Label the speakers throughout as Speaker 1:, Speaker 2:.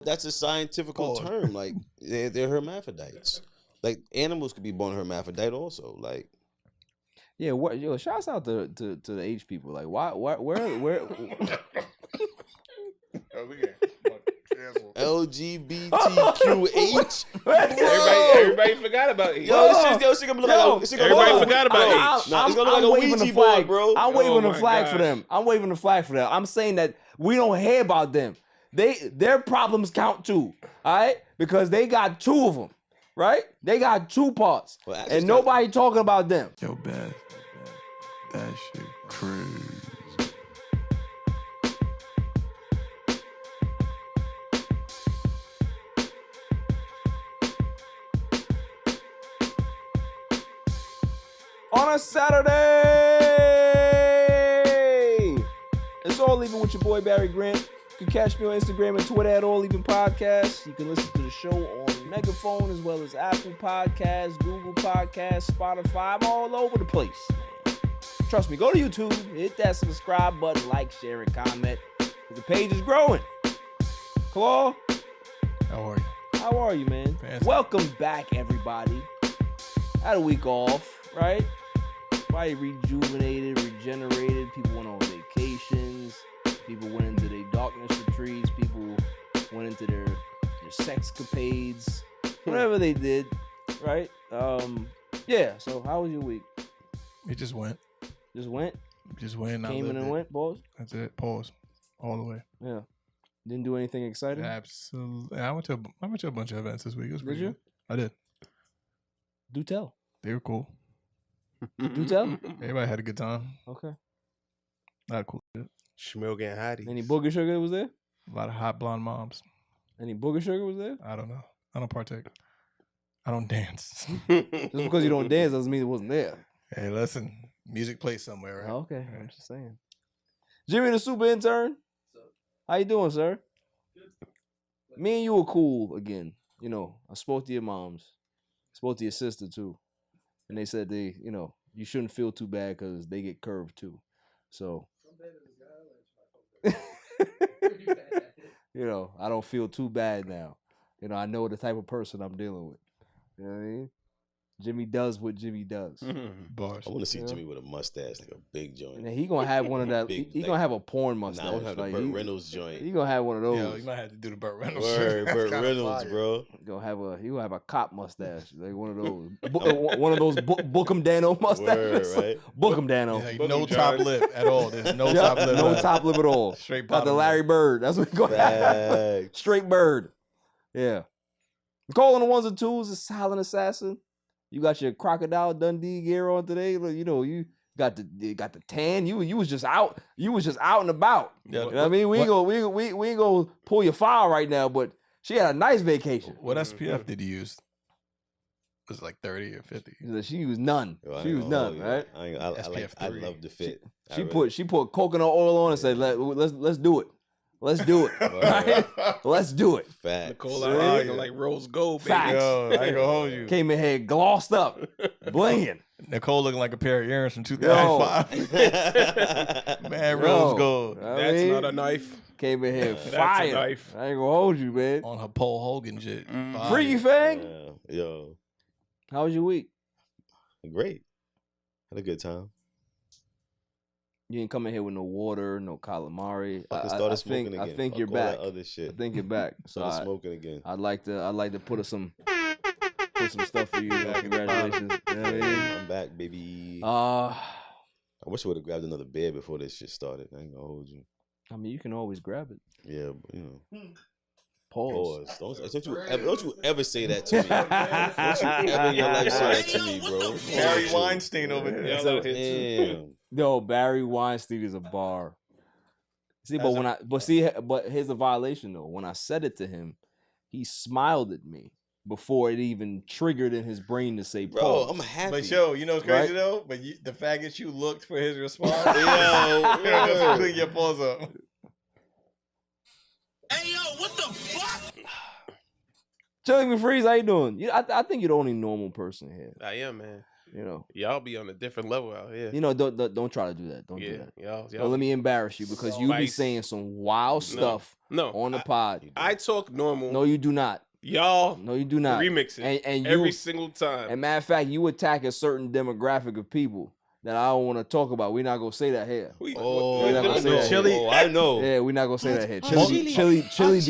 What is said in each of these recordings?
Speaker 1: That's a scientific term. Like they're hermaphrodites. Like animals could be born hermaphrodite also. Like
Speaker 2: yeah, what yo, shouts out to the H people. Like where
Speaker 1: LGBTQH.
Speaker 3: Everybody forgot about H.
Speaker 1: Everybody
Speaker 3: forgot about H.
Speaker 1: Nah, it's gonna look like a Ouija board, bro.
Speaker 2: I'm waving the flag for them. I'm waving the flag for them. I'm saying that we don't hear about them. Their problems count too. All right, because they got 2 of them. Right? They got 2 parts, and nobody talking about them.
Speaker 4: Yo, Beth, that shit crazy.
Speaker 2: On a Saturday, it's All Even with your boy Barry Grant. You can catch me on Instagram and Twitter at All Even Podcast. You can listen to the show on Megaphone as well as Apple Podcasts, Google Podcasts, Spotify. I'm all over the place. Trust me, go to YouTube, hit that subscribe button, like, share, and comment. The page is growing. Claw,
Speaker 4: How are you?
Speaker 2: how are you, man?
Speaker 4: Fancy.
Speaker 2: Welcome back, everybody. Had a week off, right? Probably rejuvenated, regenerated. People went on vacations. People went into their darkness retreats. People went into their sexcapades. Whatever they did, right? Yeah, so how was your week?
Speaker 4: It just went.
Speaker 2: Just went?
Speaker 4: Just went.
Speaker 2: Came in and went, boss?
Speaker 4: That's it. Pause. All the way.
Speaker 2: Yeah. Didn't do anything exciting?
Speaker 4: Absolutely. I went to a bunch of events this week. It was pretty
Speaker 2: Did you?
Speaker 4: good. I did.
Speaker 2: Do tell.
Speaker 4: They were cool.
Speaker 2: Do tell?
Speaker 4: Everybody had a good time.
Speaker 2: Okay.
Speaker 4: A lot of cool shit.
Speaker 3: Schmilk and Hottie.
Speaker 2: Any booger sugar was there?
Speaker 4: A lot of hot blonde moms.
Speaker 2: Any booger sugar was there?
Speaker 4: I don't know. I don't partake. I don't dance.
Speaker 2: Just because you don't dance doesn't mean it wasn't there.
Speaker 4: Hey, listen. Music plays somewhere, right?
Speaker 2: Okay, I'm just saying. Jimmy the super intern. How you doing, sir? Me and you were cool again. You know, I spoke to your moms. Spoke to your sister too. And they said you shouldn't feel too bad because they get curved too. So I don't feel too bad now. I know the type of person I'm dealing with. You know what I mean? Jimmy does what Jimmy does.
Speaker 4: Bars.
Speaker 1: I want to see Jimmy with a mustache, like a big joint.
Speaker 2: And he gonna have one of that. He gonna have a porn mustache.
Speaker 1: Nah, I want to have the
Speaker 2: like,
Speaker 1: Burt Reynolds joint.
Speaker 2: He gonna have one of those.
Speaker 4: Yo, you might have to do the Burt Reynolds.
Speaker 1: Word, Burt Reynolds, bro.
Speaker 2: He gonna have a cop mustache, like one of those. One of those Bookham Dano mustaches.
Speaker 1: Word, right?
Speaker 2: Bookham Dano.
Speaker 4: Like, no top lip at all. There's no top lip.
Speaker 2: No top lip at all.
Speaker 4: Straight
Speaker 2: Got the
Speaker 4: bottom
Speaker 2: Larry
Speaker 4: lip.
Speaker 2: Bird. That's what he gonna have. Straight Bird. Yeah. Nicole on the ones and twos, a silent assassin. You got your Crocodile Dundee gear on today. You got the tan. You was just out. You was just out and about.
Speaker 4: Yeah,
Speaker 2: you know what I mean? We ain't gonna pull your file right now, but she had a nice vacation.
Speaker 4: What SPF did you use? Was it like 30 or 50?
Speaker 2: She was none. She was none, right?
Speaker 1: I love the fit.
Speaker 2: She put coconut oil on and said, let's do it. Let's do it. Right? Let's do it.
Speaker 1: Facts.
Speaker 3: Nicole out here like rose gold, baby.
Speaker 2: Facts.
Speaker 4: Yo, I ain't gonna hold you.
Speaker 2: Came in here glossed up, blinging.
Speaker 4: Nicole looking like a pair of earrings from 2005. Man, rose gold.
Speaker 3: That's not a knife.
Speaker 2: Came in here
Speaker 3: That's
Speaker 2: fire.
Speaker 3: a knife.
Speaker 2: I ain't gonna hold you, man.
Speaker 4: On her Paul Hogan shit.
Speaker 2: Freaky Fang.
Speaker 1: Yo.
Speaker 2: How was your week?
Speaker 1: Great. Had a good time.
Speaker 2: You ain't coming here with no water, no calamari.
Speaker 1: I think
Speaker 2: you're back.
Speaker 1: Other shit.
Speaker 2: I think you're back. So
Speaker 1: started smoking again.
Speaker 2: I'd like to put some stuff for you. Congratulations. You know what I mean?
Speaker 1: I'm back, baby.
Speaker 2: I
Speaker 1: wish I would have grabbed another beer before this shit started. I ain't gonna hold you.
Speaker 2: I mean, you can always grab it.
Speaker 1: Yeah, but,
Speaker 2: Pause.
Speaker 1: Don't you ever say that to me. Don't you ever in your life say that to me, bro.
Speaker 4: Barry Weinstein over here.
Speaker 1: Damn.
Speaker 2: No, Barry Weinstein is a bar. See, but here's a violation though. When I said it to him, he smiled at me before it even triggered in his brain to say
Speaker 1: bro,
Speaker 2: pause.
Speaker 1: I'm happy.
Speaker 4: But yo, you know what's crazy
Speaker 2: Right?
Speaker 4: though? But the fact that you looked for his response,
Speaker 1: yo,
Speaker 4: clean your pause up.
Speaker 5: Hey yo, what the fuck?
Speaker 2: Chilling McFreeze, how you doing? I think you're the only normal person here.
Speaker 3: I am, man.
Speaker 2: You know.
Speaker 3: Y'all be on a different level out here.
Speaker 2: You know, don't try to do that. Don't do that.
Speaker 3: Y'all
Speaker 2: Don't let me embarrass you because you be saying some wild stuff on the pod.
Speaker 3: I talk normal.
Speaker 2: No, you do not.
Speaker 3: Y'all.
Speaker 2: No, you do not.
Speaker 3: Remix it
Speaker 2: and
Speaker 3: every single time.
Speaker 2: And matter of fact, you attack a certain demographic of people that I don't want to talk about. We're not gonna say that here.
Speaker 1: Chili. Oh, I know.
Speaker 2: Yeah, we're not gonna say that here. Chili.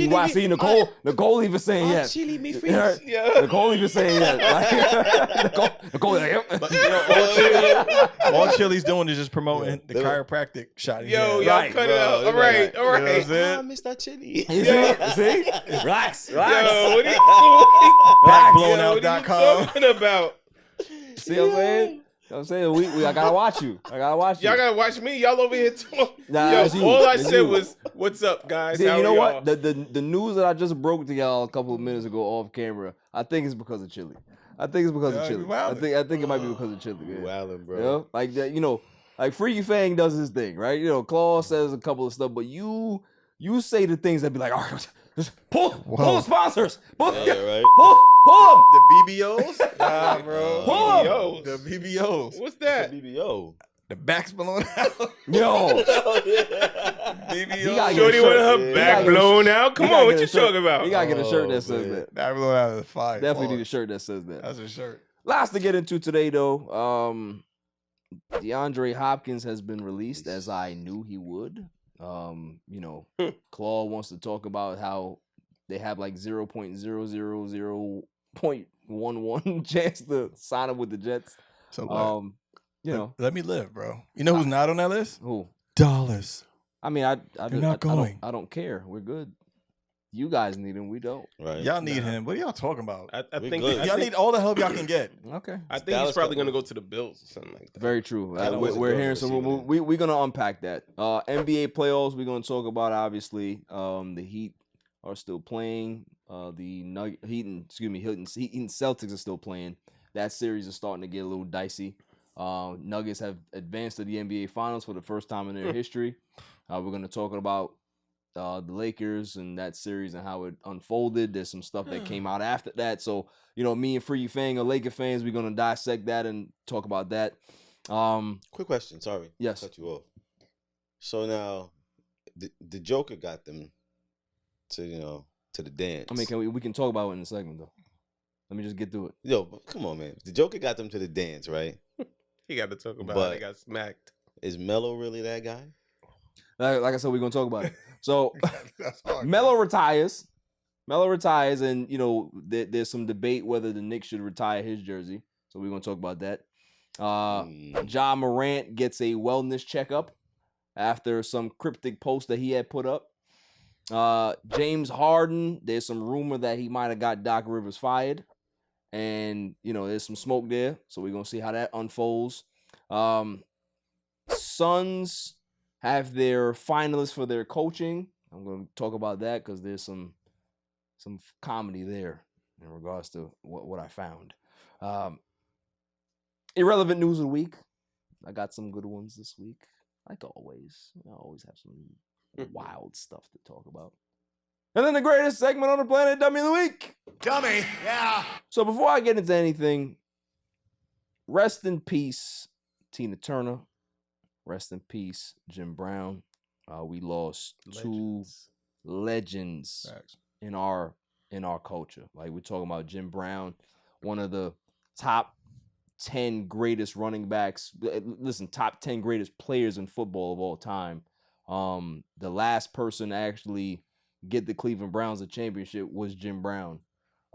Speaker 2: Why? See, Nicole even saying yes.
Speaker 1: Chili me free.
Speaker 2: Nicole even saying yes. Nicole,
Speaker 4: all Chili's doing is just promoting the chiropractic shot.
Speaker 3: Y'all cut it out. All right.
Speaker 1: Mr. Chili.
Speaker 2: See? Relax.
Speaker 3: Yo, what are you
Speaker 4: Backblownout.com.
Speaker 3: talking about?
Speaker 2: See what I'm saying? I'm saying I gotta watch you. Y'all
Speaker 3: gotta watch me. Y'all over here talking.
Speaker 2: Nah,
Speaker 3: all I said was, "What's up, guys?"
Speaker 2: See, you know what? The news that I just broke to y'all a couple of minutes ago off camera, I think it's because of Chili. I think it might be because of Chili.
Speaker 1: You wildin', bro.
Speaker 2: You know? Like that, like Freaky Fang does his thing, right? Claw says a couple of stuff, but you say the things that be like, all right, just pull the sponsors. Pull them.
Speaker 4: The BBOs? Nah, bro.
Speaker 2: Pull them.
Speaker 4: The BBOs.
Speaker 3: What's that?
Speaker 1: BBO.
Speaker 4: The back's blown out.
Speaker 2: Yo.
Speaker 4: BBO.
Speaker 3: Shorty wanted her back blown out. Come on, what you talking about?
Speaker 2: You gotta get a shirt that says that.
Speaker 4: Back blown out is fire.
Speaker 2: Definitely need a shirt that says that.
Speaker 4: That's a shirt.
Speaker 2: Lots to get into today, though. DeAndre Hopkins has been released, as I knew he would. Claw wants to talk about how they have like 0.000.11 chance to sign up with the Jets.
Speaker 4: So, let me live, bro. You know who's not on that list?
Speaker 2: Who?
Speaker 4: Dallas.
Speaker 2: I mean,
Speaker 4: You're not going.
Speaker 2: I don't care. We're good. You guys need him. We don't.
Speaker 1: Right.
Speaker 4: Y'all need him. What are y'all talking about?
Speaker 3: I think
Speaker 4: y'all need all the help y'all can get.
Speaker 2: Okay.
Speaker 3: I think he's probably going to go to the Bills or something like that.
Speaker 2: Very true. We're hearing some. We're going to unpack that. NBA playoffs. We're going to talk about obviously. The Heat are still playing. The Heat and Celtics are still playing. That series is starting to get a little dicey. Nuggets have advanced to the NBA Finals for the first time in their history. We're going to talk about the Lakers and that series and how it unfolded. There's some stuff that came out after that. So, me and Freaky Fang are Laker fans. We're going to dissect that and talk about that.
Speaker 1: Quick question. Sorry.
Speaker 2: Yes.
Speaker 1: Cut you off. So now, the Joker got them to the dance.
Speaker 2: I mean, we can talk about it in a segment, though. Let me just get through it.
Speaker 1: Yo, come on, man. The Joker got them to the dance, right?
Speaker 3: He got to talk about how they got smacked.
Speaker 1: Is Melo really that guy?
Speaker 2: Like I said, we're going to talk about it. So, Melo retires. And, there's some debate whether the Knicks should retire his jersey. So, we're going to talk about that. Ja Morant gets a wellness checkup after some cryptic post that he had put up. James Harden, there's some rumor that he might have got Doc Rivers fired. And, there's some smoke there. So, we're going to see how that unfolds. Suns have their finalists for their coaching. I'm going to talk about that because there's some comedy there in regards to what I found. Irrelevant news of the week. I got some good ones this week. Like always. I always have some wild stuff to talk about. And then the greatest segment on the planet, Dummy of the Week.
Speaker 5: Dummy, yeah.
Speaker 2: So before I get into anything, rest in peace, Tina Turner. Rest in peace, Jim Brown. We lost two legends in our culture. Like we're talking about Jim Brown, one of the top 10 greatest running backs. Listen, top 10 greatest players in football of all time. The last person to actually get the Cleveland Browns a championship was Jim Brown.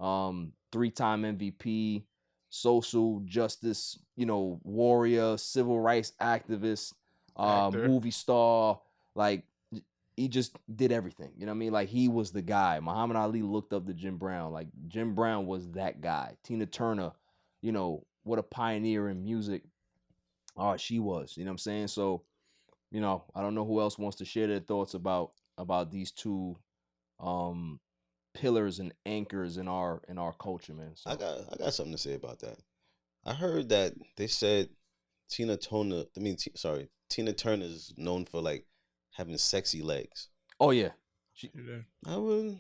Speaker 2: 3-time MVP, social justice, warrior, civil rights activist, movie star. Like, he just did everything. You know what I mean? Like, he was the guy. Muhammad Ali looked up to Jim Brown. Like, Jim Brown was that guy. Tina Turner, what a pioneer in music she was. You know what I'm saying? So, I don't know who else wants to share their thoughts about these two pillars and anchors in our culture, man. So.
Speaker 1: I got something to say about that. I heard that they said Tina Turner is known for like having sexy legs.
Speaker 2: Oh yeah.
Speaker 1: I would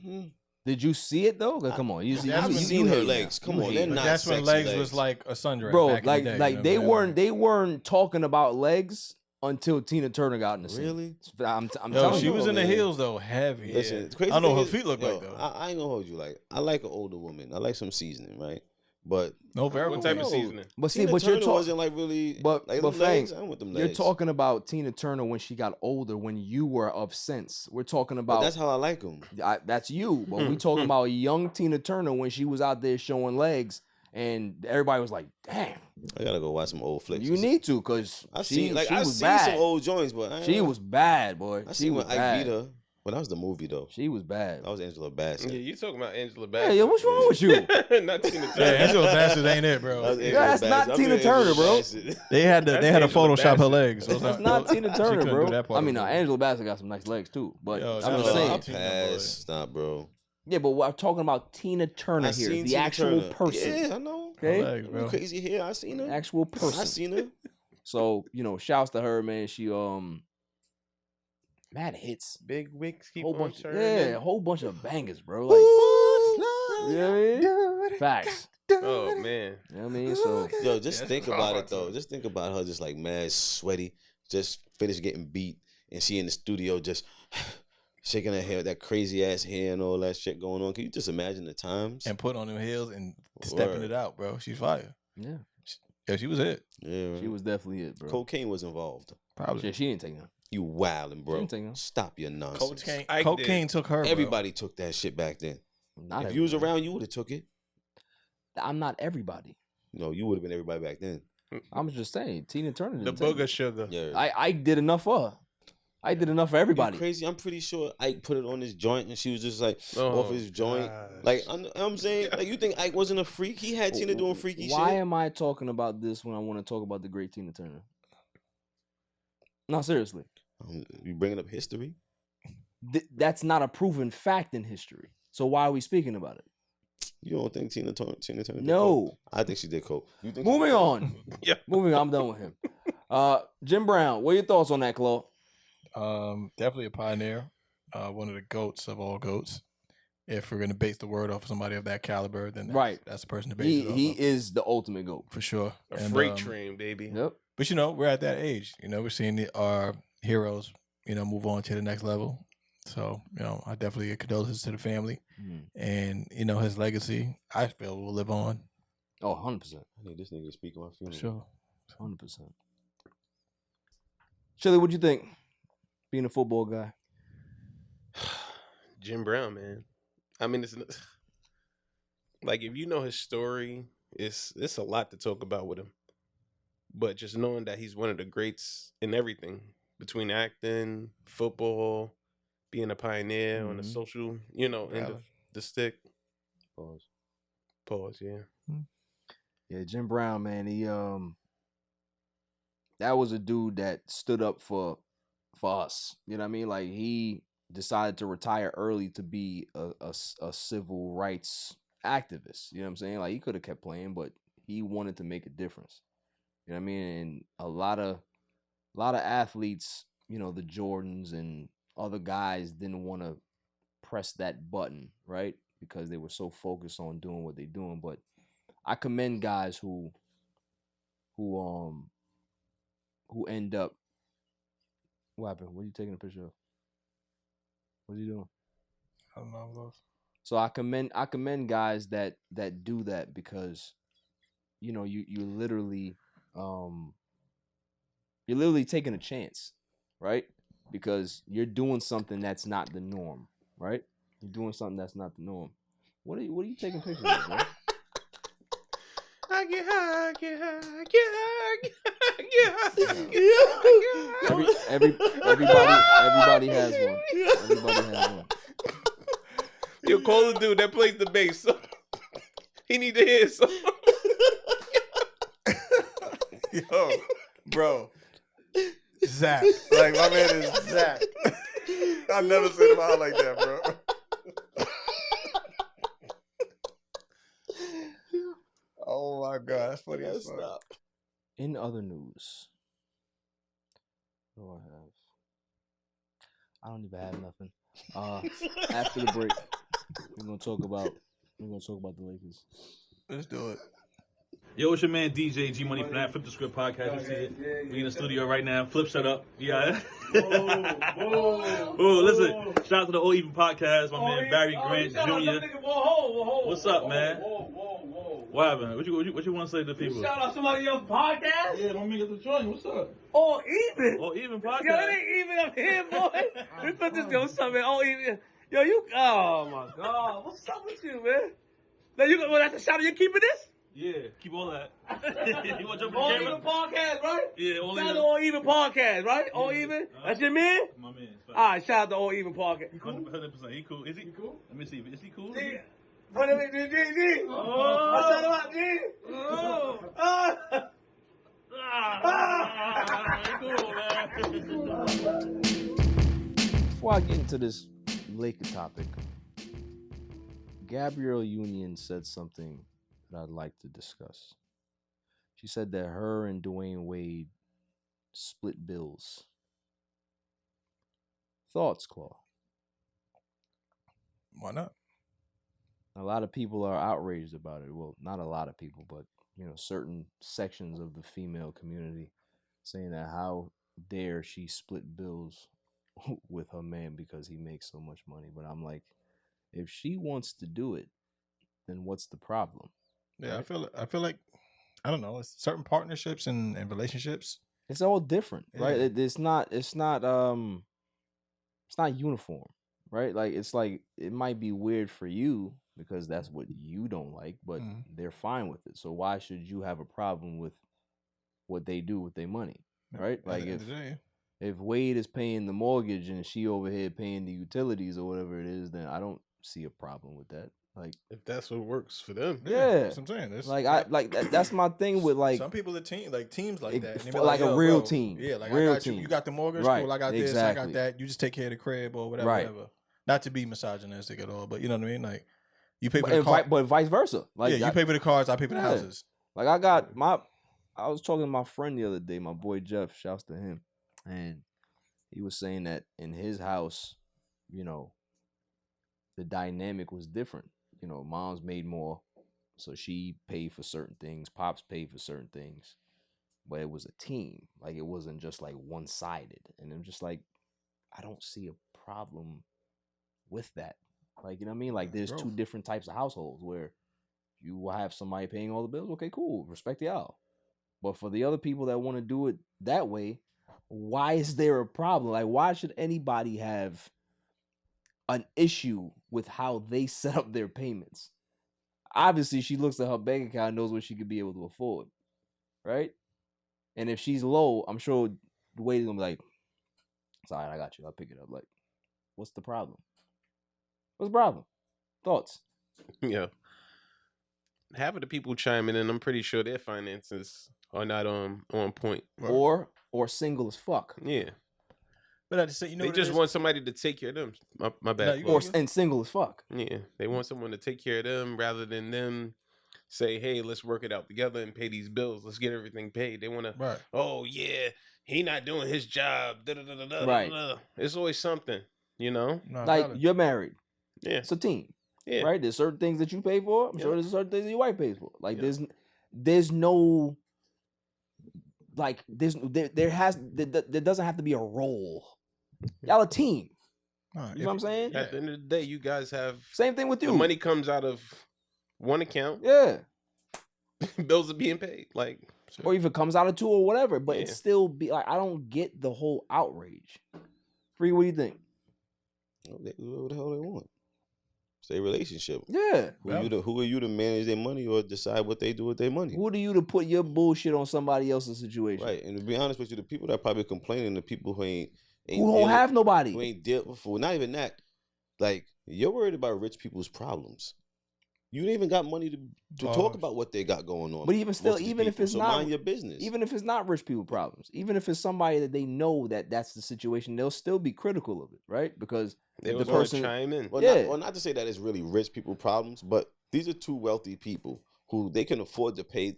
Speaker 2: Did you see it though? Come on,
Speaker 1: I've seen her legs. Come on, they're not
Speaker 4: That's when
Speaker 1: sexy
Speaker 4: legs was like a sundress.
Speaker 2: bro.
Speaker 4: back in
Speaker 2: Like,
Speaker 4: the day,
Speaker 2: like they weren't talking about legs until Tina Turner got in the scene.
Speaker 1: Really?
Speaker 2: I'm
Speaker 4: Yo,
Speaker 2: telling
Speaker 4: she
Speaker 2: you.
Speaker 4: was in the
Speaker 1: man.
Speaker 4: heels though, heavy.
Speaker 1: Listen,
Speaker 4: Yeah.
Speaker 1: the crazy
Speaker 4: I don't know
Speaker 1: thing
Speaker 4: what
Speaker 1: is-
Speaker 4: her feet look
Speaker 1: yo,
Speaker 4: like though.
Speaker 1: I ain't gonna hold you. Like, I like an older woman. I like some seasoning, right? But
Speaker 4: No, very
Speaker 3: What
Speaker 4: cool.
Speaker 3: type of seasoning?
Speaker 2: But see,
Speaker 1: Tina
Speaker 2: but you're
Speaker 1: Turner
Speaker 2: talking.
Speaker 1: wasn't like really.
Speaker 2: But
Speaker 1: like
Speaker 2: but
Speaker 1: them legs.
Speaker 2: Fang,
Speaker 1: I don't want them
Speaker 2: you're
Speaker 1: legs.
Speaker 2: talking about Tina Turner when she got older, when you were of sense. We're talking
Speaker 1: But
Speaker 2: about
Speaker 1: that's how I like them.
Speaker 2: that's you. But we talking about young Tina Turner when she was out there showing legs, and everybody was like, "Damn,
Speaker 1: I gotta go watch some old flicks.
Speaker 2: you need to," because
Speaker 1: I
Speaker 2: she
Speaker 1: seen like I
Speaker 2: was
Speaker 1: seen
Speaker 2: bad.
Speaker 1: some old joints, but I ain't
Speaker 2: She
Speaker 1: gonna-
Speaker 2: was bad, boy.
Speaker 1: I
Speaker 2: She
Speaker 1: seen
Speaker 2: was
Speaker 1: when Ike
Speaker 2: bad.
Speaker 1: beat her. But that was the movie though.
Speaker 2: She was bad.
Speaker 1: That was Angela Bassett.
Speaker 3: Yeah, you talking about Angela
Speaker 2: Yeah,
Speaker 3: Bassett?
Speaker 2: yeah, what's wrong with you?
Speaker 3: Not Tina
Speaker 4: Yeah,
Speaker 3: Turner.
Speaker 4: Angela Bassett ain't it, bro.
Speaker 1: That was
Speaker 2: Yeah,
Speaker 1: Angela
Speaker 2: that's not
Speaker 1: Bassett. I
Speaker 2: Tina
Speaker 1: mean,
Speaker 2: Turner,
Speaker 1: Angela
Speaker 2: bro.
Speaker 1: Bassett.
Speaker 4: They had to
Speaker 3: That's
Speaker 4: Photoshop her
Speaker 3: Angela
Speaker 4: legs.
Speaker 3: Bassett.
Speaker 2: That's not Tina
Speaker 4: She
Speaker 2: Turner,
Speaker 4: couldn't do
Speaker 2: bro.
Speaker 4: that part
Speaker 2: I
Speaker 4: of
Speaker 2: mean,
Speaker 4: it.
Speaker 2: Angela Bassett got some nice legs too, but
Speaker 4: Yo,
Speaker 2: I'm
Speaker 4: shout
Speaker 2: just
Speaker 4: out
Speaker 2: saying.
Speaker 1: I'll
Speaker 4: Tina,
Speaker 1: pass.
Speaker 4: boy.
Speaker 1: Stop, bro.
Speaker 2: Yeah, but I'm talking about Tina Turner
Speaker 1: I
Speaker 2: here,
Speaker 1: seen
Speaker 2: the
Speaker 1: Tina
Speaker 2: actual
Speaker 1: Turner.
Speaker 2: person.
Speaker 1: Yeah, I know.
Speaker 2: Okay,
Speaker 4: Her legs, bro.
Speaker 1: Crazy hair. I seen her.
Speaker 2: actual
Speaker 1: I
Speaker 2: person.
Speaker 1: seen her.
Speaker 2: So shouts to her, man. She mad hits.
Speaker 3: Big wigs keep
Speaker 2: Whole
Speaker 3: on
Speaker 2: bunch,
Speaker 3: turning.
Speaker 2: yeah, a whole bunch of bangers, bro. Like, you know what I mean? Facts.
Speaker 3: Oh man.
Speaker 2: You know what I mean? So
Speaker 1: Yo, just
Speaker 4: Yeah,
Speaker 1: think
Speaker 4: that's
Speaker 1: about
Speaker 4: hard,
Speaker 1: it though.
Speaker 4: too.
Speaker 1: Just think about her, just like mad, sweaty, just finished getting beat, and she in the studio just shaking her hair, that crazy ass hair and all that shit going on. Can you just imagine the times?
Speaker 4: And put on them heels and stepping
Speaker 1: Word.
Speaker 4: it out, bro. She's fire.
Speaker 2: yeah,
Speaker 4: Yeah, she was it.
Speaker 1: Yeah,
Speaker 2: she was definitely it, bro.
Speaker 1: cocaine was involved.
Speaker 4: Probably.
Speaker 2: She didn't take none.
Speaker 1: You wildin', bro.
Speaker 2: Didn't take none.
Speaker 1: Stop your nonsense.
Speaker 3: Cocaine. Ike
Speaker 4: Cocaine
Speaker 3: did.
Speaker 4: took her. Bro.
Speaker 1: Everybody took that shit back then.
Speaker 2: Not
Speaker 1: if you was
Speaker 2: everybody.
Speaker 1: around, you would have took it.
Speaker 2: I'm not everybody.
Speaker 1: No, you would have been everybody back then.
Speaker 2: I'm just saying, Tina Turner
Speaker 3: The
Speaker 2: didn't take
Speaker 3: booger
Speaker 2: it.
Speaker 3: sugar.
Speaker 1: Yeah.
Speaker 2: I did enough for her. I did enough for
Speaker 1: You
Speaker 2: everybody.
Speaker 1: crazy. I'm pretty sure Ike put it on his joint and she was just like
Speaker 3: Oh,
Speaker 1: off his joint.
Speaker 3: gosh.
Speaker 1: Like I'm saying, like you think Ike wasn't a freak? He had Tina doing freaky
Speaker 2: Why
Speaker 1: shit.
Speaker 2: am I talking about this when I want to talk about the great Tina Turner? No, seriously.
Speaker 1: You bringing up history?
Speaker 2: That's not a proven fact in history. So why are we speaking about it?
Speaker 1: You don't think Tina Turner did coke?
Speaker 2: No.
Speaker 1: I think she did coke. You think
Speaker 2: Moving on.
Speaker 3: Yeah.
Speaker 2: Moving on. I'm done with him. Jim Brown, what are your thoughts on that, Claude?
Speaker 4: Definitely a pioneer. One of the goats of all goats. If we're gonna base the word off of somebody of that caliber, then that's the person to base it off
Speaker 2: He
Speaker 4: of.
Speaker 2: is the ultimate GOAT.
Speaker 4: For sure.
Speaker 3: A
Speaker 4: And,
Speaker 3: freight train, baby.
Speaker 2: Yep.
Speaker 4: But we're at that age. We're seeing our heroes, move on to the next level. So, I definitely give condolences to the family. And, his legacy, I feel, will live on.
Speaker 2: Oh, 100%.
Speaker 1: I need this nigga to speak on my funeral.
Speaker 4: Sure.
Speaker 2: 100%. Chili, what you think? Being a football guy.
Speaker 3: Jim Brown, man. I mean, it's like if you know his story, it's a lot to talk about with him. But just knowing that he's one of the greats in everything, between acting, football, being a pioneer on the social, end of the stick. Pause. Yeah.
Speaker 2: Yeah, Jim Brown, man. He that was a dude that stood up for us. You know what I mean? Like he decided to retire early to be a civil rights activist. You know what I'm saying? Like he could have kept playing, but he wanted to make a difference. You know what I mean? And a lot of athletes, the Jordans and other guys didn't want to press that button, right? Because they were so focused on doing what they're doing. But I commend guys who end up. What happened? What are you taking a picture of? What are you doing?
Speaker 4: I don't know, bro.
Speaker 2: So I commend guys that do that because, you're literally taking a chance, right? Because you're doing something that's not the norm, right? You're doing something that's not the norm. What are you taking pictures of, bro?
Speaker 3: I get high, get high, get high, get high, get high.
Speaker 2: Everybody has one. Everybody has one.
Speaker 3: Yo, call the dude that plays the bass. So he need to hear some.
Speaker 4: Yo, bro. Zach. Like, my man is Zach. I never seen him out like that, bro. Oh, my God. That's funny as fuck.
Speaker 2: In other news, what do I have? I don't even have nothing. After the break. We're gonna talk about the Lakers.
Speaker 4: Let's do it.
Speaker 5: Yo, it's your man DJ G Money from that Flip the Script podcast. You see it? We in the studio right now. Flip, shut up. Yeah. Oh, listen. Shout out to the All Even podcast. My man Barry Grant Jr. What's up, man? What happened? What you want to say to the people?
Speaker 6: Shout out somebody else's podcast.
Speaker 5: Yeah, let me get the joint. What's up?
Speaker 6: All even.
Speaker 5: All Even podcast.
Speaker 6: Yo, it ain't even up here, boy. We put this. Yo, what's up, man? All even. Yo, you. Oh my God. What's up with you, man? Now you. Well, that's a shout out. You keeping this?
Speaker 5: Yeah, keep all that. You want to jump in the
Speaker 6: All
Speaker 5: camera?
Speaker 6: even podcast, right?
Speaker 5: Yeah, all
Speaker 6: Shout out
Speaker 5: even.
Speaker 6: to All Even podcast, right? All even. That's your man.
Speaker 5: My man.
Speaker 6: All right, shout out to All Even podcast.
Speaker 5: 100%. He cool. Is he cool? Let me see. Is he cool?
Speaker 6: G. Put him in G. Oh. Shout out, G. Oh.
Speaker 2: Before I get into this Laker topic, Gabrielle Union said something that I'd like to discuss. She said that her and Dwayne Wade split bills. Thoughts, Claw?
Speaker 4: Why not?
Speaker 2: A lot of people are outraged about it. Well, not a lot of people, but certain sections of the female community saying that how dare she split bills with her man because he makes so much money. But I'm like, if she wants to do it, then what's the problem?
Speaker 4: Yeah, I feel like I don't know. It's certain partnerships and relationships.
Speaker 2: It's all different, right?
Speaker 4: Yeah.
Speaker 2: It's not uniform, right? Like it might be weird for you because that's what you don't like, but they're fine with it. So why should you have a problem with what they do with their money, right? Like if Wade is paying the mortgage and she over here paying the utilities or whatever it is, then I don't see a problem with that. Like
Speaker 3: If that's what works for them.
Speaker 2: yeah,
Speaker 4: That's what I'm saying.
Speaker 2: That's my thing with like
Speaker 4: some people are teams like that. And they be
Speaker 2: like a
Speaker 4: yo,
Speaker 2: real
Speaker 4: bro,
Speaker 2: team.
Speaker 4: Yeah, like
Speaker 2: real
Speaker 4: I got
Speaker 2: team.
Speaker 4: you got the mortgage,
Speaker 2: Right,
Speaker 4: cool. I got this, I
Speaker 2: exactly.
Speaker 4: got that. You just take care of the crib or whatever,
Speaker 2: Right.
Speaker 4: whatever. Not to be misogynistic at all, but you know what I mean. Like you pay for
Speaker 2: but,
Speaker 4: the car,
Speaker 2: but vice versa. Like
Speaker 4: yeah, you pay for the cars, I pay for the
Speaker 2: Yeah.
Speaker 4: houses.
Speaker 2: Like I was talking to my friend the other day, my boy Jeff, shouts to him, and he was saying that in his house, the dynamic was different. Mom's made more, so she paid for certain things. Pops paid for certain things, but it was a team. Like it wasn't just like one-sided. And I'm just like, I don't see a problem with that. Like, you know what I mean? Like there's two different types of households where you will have somebody paying all the bills. Okay, cool. Respect y'all. But for the other people that want to do it that way, why is there a problem? Like, why should anybody have an issue with how they set up their payments? Obviously, she looks at her bank account and knows what she could be able to afford, right? And if she's low, I'm sure Wade's gonna be like, "It's all right, I got you. I'll pick it up." Like, what's the problem? What's the problem? Thoughts?
Speaker 3: Yeah. Half of the people chiming in, I'm pretty sure their finances are not on point.
Speaker 2: Or single as fuck.
Speaker 3: Yeah.
Speaker 4: But I just say,
Speaker 3: They just want somebody to take care of them. My bad.
Speaker 4: No,
Speaker 2: And single as fuck.
Speaker 3: Yeah. They want someone to take care of them rather than them say, hey, let's work it out together and pay these bills. Let's get everything paid. They want to, oh, yeah, he not doing his job.
Speaker 2: Right.
Speaker 3: It's always something, No,
Speaker 2: like, you're married.
Speaker 3: Yeah.
Speaker 2: It's a team.
Speaker 3: Yeah.
Speaker 2: Right? There's certain things that you pay for. I'm sure there's certain things that your wife pays for. Like there's no like there doesn't have to be a role. Y'all a team. You know what I'm saying?
Speaker 3: At the end of the day, you guys have
Speaker 2: Same thing with you.
Speaker 3: The money comes out of one account.
Speaker 2: Yeah.
Speaker 3: Bills are being paid. Like
Speaker 2: or if it comes out of two or whatever. But it still be like I don't get the whole outrage. Free, what do you think?
Speaker 1: What the hell they want? It's their relationship.
Speaker 2: Yeah.
Speaker 1: Who are you to manage their money or decide what they do with their money?
Speaker 2: Who are you to put your bullshit on somebody else's situation?
Speaker 1: Right. And to be honest with you, the people that are probably complaining, the people who
Speaker 2: don't have nobody.
Speaker 1: Who ain't dealt before. Not even that. Like, you're worried about rich people's problems. You ain't even got money to talk about what they got going on.
Speaker 2: But even still, even if it's
Speaker 1: so
Speaker 2: not
Speaker 1: mind your business.
Speaker 2: Even if it's not rich people problems, even if it's somebody that they know that that's the situation, they'll still be critical of it, right? Because
Speaker 3: they
Speaker 2: the person
Speaker 3: chime in.
Speaker 1: Well, not to say that it's really rich people problems, but these are two wealthy people who they can afford to pay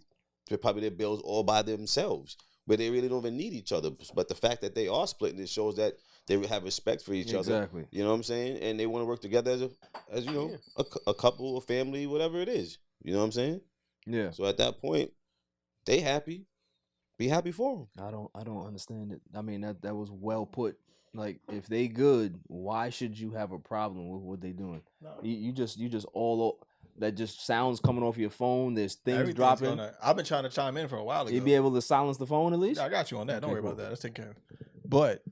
Speaker 1: probably their bills all by themselves, where they really don't even need each other. But the fact that they are splitting, it shows that They have respect for each other.
Speaker 2: Exactly.
Speaker 1: You know what I'm saying? And they want to work together as you know, a couple, a family, whatever it is. You know what I'm saying?
Speaker 2: Yeah.
Speaker 1: So at that point, they happy. Be happy for them.
Speaker 2: I don't understand it. I mean, that was well put. Like, if they good, why should you have a problem with what they doing?
Speaker 4: No.
Speaker 2: You just all that just sounds coming off your phone. There's things
Speaker 4: Everything's
Speaker 2: dropping.
Speaker 4: I've been trying to chime in for a while ago.
Speaker 2: You'd be able to silence the phone at least.
Speaker 4: Yeah, I got you on that.
Speaker 2: Okay,
Speaker 4: Don't worry
Speaker 2: cool.
Speaker 4: about that. Let's take care of it. But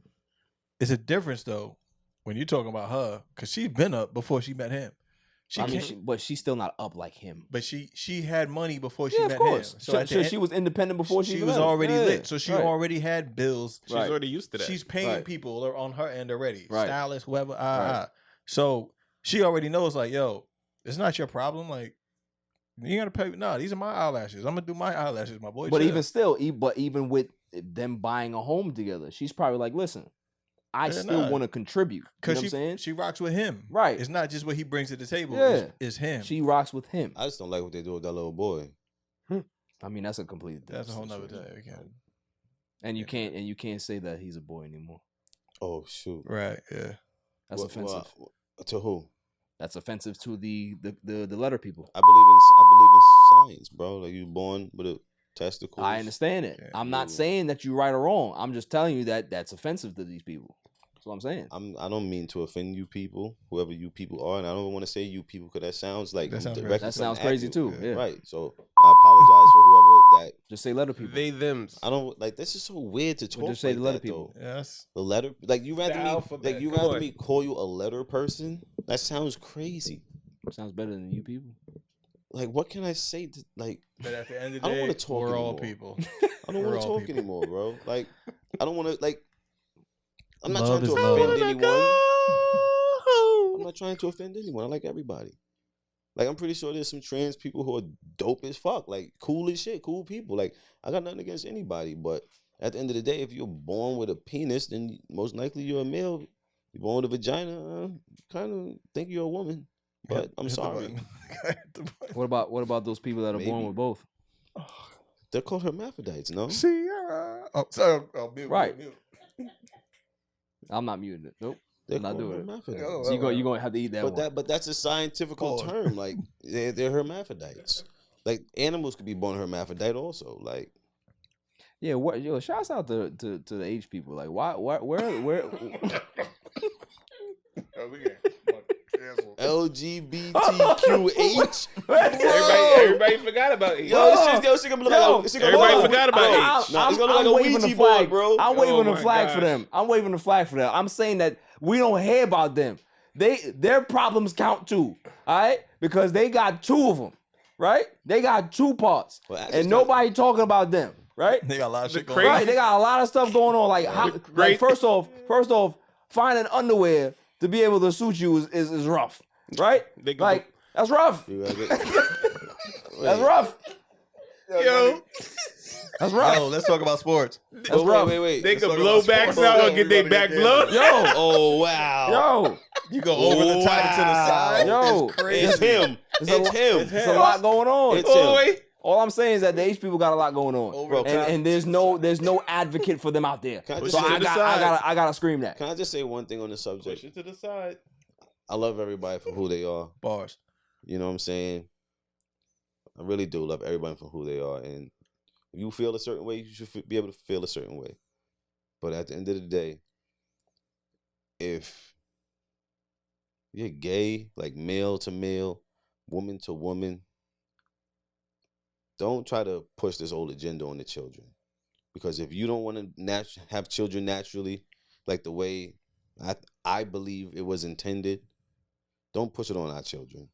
Speaker 4: it's a difference though when you're talking about her because she's been up before she met him.
Speaker 2: But she's still not up like him.
Speaker 4: But she had money before she
Speaker 2: Yeah,
Speaker 4: met
Speaker 2: of course.
Speaker 4: him.
Speaker 2: So she was independent before she
Speaker 4: was
Speaker 2: met him.
Speaker 4: already
Speaker 2: Yeah,
Speaker 4: lit. So she
Speaker 2: right.
Speaker 4: already had bills.
Speaker 3: She's already used to that.
Speaker 4: She's paying
Speaker 2: Right.
Speaker 4: people on her end already.
Speaker 2: Right.
Speaker 4: Stylists, whoever.
Speaker 2: Right.
Speaker 4: So she already knows, like, yo, it's not your problem. Like, you gotta pay. No, these are my eyelashes. I'm gonna do my eyelashes, my boy.
Speaker 2: But
Speaker 4: chill.
Speaker 2: even still, even with them buying a home together, she's probably like, listen, I still want to contribute. You know what I'm saying?
Speaker 4: She rocks with him.
Speaker 2: Right.
Speaker 4: It's not just what he brings to the table.
Speaker 2: Yeah.
Speaker 4: It's him.
Speaker 2: She rocks with him.
Speaker 1: I just don't like what they do with that little boy.
Speaker 2: I mean, that's a complete.
Speaker 4: That's a whole nother
Speaker 2: situation.
Speaker 4: day.
Speaker 2: And you can't say that he's a boy anymore.
Speaker 1: Oh shoot!
Speaker 4: Right? Yeah.
Speaker 2: That's offensive.
Speaker 1: To who?
Speaker 2: That's offensive to the letter people.
Speaker 1: I believe in science, bro. Like you born with a testicle.
Speaker 2: I understand it.
Speaker 4: Yeah.
Speaker 2: I'm not saying that you're right or wrong. I'm just telling you that that's offensive to these people. That's what I'm saying.
Speaker 1: I don't mean to offend you people, whoever you people are, and I don't want to say you people because that sounds like
Speaker 4: That sounds
Speaker 1: directly
Speaker 2: That
Speaker 1: something
Speaker 2: sounds
Speaker 1: at
Speaker 2: crazy
Speaker 1: you.
Speaker 2: too. Yeah.
Speaker 1: Right. So I apologize for whoever that.
Speaker 2: Just say letter people.
Speaker 3: They thems.
Speaker 1: I don't like. This is so weird to talk.
Speaker 2: just say
Speaker 1: like
Speaker 2: the letter
Speaker 1: that,
Speaker 2: people.
Speaker 1: though.
Speaker 4: Yes.
Speaker 1: The letter, like you rather
Speaker 3: The
Speaker 1: me,
Speaker 3: alphabet,
Speaker 1: like you
Speaker 3: come
Speaker 1: rather
Speaker 3: on.
Speaker 1: me call you a letter person. That sounds crazy.
Speaker 2: Sounds better than you people.
Speaker 1: Like what can I say? To, like
Speaker 4: But at the end of
Speaker 1: I
Speaker 4: the
Speaker 1: don't
Speaker 4: day,
Speaker 1: wanna talk
Speaker 4: we're all
Speaker 1: anymore.
Speaker 4: people.
Speaker 1: I don't
Speaker 4: We're
Speaker 1: want to
Speaker 4: all
Speaker 1: talk
Speaker 4: people.
Speaker 1: anymore, bro. Like I don't want to like. I'm not
Speaker 4: Love
Speaker 1: trying to
Speaker 4: is love.
Speaker 1: offend anyone. I'm not trying to offend anyone. I like everybody. Like I'm pretty sure there's some trans people who are dope as fuck, like cool as shit, cool people. Like I got nothing against anybody, but at the end of the day, if you're born with a penis, then most likely you're a male. You're born with a vagina, kind of think you're a woman. But I'm
Speaker 4: Hit the
Speaker 1: sorry,
Speaker 4: button. Hit the button.
Speaker 2: What about those people that are born
Speaker 1: Maybe.
Speaker 2: with both?
Speaker 1: they're called hermaphrodites. No,
Speaker 4: Sierra. Oh, sorry. Oh, mute,
Speaker 2: Right.
Speaker 4: mute.
Speaker 2: I'm not muting it. Nope.
Speaker 1: they're
Speaker 2: I'm not
Speaker 1: called
Speaker 2: doing it.
Speaker 1: hermaphrodites.
Speaker 4: Oh,
Speaker 2: So you're gonna have to eat that one.
Speaker 1: But that's a scientific
Speaker 4: Pause.
Speaker 1: term. Like they're hermaphrodites. Like animals could be born hermaphrodite also. Like
Speaker 2: Yeah, what shouts out to the H people. Like where
Speaker 4: Oh, we get canceled.
Speaker 1: LGBTQH.
Speaker 3: Everybody forgot about it.
Speaker 1: Yo, this shit gonna look like this shit gonna
Speaker 3: Everybody
Speaker 1: look like-
Speaker 3: forgot about
Speaker 1: Bro,
Speaker 3: it.
Speaker 1: Nah, it's gonna look like a
Speaker 2: waving the
Speaker 1: Ouija board,
Speaker 2: flag,
Speaker 1: bro.
Speaker 2: I'm waving
Speaker 3: Oh
Speaker 2: the
Speaker 3: my
Speaker 2: flag for
Speaker 3: gosh.
Speaker 2: them. I'm waving the flag for them. I'm saying that we don't hear about them. Their problems count too. All right, because they got two of them. Right, they got two parts,
Speaker 1: Well, that's
Speaker 2: and
Speaker 1: just
Speaker 2: nobody talking about them. Right.
Speaker 4: They got a lot of shit going
Speaker 3: crazy-
Speaker 4: on.
Speaker 2: Right, they got a lot of stuff going on. Like, how,
Speaker 3: Great.
Speaker 2: like first off, finding underwear to be able to suit you is rough, right?
Speaker 3: They can
Speaker 2: Like that's rough.
Speaker 1: You gotta get-
Speaker 2: That's rough.
Speaker 3: Yo,
Speaker 2: That's rough.
Speaker 4: Yo, let's talk about sports.
Speaker 2: That's
Speaker 1: Oh,
Speaker 2: rough.
Speaker 1: wait.
Speaker 3: they
Speaker 4: Let's
Speaker 3: can
Speaker 4: talk
Speaker 3: blow
Speaker 4: about
Speaker 3: backs
Speaker 4: sports.
Speaker 3: out
Speaker 4: Yo,
Speaker 3: and get
Speaker 4: we
Speaker 3: their
Speaker 4: about
Speaker 3: back
Speaker 4: to get
Speaker 3: blown.
Speaker 2: Yo,
Speaker 1: Oh wow.
Speaker 2: yo,
Speaker 4: You go over the top and to the side.
Speaker 2: Yo.
Speaker 4: It's crazy.
Speaker 1: It's him.
Speaker 2: It's
Speaker 1: It's
Speaker 2: a-
Speaker 1: him.
Speaker 2: there's a lot going on.
Speaker 1: It's him.
Speaker 3: Boy,
Speaker 2: All I'm saying is that the H people got a lot going on,
Speaker 4: Over the top.
Speaker 2: and there's no advocate for them out there.
Speaker 1: Can I
Speaker 2: So
Speaker 1: just say-
Speaker 2: I gotta scream that.
Speaker 1: Can I just say one thing on the subject?
Speaker 3: push it to the side.
Speaker 1: I love everybody for who they are.
Speaker 4: Bars.
Speaker 1: You know what I'm saying? I really do love everybody for who they are. And if you feel a certain way, you should be able to feel a certain way. But at the end of the day, if you're gay, like male to male, woman to woman, don't try to push this old agenda on the children. Because if you don't want to have children naturally, like the way I believe it was intended, don't push it on our children.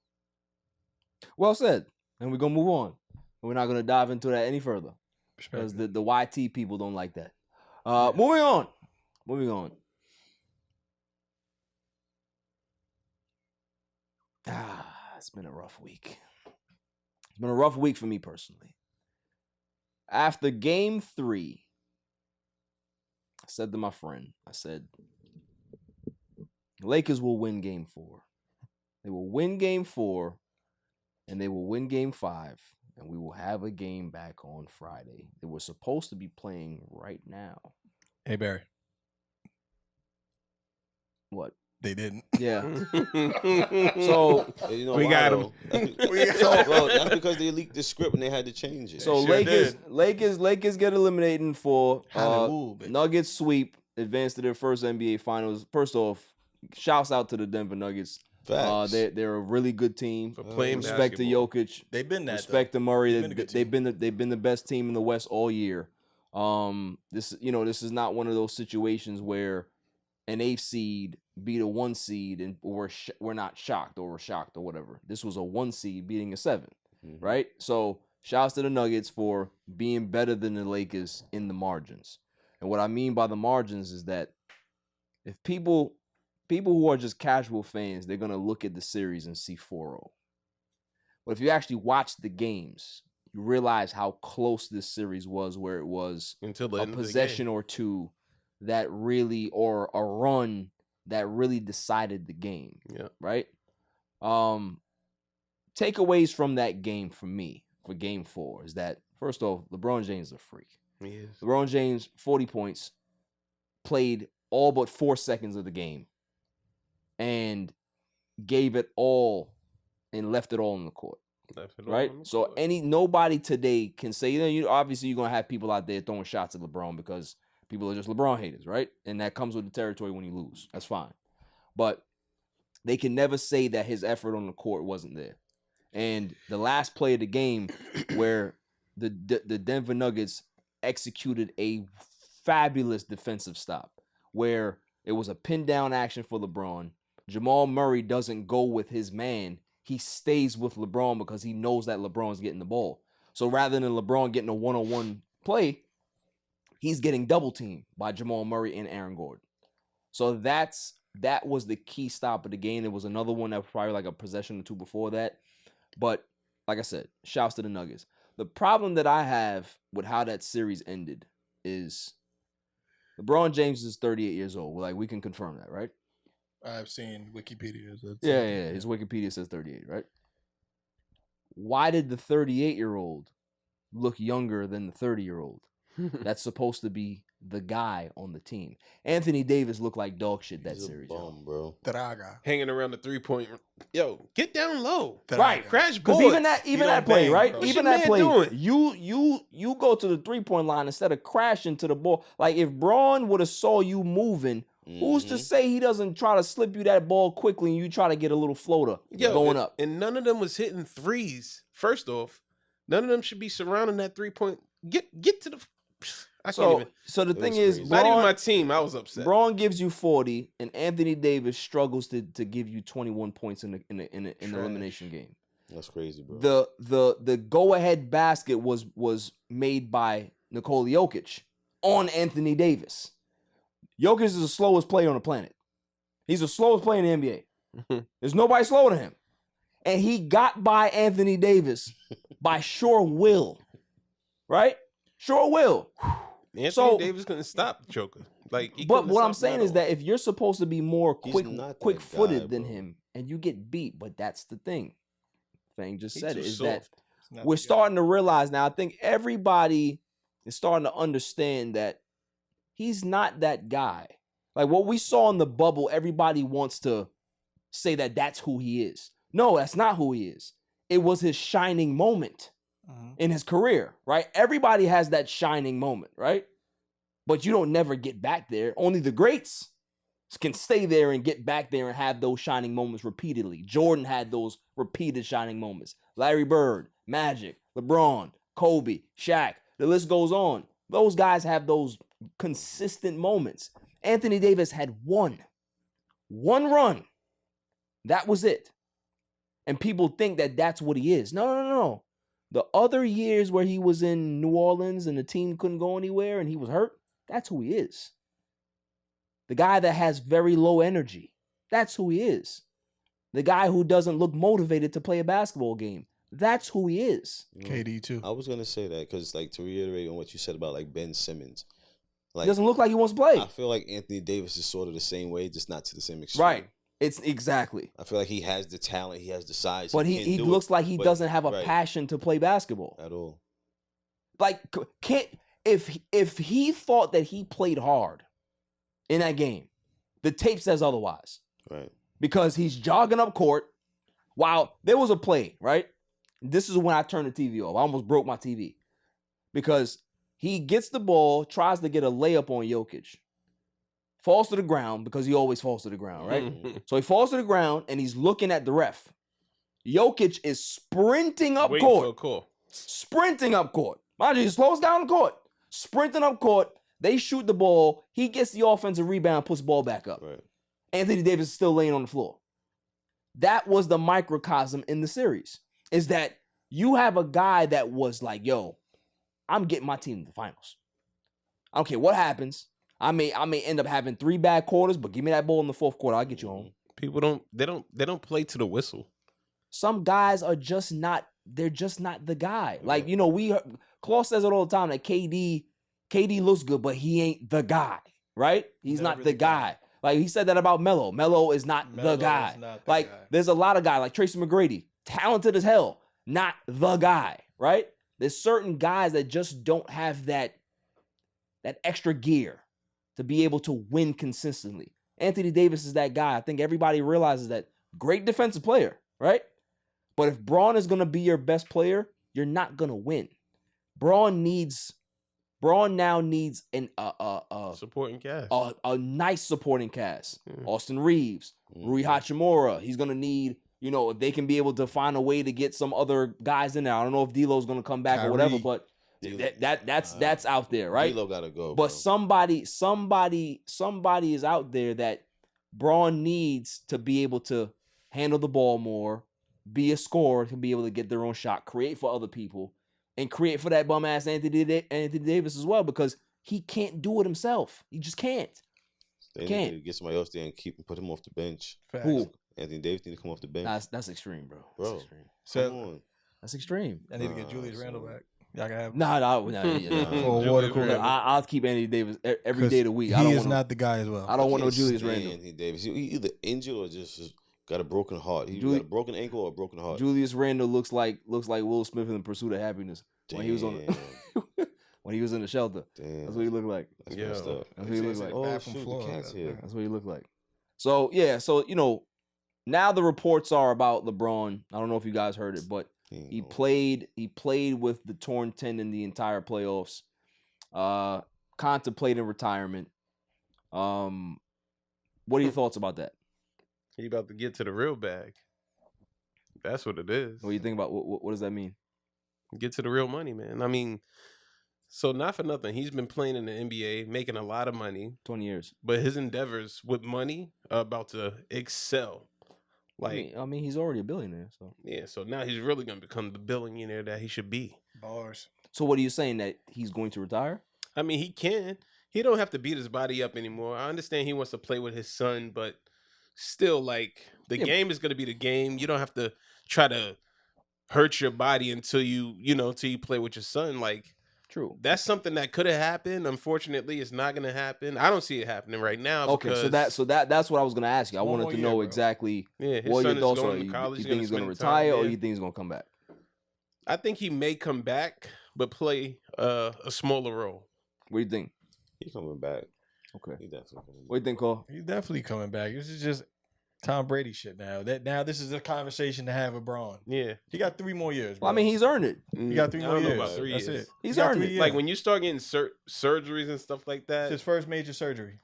Speaker 2: Well said. And we're gonna move on. We're not gonna dive into that any further because the YT people don't like that. Moving on. It's been a rough week. It's been a rough week for me personally. After game 3, I said to my friend, Lakers will win game 4. They will win game 4, and they will win game 5, and we will have a game back on Friday. They were supposed to be playing right now.
Speaker 4: Hey, Barry.
Speaker 2: What?
Speaker 4: They didn't.
Speaker 2: Yeah. So
Speaker 1: You know
Speaker 3: We
Speaker 1: why,
Speaker 3: got
Speaker 1: though? That's because they leaked the script and they had to change it.
Speaker 2: So Lakers get eliminated in 4.
Speaker 4: Hollywood, baby.
Speaker 2: Nuggets sweep, advance to their first NBA Finals. First off, shouts out to the Denver Nuggets.
Speaker 1: Facts.
Speaker 2: They're a really good team.
Speaker 3: For playing
Speaker 2: Respect to
Speaker 3: basketball.
Speaker 2: Jokic.
Speaker 4: They've been that.
Speaker 2: Respect to Murray.
Speaker 4: They've been a good team.
Speaker 2: They've been the best team in the West all year. This is not one of those situations where an 8th seed beat a 1 seed and we're not shocked or we're shocked or whatever. This was a 1 seed beating a 7, right? So shouts to the Nuggets for being better than the Lakers in the margins. And what I mean by the margins is that if people who are just casual fans, they're gonna look at the series and see 4-0. But if you actually watch the games, you realize how close this series was, where it was
Speaker 3: Until the
Speaker 2: a
Speaker 3: end of the
Speaker 2: possession
Speaker 3: game.
Speaker 2: or two that really, or a run that really decided the game.
Speaker 3: Yeah.
Speaker 2: Right? Takeaways from that game for me, for game 4, is that, first off, LeBron James is a freak.
Speaker 3: He is.
Speaker 2: LeBron James, 40 points, played all but 4 seconds of the game, and gave it all and left it all on the court. Right? So nobody today can say, obviously you're going to have people out there throwing shots at LeBron because people are just LeBron haters, right? And that comes with the territory when you lose. That's fine. But they can never say that his effort on the court wasn't there. And the last play of the game where the Denver Nuggets executed a fabulous defensive stop where it was a pin down action for LeBron. Jamal Murray doesn't go with his man. He stays with LeBron because he knows that LeBron's getting the ball. So rather than LeBron getting a one-on-one play, he's getting double teamed by Jamal Murray and Aaron Gordon. So that was the key stop of the game. There was another one that was probably like a possession or two before that. But like I said, shouts to the Nuggets. The problem that I have with how that series ended is LeBron James is 38 years old. Like, we can confirm that, right?
Speaker 4: I've seen Wikipedia.
Speaker 2: Yeah. His Wikipedia says 38, right? Why did the 38-year-old look younger than the 30-year-old? That's supposed to be the guy on the team. Anthony Davis looked like dog shit that series.
Speaker 1: Bum, bro.
Speaker 4: Draga.
Speaker 3: Hanging around the 3-point. Yo, get down low.
Speaker 2: Right.
Speaker 3: Crash
Speaker 2: Because
Speaker 3: boards.
Speaker 2: even that play,
Speaker 4: bang,
Speaker 2: right?
Speaker 4: bro.
Speaker 2: Even
Speaker 3: What's
Speaker 2: that
Speaker 3: your
Speaker 2: play,
Speaker 3: man doing?
Speaker 2: you go to the 3-point line instead of crashing to the ball. Like, if Braun would have saw you moving, who's to say he doesn't try to slip you that ball quickly and you try to get a little floater going up?
Speaker 3: And none of them was hitting threes. First off, none of them should be surrounding that 3-point. Get to the. I can't even.
Speaker 2: So the
Speaker 1: It
Speaker 2: thing
Speaker 1: was
Speaker 2: is,
Speaker 1: crazy.
Speaker 3: Not even
Speaker 2: Braun,
Speaker 3: my team. I was upset.
Speaker 2: Braun gives you 40, and Anthony Davis struggles to give you 21 points in the elimination game.
Speaker 1: That's crazy, bro.
Speaker 2: The go ahead basket was made by Nikola Jokic on Anthony Davis. Jokic is the slowest player on the planet. He's the slowest player in the NBA. There's nobody slower than him. And he got by Anthony Davis by sure will. Right? Sure will.
Speaker 3: Anthony Davis couldn't stop the Joker.
Speaker 2: But what I'm saying is that if you're supposed to be more
Speaker 1: He's not that
Speaker 2: quick-footed
Speaker 1: guy,
Speaker 2: than
Speaker 1: bro.
Speaker 2: him, and you get beat, but that's the thing. Fang just said
Speaker 3: too
Speaker 2: it, is
Speaker 3: soft.
Speaker 2: that we're starting to realize now, I think everybody is starting to understand that he's not that guy. Like, what we saw in the bubble, everybody wants to say that that's who he is. No, that's not who he is. It was his shining moment in his career, right? Everybody has that shining moment, right? But you don't never get back there. Only the greats can stay there and get back there and have those shining moments repeatedly. Jordan had those repeated shining moments. Larry Bird, Magic, LeBron, Kobe, Shaq, the list goes on. Those guys have those consistent moments. Anthony Davis had one run. That was it. And people think that that's what he is. No. The other years where he was in New Orleans and the team couldn't go anywhere and he was hurt, that's who he is. The guy that has very low energy, that's who he is. The guy who doesn't look motivated to play a basketball game, that's who he is.
Speaker 4: KD too.
Speaker 1: I was gonna say that because, like, to reiterate on what you said about like Ben Simmons, like,
Speaker 2: He doesn't look like he wants to play.
Speaker 1: I feel like Anthony Davis is sort of the same way, just not to the same extent.
Speaker 2: Right. It's exactly.
Speaker 1: I feel like he has the talent, he has the size,
Speaker 2: But
Speaker 1: can
Speaker 2: he
Speaker 1: do
Speaker 2: looks
Speaker 1: it,
Speaker 2: like he
Speaker 1: but-
Speaker 2: doesn't have a
Speaker 1: right,
Speaker 2: passion to play basketball.
Speaker 1: at all.
Speaker 2: Like, if he thought that he played hard in that game, The tape says otherwise.
Speaker 1: Right.
Speaker 2: Because he's jogging up court while there was a play, right? This is when I turned the TV off. I almost broke my TV. Because he gets the ball, tries to get a layup on Jokic. Falls to the ground because he always falls to the ground, right? So he falls to the ground and he's looking at the ref. Jokic is sprinting up
Speaker 3: Waiting
Speaker 2: court.
Speaker 3: for a call.
Speaker 2: Sprinting up court. Mind you, he slows down the court. Sprinting up court. They shoot the ball. He gets the offensive rebound, puts the ball back up.
Speaker 1: Right.
Speaker 2: Anthony Davis is still laying on the floor. That was the microcosm in the series. Is that you have a guy that was like, yo, I'm getting my team to the finals. I don't care what happens. I may end up having 3 bad quarters, but give me that ball in the 4th quarter. I'll get you home.
Speaker 3: People don't play to the whistle.
Speaker 2: Some guys are just not, they're just not the guy. Like, you know, Klaus says it all the time that KD looks good, but he ain't the guy, right? He's not the guy. Like, he said that about Melo. Melo is not the guy. Like, there's a lot of guys, like Tracy McGrady, talented as hell, not the guy, right? There's certain guys that just don't have that extra gear to be able to win consistently. Anthony Davis is that guy. I think everybody realizes that. Great defensive player, right? But if Braun is going to be your best player, you're not going to win. Braun now needs
Speaker 3: Supporting cast.
Speaker 2: a nice supporting cast. Austin Reeves, Rui Hachimura. He's going to need, you know, if they can be able to find a way to get some other guys in there. I don't know if D'Lo's going to come back or whatever, but that's out there, right?
Speaker 1: D'Lo gotta go.
Speaker 2: But
Speaker 1: bro.
Speaker 2: somebody is out there that Braun needs to be able to handle the ball more, be a scorer, to be able to get their own shot, create for other people, and create for that bum ass Anthony Davis as well, because he can't do it himself. He just can't.
Speaker 1: They need to get somebody else there and put him off the bench.
Speaker 4: Facts.
Speaker 2: Who?
Speaker 1: Anthony Davis need to come off the bench.
Speaker 2: That's extreme, bro.
Speaker 1: Bro,
Speaker 2: That's extreme.
Speaker 1: come on.
Speaker 2: That's extreme.
Speaker 4: I need to get Julius Randle back. Y'all can have
Speaker 2: No.
Speaker 4: for a water cooler.
Speaker 2: I'll keep Anthony Davis every day of the week.
Speaker 4: He
Speaker 2: I don't
Speaker 4: is
Speaker 2: want
Speaker 4: not the guy as well.
Speaker 2: I don't want no
Speaker 1: Can't
Speaker 2: Julius
Speaker 1: stand
Speaker 2: Randle.
Speaker 1: Anthony Davis. He either injured or just got a broken heart. He got a broken ankle or a broken heart.
Speaker 2: Julius Randle looks like Will Smith in The Pursuit of Happiness when he was on when he was in the shelter.
Speaker 1: Damn.
Speaker 2: That's what he looked like.
Speaker 1: That's messed up.
Speaker 2: That's what he looked like.
Speaker 1: Oh shoot, the cat's here.
Speaker 2: That's what he looked like. So yeah, you know, now the reports are about LeBron. I don't know if you guys heard it, but he played with the torn tendon the entire playoffs. Contemplating retirement. What are your thoughts about that?
Speaker 3: He about to get to the real bag. That's what it is.
Speaker 2: What do you think about what does that mean?
Speaker 3: Get to the real money, man. I mean, so not for nothing, he's been playing in the NBA, making a lot of money.
Speaker 2: 20 years.
Speaker 3: But his endeavors with money are about to excel. Like,
Speaker 2: I mean, he's already a billionaire, so.
Speaker 3: Yeah, so now he's really going to become the billionaire that he should be.
Speaker 4: Bars.
Speaker 2: So what are you saying, that he's going to retire?
Speaker 3: I mean, he can. He don't have to beat his body up anymore. I understand he wants to play with his son, but still, like, the game is going to be the game. You don't have to try to hurt your body until you play with your son. Like,
Speaker 2: true.
Speaker 3: That's something that could have happened. Unfortunately, it's not going to happen. I don't see it happening right now.
Speaker 2: Okay, so that's what I was going to ask you. I wanted to know exactly what your thoughts are. You think he's going to retire or you think he's going to come back?
Speaker 3: I think he may come back, but play a smaller role.
Speaker 2: What do you think?
Speaker 1: He's coming back.
Speaker 2: Okay.
Speaker 1: He definitely coming back.
Speaker 2: What do you think, Cole?
Speaker 4: He's definitely coming back. This is just Tom Brady shit now. Now this is a conversation to have with Braun.
Speaker 3: Yeah.
Speaker 4: He got 3 more years, bro.
Speaker 2: Well, I mean, he's earned it.
Speaker 4: He got 3 more years.
Speaker 3: I don't know about 3 years.
Speaker 4: That's it.
Speaker 2: He's earned it.
Speaker 3: Like, when you start getting surgeries and stuff like that.
Speaker 4: It's his first major surgery.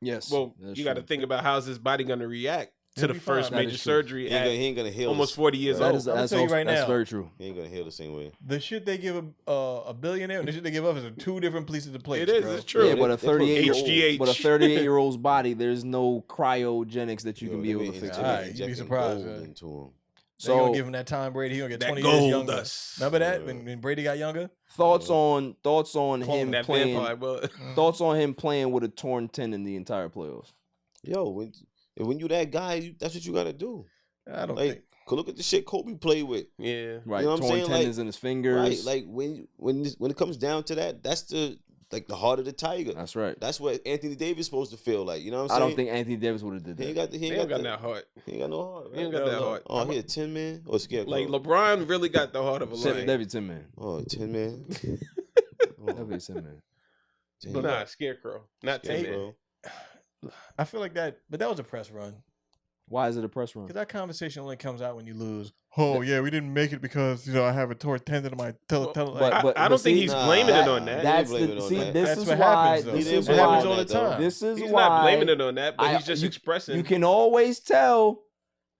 Speaker 2: Yes.
Speaker 3: Well, you got to think about how's his body going to react to the first
Speaker 2: That
Speaker 3: major
Speaker 2: is true.
Speaker 3: surgery
Speaker 1: He ain't gonna heal.
Speaker 3: almost 40 years
Speaker 2: That
Speaker 3: old.
Speaker 2: is,
Speaker 4: I'm
Speaker 2: that's
Speaker 4: tell you right
Speaker 2: that's
Speaker 4: now.
Speaker 2: very true.
Speaker 1: He ain't gonna heal the same way.
Speaker 4: The shit they give a billionaire and the shit they give us are 2 different places to play.
Speaker 3: It is.
Speaker 4: Bro.
Speaker 3: It's true.
Speaker 2: Yeah, but a 38-year-old,
Speaker 3: HGH.
Speaker 2: but a 38-year-old's body, there's no cryogenics that you can be able to fix.
Speaker 4: All right, you'd be surprised,
Speaker 1: Gold
Speaker 4: man.
Speaker 1: into him.
Speaker 4: So gonna
Speaker 2: So
Speaker 4: give him that Tom Brady. He gonna get
Speaker 3: That
Speaker 4: 20 years
Speaker 3: gold
Speaker 4: younger.
Speaker 3: dust.
Speaker 4: Remember that when Brady got younger?
Speaker 2: thoughts on him
Speaker 3: That
Speaker 2: playing.
Speaker 3: vampire, but
Speaker 2: Thoughts on him playing with a torn tendon the entire playoffs.
Speaker 1: Yo, when you that guy, that's what you gotta do.
Speaker 4: I don't
Speaker 1: Like,
Speaker 4: think.
Speaker 1: look at the shit Kobe played with.
Speaker 3: yeah.
Speaker 2: Right,
Speaker 1: You know what I'm
Speaker 2: torn
Speaker 1: saying?
Speaker 2: tendons in his fingers.
Speaker 1: Right, like when it comes down to that, that's the heart of the tiger.
Speaker 2: That's right.
Speaker 1: That's what Anthony Davis supposed to feel like. You know what I'm
Speaker 2: I
Speaker 1: saying?
Speaker 2: don't think Anthony Davis would have did
Speaker 1: he ain't
Speaker 2: that.
Speaker 1: got
Speaker 3: He ain't got that heart.
Speaker 1: He ain't got no heart. Right?
Speaker 3: He ain't got that heart.
Speaker 1: Oh, he a 10 man or scarecrow?
Speaker 3: Like, LeBron really got the heart of a lion.
Speaker 2: David Tim, man.
Speaker 1: Oh, 10 man.
Speaker 2: David Tim, man.
Speaker 3: But nah, scarecrow. Not 10 man.
Speaker 1: Scarecrow.
Speaker 4: I feel like that, but that was a press run.
Speaker 2: Why is it a press run?
Speaker 4: Because that conversation only comes out when you lose. Oh yeah, we didn't make it because I have a torn tendon in my
Speaker 3: I don't think he's blaming it on that.
Speaker 2: That's this is why. This
Speaker 4: happens all the time.
Speaker 2: This is
Speaker 3: He's
Speaker 2: why
Speaker 3: not blaming it on that, but he's just expressing.
Speaker 2: You can always tell.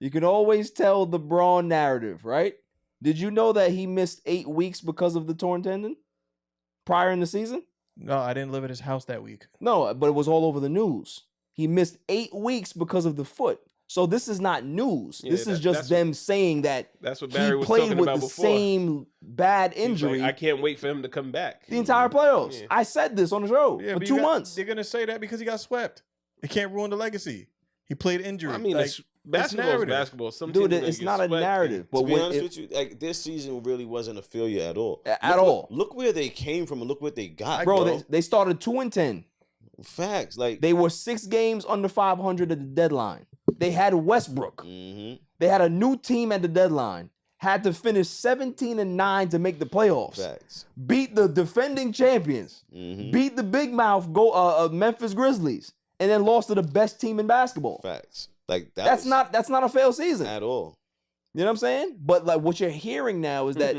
Speaker 2: You can always tell the Braun narrative, right? Did you know that he missed 8 weeks because of the torn tendon prior in the season?
Speaker 4: No, I didn't live at his house that week.
Speaker 2: No, but it was all over the news. He missed 8 weeks because of the foot. So this is not news.
Speaker 3: Yeah,
Speaker 2: this is just them saying that
Speaker 3: that's what Barry was
Speaker 2: played
Speaker 3: talking
Speaker 2: with
Speaker 3: about
Speaker 2: the
Speaker 3: before.
Speaker 2: Same bad injury.
Speaker 3: Like, I can't wait for him to come back.
Speaker 2: The entire playoffs.
Speaker 3: Yeah.
Speaker 2: I said this on the show for 2 months.
Speaker 4: They're gonna say that because he got swept. It can't ruin the legacy. He played injured.
Speaker 3: I mean, basketball is basketball.
Speaker 2: Dude, it's not a narrative. But
Speaker 1: to be honest with you, like this season really wasn't a failure at all. Look where they came from and look what they got, bro.
Speaker 2: They started 2-10.
Speaker 1: Facts. Like
Speaker 2: they were 6 games under 500 at the deadline. They had Westbrook.
Speaker 1: Mm-hmm.
Speaker 2: They had a new team at the deadline. Had to finish 17-9 to make the playoffs.
Speaker 1: Facts.
Speaker 2: Beat the defending champions.
Speaker 1: Mm-hmm.
Speaker 2: Beat the big mouth Memphis Grizzlies, and then lost to the best team in basketball.
Speaker 1: Facts. Like
Speaker 2: that's not a failed season
Speaker 1: at all.
Speaker 2: You know what I'm saying? But like what you're hearing now is that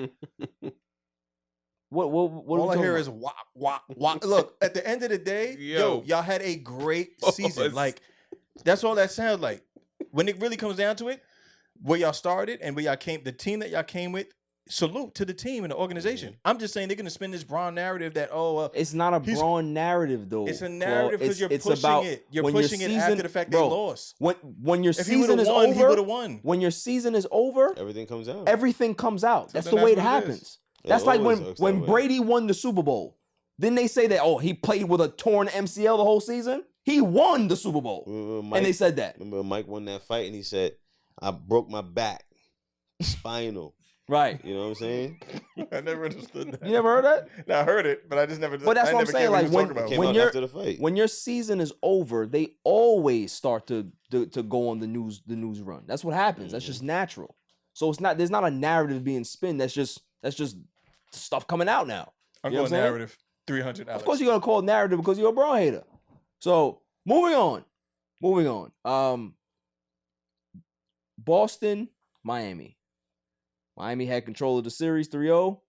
Speaker 2: what
Speaker 4: all I hear is wah, wah, wah. Look, at the end of the day, y'all had a great season. Like that's all that sounds like. When it really comes down to it, where y'all started and where y'all came, the team that y'all came with, salute to the team and the organization. Mm-hmm. I'm just saying they're gonna spin this Braun narrative that
Speaker 2: it's not a Braun narrative though.
Speaker 4: It's a narrative because you're pushing it. You're pushing it after the fact they lost.
Speaker 2: When your season is over,
Speaker 4: he would have won.
Speaker 2: When your season is over,
Speaker 1: everything comes out.
Speaker 2: Everything comes out. That's the way it happens. That's like when Brady won the Super Bowl. Didn't they say that? Oh, he played with a torn MCL the whole season. He won the Super Bowl, and they said that.
Speaker 1: Remember, Mike won that fight, and he said, "I broke my back, spinal."
Speaker 2: Right.
Speaker 1: You know what I'm saying?
Speaker 4: I never understood that.
Speaker 2: You never heard that?
Speaker 4: No, I heard it, but I just never.
Speaker 2: But that's what I'm saying. Like when your season is over, they always start to go on the news run. That's what happens. That's just natural. So it's not. There's not a narrative being spinned. That's just stuff coming out now.
Speaker 4: I'm going narrative 300.
Speaker 2: Of course, you're gonna call it narrative because you're a Braun hater. So moving on. Boston, Miami. Miami had control of the series 3-0.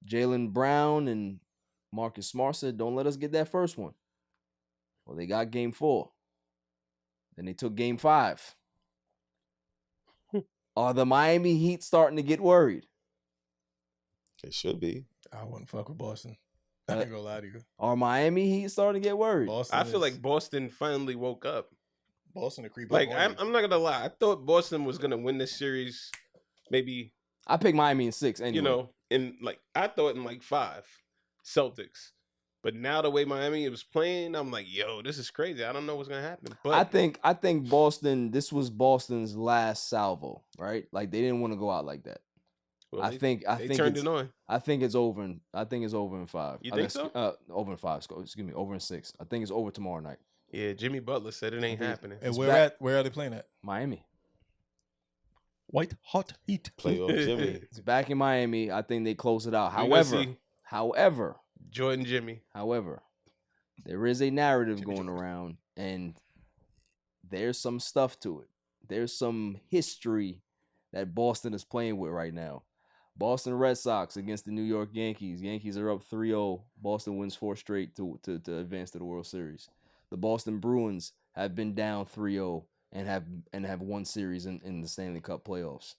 Speaker 2: Jaylen Brown and Marcus Smart said, don't let us get that first one. Well, they got game 4. Then they took game 5. Are the Miami Heat starting to get worried?
Speaker 1: They should be.
Speaker 4: I wouldn't fuck with Boston. I ain't gonna lie to you.
Speaker 2: Are Miami Heat starting to get worried?
Speaker 3: I feel like Boston finally woke up.
Speaker 4: Boston to creep
Speaker 3: up. Like,
Speaker 4: I'm
Speaker 3: not gonna lie. I thought Boston was gonna win this series. Maybe
Speaker 2: I picked Miami in 6 anyway.
Speaker 3: You know, I thought in 5 Celtics. But now the way Miami was playing, I'm like, yo, this is crazy. I don't know what's gonna happen. But
Speaker 2: I think Boston, this was Boston's last salvo, right? Like they didn't want to go out like that. Well, I think
Speaker 3: turned it on.
Speaker 2: I think it's over in 5.
Speaker 3: You think so?
Speaker 2: Over in 5. Excuse me, over in 6. I think it's over tomorrow night.
Speaker 3: Yeah, Jimmy Butler said it ain't happening.
Speaker 4: And where are they playing at?
Speaker 2: Miami.
Speaker 4: White hot heat.
Speaker 1: Playoff Jimmy.
Speaker 2: It's back in Miami. I think they close it out. However,
Speaker 3: Jordan Jimmy.
Speaker 2: However, there is a narrative going around, and there's some stuff to it. There's some history that Boston is playing with right now. Boston Red Sox against the New York Yankees. Yankees are up 3-0. Boston wins 4 straight to advance to the World Series. The Boston Bruins have been down 3-0 and have won series in the Stanley Cup playoffs.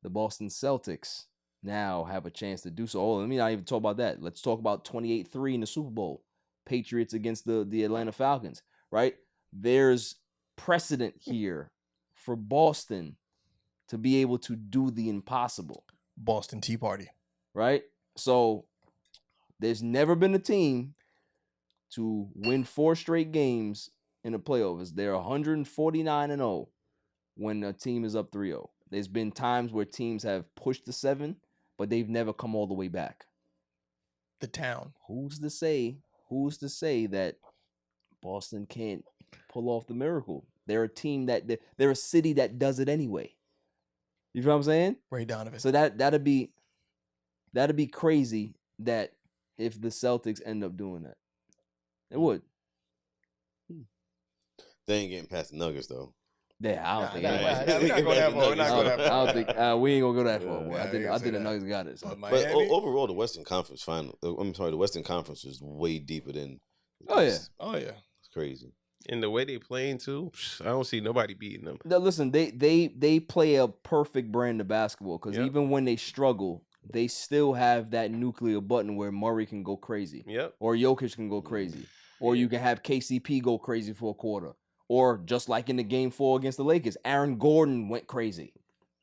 Speaker 2: The Boston Celtics now have a chance to do so. Oh, let me not even talk about that. Let's talk about 28-3 in the Super Bowl. Patriots against the Atlanta Falcons, right? There's precedent here for Boston to be able to do the impossible.
Speaker 4: Boston Tea Party.
Speaker 2: Right? So there's never been a team to win 4 straight games in the playoffs. They're 149-0 when a team is up 3-0. There's been times where teams have pushed to 7, but they've never come all the way back.
Speaker 4: The town.
Speaker 2: Who's to say that Boston can't pull off the miracle? They're a team they're a city that does it anyway. You feel what I'm saying?
Speaker 4: Ray Donovan.
Speaker 2: So that'd be crazy that if the Celtics end up doing that. It would.
Speaker 1: They ain't getting past the Nuggets though.
Speaker 6: Yeah, I don't think
Speaker 4: We're
Speaker 6: anybody.
Speaker 4: not going that far. We're not going that
Speaker 6: I
Speaker 4: far.
Speaker 6: don't think we ain't gonna go that far, boy.
Speaker 4: Yeah,
Speaker 6: I think
Speaker 4: say
Speaker 6: the
Speaker 4: that.
Speaker 6: Nuggets got it. So.
Speaker 4: But
Speaker 1: But
Speaker 4: Miami?
Speaker 1: overall, the Western Conference the Western Conference is way deeper than.
Speaker 6: Oh yeah.
Speaker 4: Oh yeah.
Speaker 1: It's crazy.
Speaker 3: And the way they playing too, I don't see nobody beating them.
Speaker 6: Now, listen, they play a perfect brand of basketball because
Speaker 3: Yep.
Speaker 6: even when they struggle, they still have that nuclear button where Murray can go crazy,
Speaker 3: Yep.
Speaker 6: or Jokic can go crazy, or you can have KCP go crazy for a quarter, or just like in the Game 4 against the Lakers, Aaron Gordon went crazy.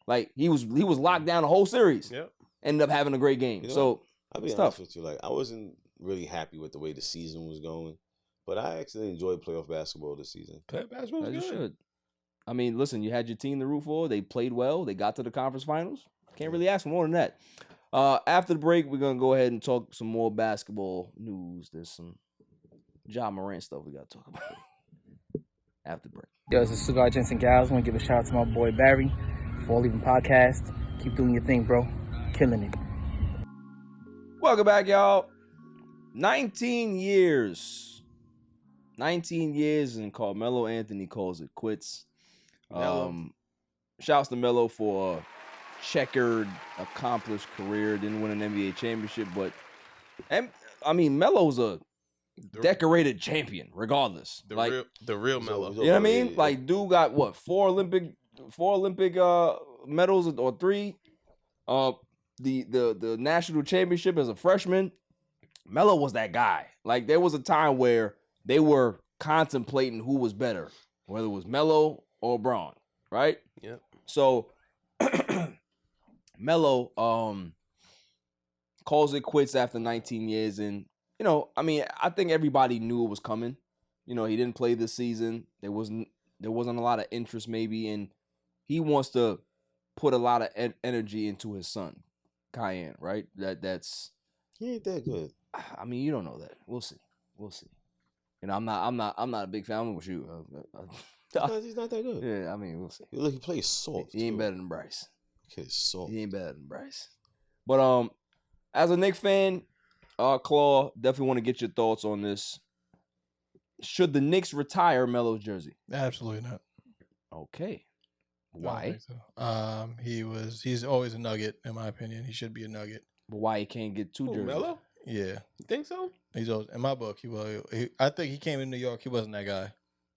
Speaker 6: Like he was locked down the whole series.
Speaker 3: Yep.
Speaker 6: Ended up having a great game.
Speaker 1: You know,
Speaker 6: So
Speaker 1: I'll be
Speaker 6: it's
Speaker 1: honest
Speaker 6: tough.
Speaker 1: with you. Like I wasn't really happy with the way the season was going, but I actually enjoyed playoff basketball this season.
Speaker 4: Basketball's
Speaker 6: As you
Speaker 4: good.
Speaker 6: should. I mean, listen, you had your team to root for. They played well. They got to the conference finals. Can't really ask for more than that. After the break, we're going to go ahead and talk some more basketball news. There's some Morant stuff we got to talk about after the break.
Speaker 7: Yo, this is Cigar Gents and Gals. I want to give a shout out to my boy Barry for All Even Podcast. Keep doing your thing, bro. Killing it.
Speaker 6: Welcome back, y'all. 19 years. 19 years, and Carmelo Anthony calls it quits. Shouts to Melo for a checkered, accomplished career. Didn't win an NBA championship, but Melo's a decorated champion, regardless.
Speaker 3: The
Speaker 6: Like,
Speaker 3: real Melo.
Speaker 6: you know what I mean?
Speaker 1: Yeah.
Speaker 6: Like, dude got what, four Olympic medals or three. The national championship as a freshman. Melo was that guy. Like, there was a time where they were contemplating who was better, whether it was Melo or LeBron, right?
Speaker 3: Yep.
Speaker 6: So Melo calls it quits after 19 years, and I think everybody knew it was coming. He didn't play this season. There wasn't a lot of interest maybe, and he wants to put a lot of energy into his son, Cayenne, right? That's
Speaker 1: He ain't that good.
Speaker 6: I mean, you don't know that. We'll see. I'm not a big fan with you.
Speaker 1: He's not that good.
Speaker 6: Yeah, I mean, we'll see.
Speaker 1: Look, he plays soft.
Speaker 6: He ain't
Speaker 1: too.
Speaker 6: better than Bryce.
Speaker 1: Kid's soft.
Speaker 6: He ain't better than Bryce. But as a Knicks fan, Claw, definitely want to get your thoughts on this. Should the Knicks retire Melo's jersey?
Speaker 4: Absolutely not.
Speaker 6: Okay.
Speaker 4: I don't
Speaker 6: Why?
Speaker 4: think so. He's always a Nugget, in my opinion. He should be a Nugget.
Speaker 6: But why he can't get two
Speaker 3: Who,
Speaker 6: jerseys?
Speaker 3: Melo?
Speaker 4: Yeah.
Speaker 3: You think so?
Speaker 4: He's always, in my book, I think he came in New York. He wasn't that guy.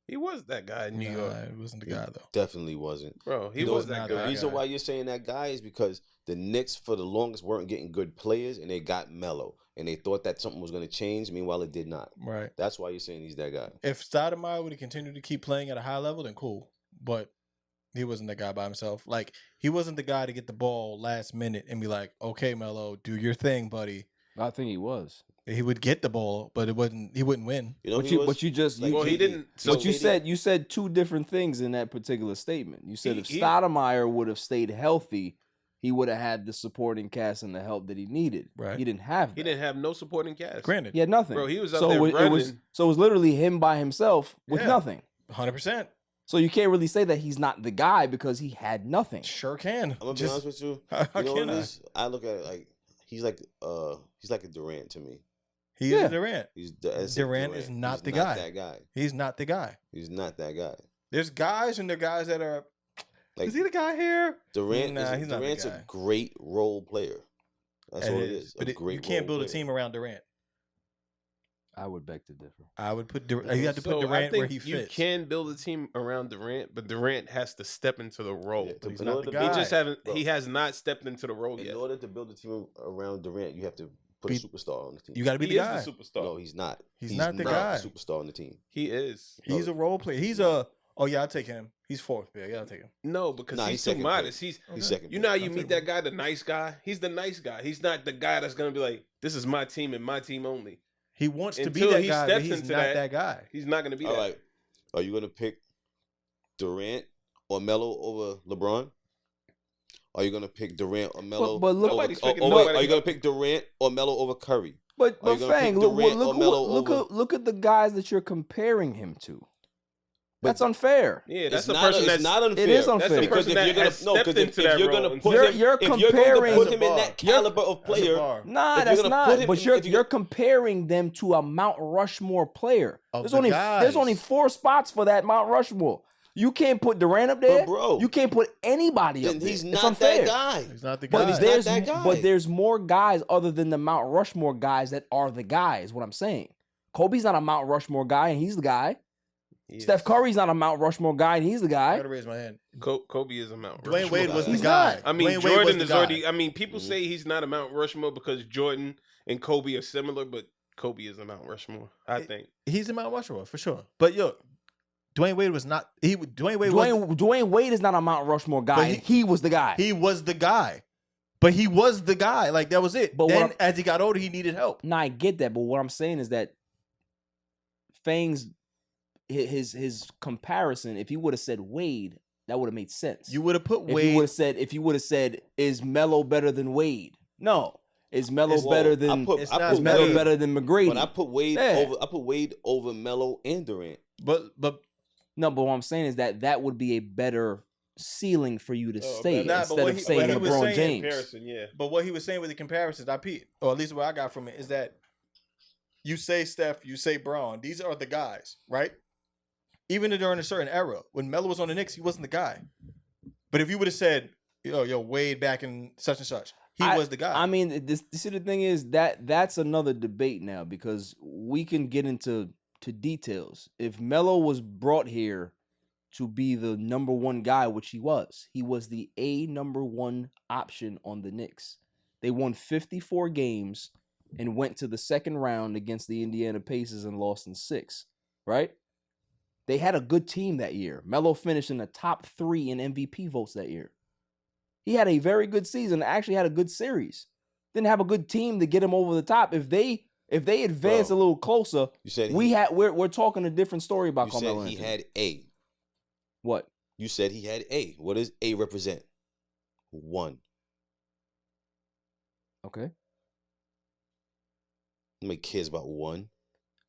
Speaker 3: He was that guy in New York.
Speaker 4: He wasn't the guy, though.
Speaker 1: Definitely wasn't.
Speaker 3: Bro, he
Speaker 1: You know,
Speaker 3: was that
Speaker 1: the
Speaker 3: guy.
Speaker 1: reason why you're saying that guy is because the Knicks for the longest weren't getting good players, and they got Melo, and they thought that something was going to change. Meanwhile, it did not.
Speaker 4: Right.
Speaker 1: That's why you're saying he's that guy.
Speaker 4: If Stoudemire would have continued to keep playing at a high level, then cool. But he wasn't the guy by himself. Like, he wasn't the guy to get the ball last minute and be like, okay, Melo, do your thing, buddy.
Speaker 6: I think he was.
Speaker 4: He would get the ball, but he wouldn't win.
Speaker 1: You know,
Speaker 6: But
Speaker 1: he was,
Speaker 6: you just
Speaker 1: like,
Speaker 3: Well, he didn't. So
Speaker 6: But you said two different things in that particular statement. You said if
Speaker 3: He-
Speaker 6: Stoudemire would have stayed healthy, he would have had the supporting cast and the help that he needed.
Speaker 4: Right.
Speaker 6: He didn't have that.
Speaker 3: he didn't have no supporting cast.
Speaker 4: Granted,
Speaker 6: He had nothing.
Speaker 3: Bro, he was out
Speaker 6: so
Speaker 3: there
Speaker 6: it was
Speaker 3: running.
Speaker 6: so it was literally him by himself with
Speaker 4: Yeah.
Speaker 6: nothing.
Speaker 4: 100%.
Speaker 6: So you can't really say that he's not the guy because he had nothing.
Speaker 4: Sure can.
Speaker 1: I'm gonna be honest with you.
Speaker 4: How
Speaker 1: You know what
Speaker 4: can
Speaker 1: it
Speaker 4: I?
Speaker 1: is? I look at it like he's like a Durant to me.
Speaker 4: He
Speaker 6: Yeah.
Speaker 4: is Durant.
Speaker 1: That's
Speaker 4: Durant is not
Speaker 1: He's
Speaker 4: the
Speaker 1: not
Speaker 4: guy.
Speaker 1: That guy.
Speaker 4: He's not the guy.
Speaker 1: He's not that guy.
Speaker 4: There's guys and there are guys that are.
Speaker 1: Like
Speaker 4: Is he the guy here?
Speaker 1: Durant?
Speaker 4: Nah, he's not the
Speaker 1: Durant's
Speaker 4: guy.
Speaker 1: a great role player. That's
Speaker 4: It
Speaker 1: all it
Speaker 4: is.
Speaker 1: is.
Speaker 4: But
Speaker 1: a great
Speaker 4: you can't
Speaker 1: role
Speaker 4: build a
Speaker 1: player.
Speaker 4: team around Durant.
Speaker 6: I would beg to differ.
Speaker 4: I would put Durant. You have to put
Speaker 3: So I
Speaker 4: Durant
Speaker 3: think
Speaker 4: where he
Speaker 3: you
Speaker 4: fits.
Speaker 3: can build a team around Durant, but Durant has to step into the role.
Speaker 1: Yeah,
Speaker 4: But he's
Speaker 1: in
Speaker 4: not
Speaker 1: order
Speaker 4: the
Speaker 1: to
Speaker 4: guy.
Speaker 3: He just haven't.
Speaker 1: Bro.
Speaker 3: He has not stepped into the role
Speaker 1: In
Speaker 3: yet.
Speaker 1: order to build a team around Durant, you have to put
Speaker 4: Be-
Speaker 1: a superstar on the team.
Speaker 4: You got to be
Speaker 3: He
Speaker 4: the
Speaker 3: is
Speaker 4: guy.
Speaker 3: the superstar.
Speaker 1: No, he's not.
Speaker 4: He's not the guy.
Speaker 1: a superstar on the team.
Speaker 3: He is.
Speaker 4: He's a role player. He's a. Oh yeah, I'll take him. He's fourth. Yeah, I'll take him.
Speaker 3: No, because
Speaker 1: Nah,
Speaker 3: he's
Speaker 1: he's
Speaker 3: too
Speaker 1: second
Speaker 3: modest.
Speaker 1: place.
Speaker 3: He's.
Speaker 1: He's second.
Speaker 3: You know how
Speaker 1: place.
Speaker 3: you meet that guy, the nice guy. He's the nice guy. He's not the guy that's gonna be like, "This is my team and my team only."
Speaker 4: He wants to be
Speaker 3: Until
Speaker 4: that
Speaker 3: he
Speaker 4: guy, but
Speaker 3: steps
Speaker 4: he's
Speaker 3: into
Speaker 4: not
Speaker 3: that-
Speaker 4: that guy.
Speaker 3: He's not gonna be
Speaker 1: All
Speaker 3: that.
Speaker 1: right. Are you gonna pick Durant or Melo over LeBron? Are you gonna pick Durant or Melo?
Speaker 6: but look-
Speaker 3: Nobody's
Speaker 1: over,
Speaker 3: picking
Speaker 1: oh, wait,
Speaker 3: nobody.
Speaker 1: are you gonna pick Durant or Melo over Curry?
Speaker 6: But
Speaker 1: Are you gonna
Speaker 6: Fang,
Speaker 1: pick
Speaker 6: look
Speaker 1: Durant or Melo
Speaker 6: look
Speaker 1: over-
Speaker 6: at the guys that you're comparing him to. That's unfair.
Speaker 3: Yeah, that's
Speaker 1: It's
Speaker 3: the
Speaker 1: not,
Speaker 3: person that's
Speaker 1: not unfair.
Speaker 6: It is
Speaker 3: That's
Speaker 6: unfair.
Speaker 3: the person that has stepped into that
Speaker 1: you're
Speaker 3: role.
Speaker 1: gonna
Speaker 3: and
Speaker 1: put
Speaker 3: said-
Speaker 1: him,
Speaker 6: You're
Speaker 1: if you're going to
Speaker 6: comparing-
Speaker 1: put him in that caliber of player,
Speaker 6: Nah,
Speaker 1: if
Speaker 6: that's
Speaker 1: you're gonna
Speaker 6: not.
Speaker 1: put him
Speaker 6: But
Speaker 1: in-
Speaker 6: you're
Speaker 1: if
Speaker 6: you're comparing them to a Mount Rushmore player.
Speaker 4: Of
Speaker 6: There's
Speaker 4: the
Speaker 6: only
Speaker 4: guys.
Speaker 6: 4 spots for that Mount Rushmore. You can't put Durant up there.
Speaker 1: But bro,
Speaker 6: you can't put anybody
Speaker 1: then
Speaker 6: up there.
Speaker 1: he's
Speaker 6: It's
Speaker 1: not
Speaker 6: unfair.
Speaker 1: that guy.
Speaker 4: He's not the
Speaker 1: But
Speaker 4: guy.
Speaker 1: he's
Speaker 6: There's
Speaker 1: not that guy.
Speaker 6: but there's more guys other than the Mount Rushmore guys that are the guys. What I'm saying, Kobe's not a Mount Rushmore guy, and he's the guy.
Speaker 3: Yes.
Speaker 6: Steph Curry's not a Mount Rushmore guy, and he's the
Speaker 4: I
Speaker 6: guy.
Speaker 4: gotta raise my hand.
Speaker 3: Kobe is a Mount
Speaker 4: Dwayne
Speaker 3: Rushmore
Speaker 4: Wade was
Speaker 3: guy.
Speaker 4: the
Speaker 6: He's
Speaker 4: guy.
Speaker 6: not.
Speaker 3: I mean,
Speaker 4: Dwayne Wade was
Speaker 3: Jordan
Speaker 4: the
Speaker 3: is
Speaker 4: guy.
Speaker 3: already. I mean, people say he's not a Mount Rushmore because Jordan and Kobe are similar, but Kobe is a Mount Rushmore. I think.
Speaker 4: He's a Mount Rushmore for sure. But yo, Dwayne Wade was not. Dwayne Wade was.
Speaker 6: Dwayne Wade is not a Mount Rushmore guy.
Speaker 4: But
Speaker 6: and he was the guy.
Speaker 4: He was the guy. But he was the guy. Like that was it.
Speaker 6: But
Speaker 4: Then
Speaker 6: what
Speaker 4: as he got older, he needed help.
Speaker 6: Now I get that, but what I'm saying is that Fang's his comparison, if he would have said Wade, that would have made sense.
Speaker 4: You would have put
Speaker 6: if you
Speaker 4: Wade.
Speaker 6: would have said, is Melo better than Wade? No. Is Melo
Speaker 4: It's-
Speaker 6: better
Speaker 1: I
Speaker 6: than
Speaker 1: put
Speaker 6: is Melo
Speaker 1: Wade,
Speaker 6: better than McGrady?
Speaker 1: but I put Wade
Speaker 6: Yeah.
Speaker 1: over. I put Wade over Melo and Durant.
Speaker 4: but
Speaker 6: No, but what I'm saying is that would be a better ceiling for you to stay
Speaker 3: better-
Speaker 4: Nah, but
Speaker 6: instead
Speaker 4: what
Speaker 6: of
Speaker 4: he-
Speaker 6: saying
Speaker 4: what he was
Speaker 6: LeBron
Speaker 4: saying-
Speaker 6: James.
Speaker 3: Comparison, yeah.
Speaker 4: But what he was saying with the comparisons, or at least what I got from it, is that you say Steph, you say Braun. These are the guys, right? Even during a certain era, when Melo was on the Knicks, he wasn't the guy. But if you would have said, yo, Wade back in such and such, he was the guy.
Speaker 6: I mean, see, the thing is that's another debate now because we can get into details. If Melo was brought here to be the number one guy, which he was the number one option on the Knicks. They won 54 games and went to the second round against the Indiana Pacers and lost in 6, right? They had a good team that year. Melo finished in the top 3 in MVP votes that year. He had a very good season. Actually had a good series. Didn't have a good team to get him over the top. If they advance a little closer,
Speaker 1: You said
Speaker 6: we're talking a different story about
Speaker 1: You
Speaker 6: Carmelo
Speaker 1: said he
Speaker 6: Anthony.
Speaker 1: had A.
Speaker 6: What?
Speaker 1: You said he had A. What does A represent? 1.
Speaker 6: Okay.
Speaker 1: Nobody cares about 1.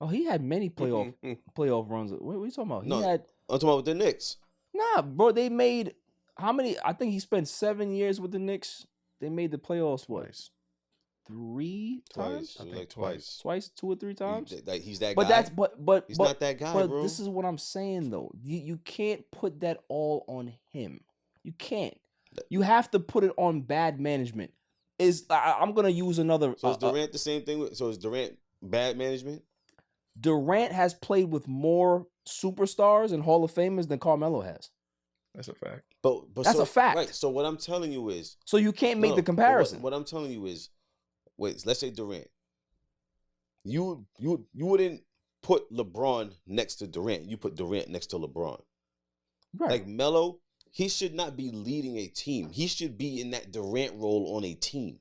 Speaker 6: Oh, he had many playoff runs. What are you talking about?
Speaker 1: No.
Speaker 6: He had
Speaker 1: I'm talking about the Knicks.
Speaker 6: Nah, bro. They made how many? I think he spent 7 years with the Knicks. They made the playoffs what?
Speaker 4: Twice.
Speaker 1: 2
Speaker 6: 3 times?
Speaker 1: like twice.
Speaker 6: Twice, 2 or 3 times.
Speaker 1: He's that
Speaker 6: But
Speaker 1: guy.
Speaker 6: that's but
Speaker 1: He's
Speaker 6: but,
Speaker 1: not that guy,
Speaker 6: but
Speaker 1: bro.
Speaker 6: this is what I'm saying though. You can't put that all on him. You can't. You have to put it on bad management. I'm gonna use another.
Speaker 1: So is Durant the same thing? So is Durant bad management?
Speaker 6: Durant has played with more superstars and Hall of Famers than Carmelo has.
Speaker 4: That's a fact.
Speaker 1: But
Speaker 6: That's a fact.
Speaker 1: Right. So what I'm telling you is,
Speaker 6: So you can't make
Speaker 1: No,
Speaker 6: the
Speaker 1: but
Speaker 6: comparison.
Speaker 1: What I'm telling you is, wait. Let's say Durant. You wouldn't put LeBron next to Durant. You put Durant next to LeBron.
Speaker 6: Right.
Speaker 1: Like Melo, he should not be leading a team. He should be in that Durant role on a team.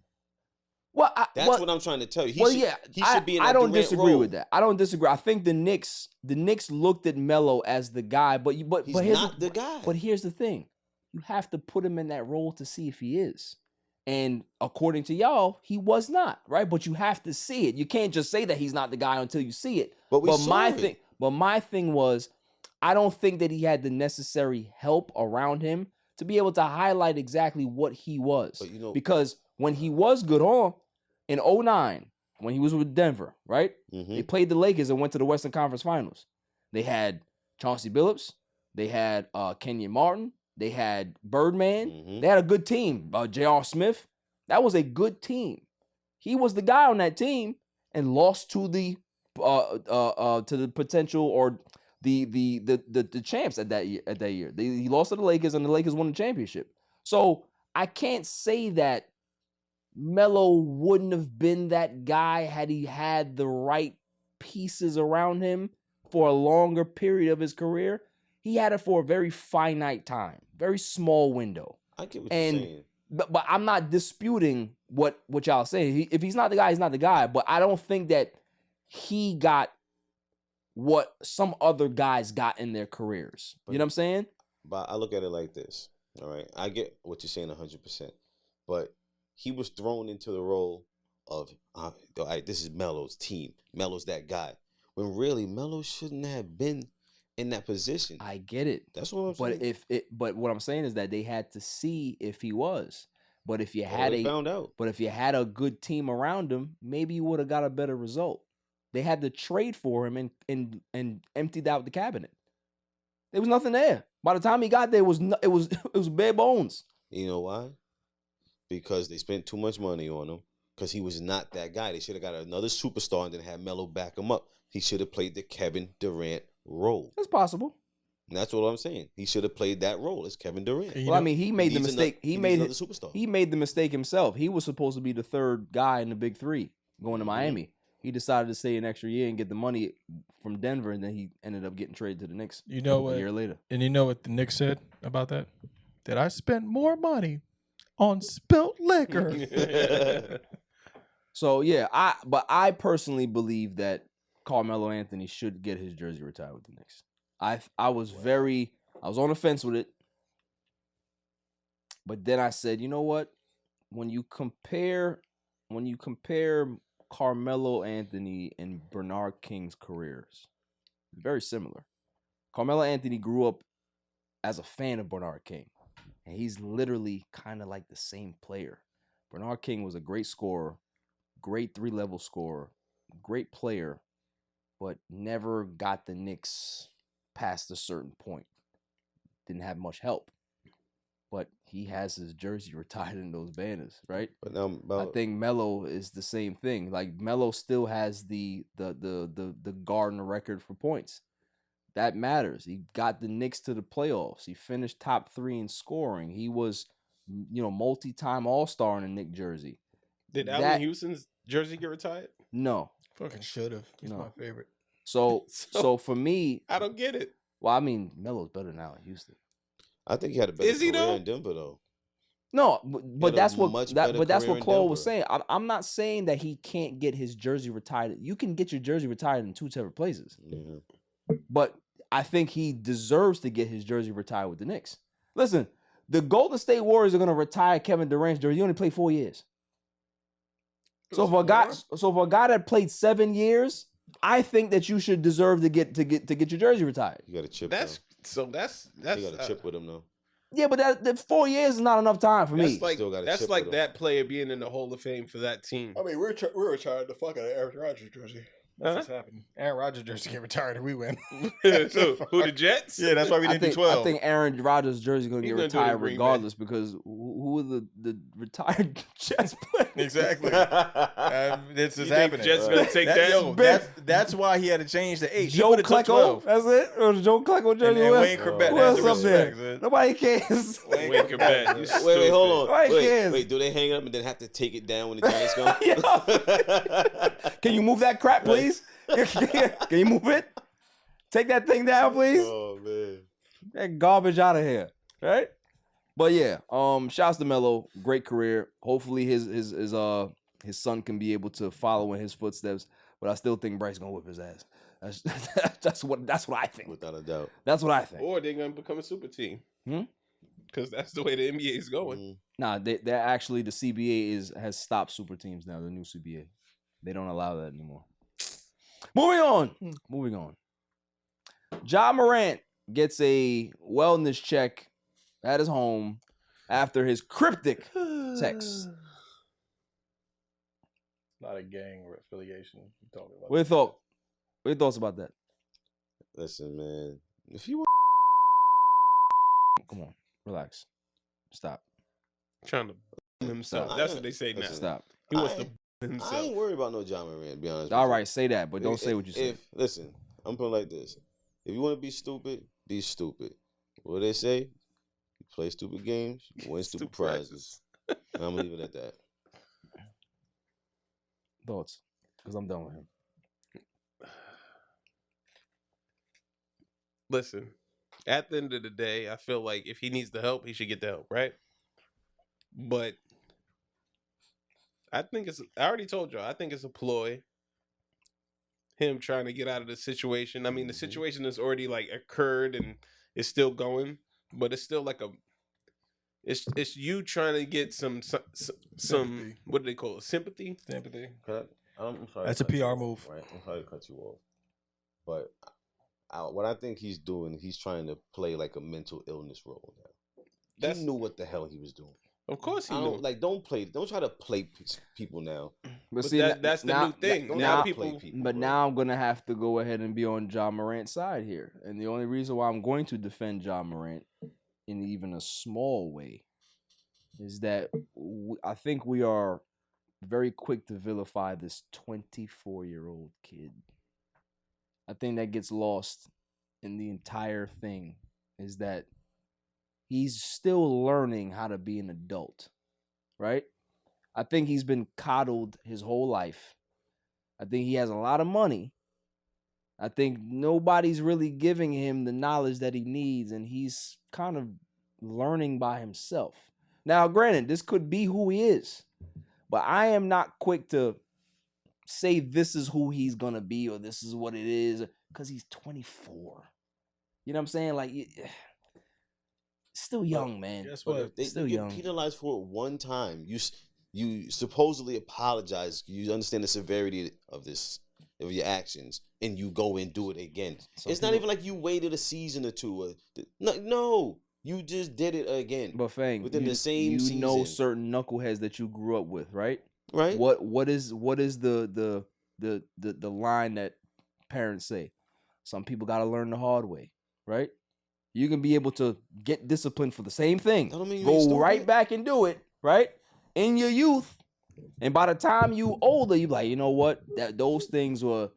Speaker 6: Well,
Speaker 1: That's what I'm trying to tell you. He
Speaker 6: I
Speaker 1: should be in that
Speaker 6: don't
Speaker 1: Durant
Speaker 6: disagree
Speaker 1: role.
Speaker 6: with that. I don't disagree. I think the Knicks looked at Melo as the guy, but
Speaker 1: He's
Speaker 6: here's
Speaker 1: not the guy.
Speaker 6: But here's the thing: you have to put him in that role to see if he is. And according to y'all, he was not, right? But you have to see it. You can't just say that he's not the guy until you see it.
Speaker 1: But
Speaker 6: my thing was, I don't think that he had the necessary help around him to be able to highlight exactly what he was.
Speaker 1: But
Speaker 6: because when he was good on in 2009, when he was with Denver, right?
Speaker 1: Mhm.
Speaker 6: They played the Lakers and went to the Western Conference Finals. They had Chauncey Billups. They had Kenyon Martin. They had Birdman.
Speaker 1: Mhm.
Speaker 6: They had a good team. J.R. Smith. That was a good team. He was the guy on that team and lost to the potential or the champs at that year. He lost to the Lakers and the Lakers won the championship. So I can't say that Melo wouldn't have been that guy had he had the right pieces around him for a longer period of his career. He had it for a very finite time, very small window.
Speaker 1: I get what you're saying.
Speaker 6: But I'm not disputing what y'all say. If he's not the guy, he's not the guy. But I don't think that he got what some other guys got in their careers. You know what I'm saying?
Speaker 1: But I look at it like this. All right, I get what you're saying 100%. But he was thrown into the role of, all right, this is Melo's team. Melo's that guy. When really Melo shouldn't have been in that position.
Speaker 6: I get it.
Speaker 1: That's what I'm saying.
Speaker 6: But what I'm saying is that they had to see if he was. But if you
Speaker 1: found out.
Speaker 6: But if you had a good team around him, maybe you would have got a better result. They had to trade for him and emptied out the cabinet. There was nothing there. By the time he got there, it was bare bones.
Speaker 1: You know why? Because they spent too much money on him. Because he was not that guy. They should have got another superstar and then had Melo back him up. He should have played the Kevin Durant role.
Speaker 6: That's possible.
Speaker 1: And that's what I'm saying. He should have played that role as Kevin Durant.
Speaker 6: Well, I mean, he made the mistake. He made the mistake himself. He was supposed to be the third guy in the big three going to Miami. He decided to stay an extra year and get the money from Denver, and then he ended up getting traded to the Knicks.
Speaker 4: You know what?
Speaker 6: A year later.
Speaker 4: And you know what the Knicks said about that? That I spent more money on spilt liquor.
Speaker 6: So yeah, I personally believe that Carmelo Anthony should get his jersey retired with the Knicks. I was on the fence with it, but then I said, you know what? When you compare Carmelo Anthony and Bernard King's careers, very similar. Carmelo Anthony grew up as a fan of Bernard King, and he's literally kind of like the same player. Bernard King was a great scorer, great 3-level scorer, great player, but never got the Knicks past a certain point. Didn't have much help. But he has his jersey retired in those banners, right?
Speaker 1: But now,
Speaker 6: I think Melo is the same thing. Like Melo still has the Gardner record for points. That matters. He got the Knicks to the playoffs. He finished top 3 in scoring. He was, multi-time All-Star in a Knicks jersey.
Speaker 3: Did Allen Houston's jersey get retired?
Speaker 6: No.
Speaker 4: Fucking should have. He's my favorite.
Speaker 6: So for me,
Speaker 3: I don't get it.
Speaker 6: Well, I mean, Melo's better than Allen Houston.
Speaker 1: I think he had a better career in Denver, though.
Speaker 6: No, but that's what Chloe was saying. I'm not saying that he can't get his jersey retired. You can get your jersey retired in 2 separate places.
Speaker 1: Yeah.
Speaker 6: But I think he deserves to get his jersey retired with the Knicks. Listen, the Golden State Warriors are going to retire Kevin Durant's jersey. He only played 4 years. So for a guy that played 7 years, I think that you should deserve to get your jersey retired.
Speaker 1: You got a chip.
Speaker 3: That's
Speaker 1: you got a chip with him though.
Speaker 6: Yeah, but that 4 years is not enough time for me.
Speaker 3: That's like that player being in the Hall of Fame for that team.
Speaker 4: I mean, we're retired the fuck out of Aaron Rodgers' jersey. That's what's happening. Aaron Rodgers' jersey get retired if we win.
Speaker 3: So, who, the Jets?
Speaker 4: Yeah, that's why we didn't do 12.
Speaker 6: I think Aaron Rodgers' jersey is going to get retired regardless because who are the retired Jets players?
Speaker 4: Exactly. This is happening.
Speaker 3: Jets going to take that?
Speaker 4: That's why he had to change the 8.
Speaker 6: Joe Klecko? That's it? Or Joe Klecko jersey?
Speaker 4: And Wayne Corbett.
Speaker 6: Who else up there? Nobody cares.
Speaker 3: Wayne Corbett.
Speaker 1: Wait, hold on.
Speaker 6: Nobody cares.
Speaker 1: Wait, do they hang it up and then have to take it down when the Giants go?
Speaker 6: Can you move that crap, please? Can you move it? Take that thing down, please.
Speaker 1: Oh man,
Speaker 6: that garbage out of here, right? But yeah, shouts to Melo, great career. Hopefully his son can be able to follow in his footsteps. But I still think Bryce gonna whip his ass. That's what I think.
Speaker 1: Without a doubt,
Speaker 6: that's what I think.
Speaker 3: Or they're gonna become a super team. Because that's the way the NBA is going.
Speaker 6: Nah, they're actually the CBA has stopped super teams now. The new CBA, they don't allow that anymore. Moving on. Ja Morant gets a wellness check at his home after his cryptic text.
Speaker 4: Not a gang affiliation. Talking about
Speaker 6: What your thoughts about that?
Speaker 1: Listen, man. If you want,
Speaker 6: come on, relax, stop.
Speaker 3: Trying to himself. That's what they say now.
Speaker 6: Stop.
Speaker 3: He wants to himself.
Speaker 1: I ain't worried about no Ja Morant, to be honest.
Speaker 6: All right, say that, but don't say what you say.
Speaker 1: Listen, I'm putting it like this. If you want to be stupid, be stupid. What do they say? You play stupid games, you win stupid prizes. And I'm going to leave it at that.
Speaker 6: Thoughts? Because I'm done with him.
Speaker 3: Listen, at the end of the day, I feel like if he needs the help, he should get the help, right? But I already told y'all, I think it's a ploy. Him trying to get out of the situation. I mean, the situation has already like occurred and it's still going, but it's still like it's you trying to get some what do they call it? Sympathy?
Speaker 1: I'm sorry.
Speaker 4: That's a PR move.
Speaker 1: Right? I'm sorry to cut you off. But what I think he's doing, he's trying to play like a mental illness role now. He knew what the hell he was doing.
Speaker 3: Of course he
Speaker 1: I
Speaker 3: knew.
Speaker 1: don't like. Don't try to play people now.
Speaker 3: But
Speaker 6: see,
Speaker 3: that's the new thing.
Speaker 1: Don't
Speaker 3: Now
Speaker 1: now
Speaker 3: people.
Speaker 1: play people.
Speaker 6: But
Speaker 1: bro.
Speaker 6: now I'm gonna have to go ahead and be on John Morant's side here, and the only reason why I'm going to defend John Morant in even a small way is that I think we are very quick to vilify this 24-year-old kid. I think that gets lost in the entire thing is that he's still learning how to be an adult, right? I think he's been coddled his whole life. I think he has a lot of money. I think nobody's really giving him the knowledge that he needs, and he's kind of learning by himself. Now, granted, this could be who he is, but I am not quick to say this is who he's going to be or this is what it is because he's 24. You know what I'm saying? Like, still young, man.
Speaker 4: Guess
Speaker 1: But
Speaker 4: what?
Speaker 1: if they
Speaker 6: Still
Speaker 1: get
Speaker 6: young.
Speaker 1: penalized for it one time, you supposedly apologize. You understand the severity of your actions, and you go and do it again. It's not even like you waited a season or two. No, you just did it again.
Speaker 6: But Fang,
Speaker 1: within the same season.
Speaker 6: you know certain knuckleheads that you grew up with, right?
Speaker 1: Right?
Speaker 6: What is the line that parents say? Some people got to learn the hard way, right? You can be able to get disciplined for the same thing,
Speaker 1: That don't mean you ain't
Speaker 6: go right
Speaker 1: stupid.
Speaker 6: back and do it, right? In your youth, and by the time you older, you like, you know what? Those things were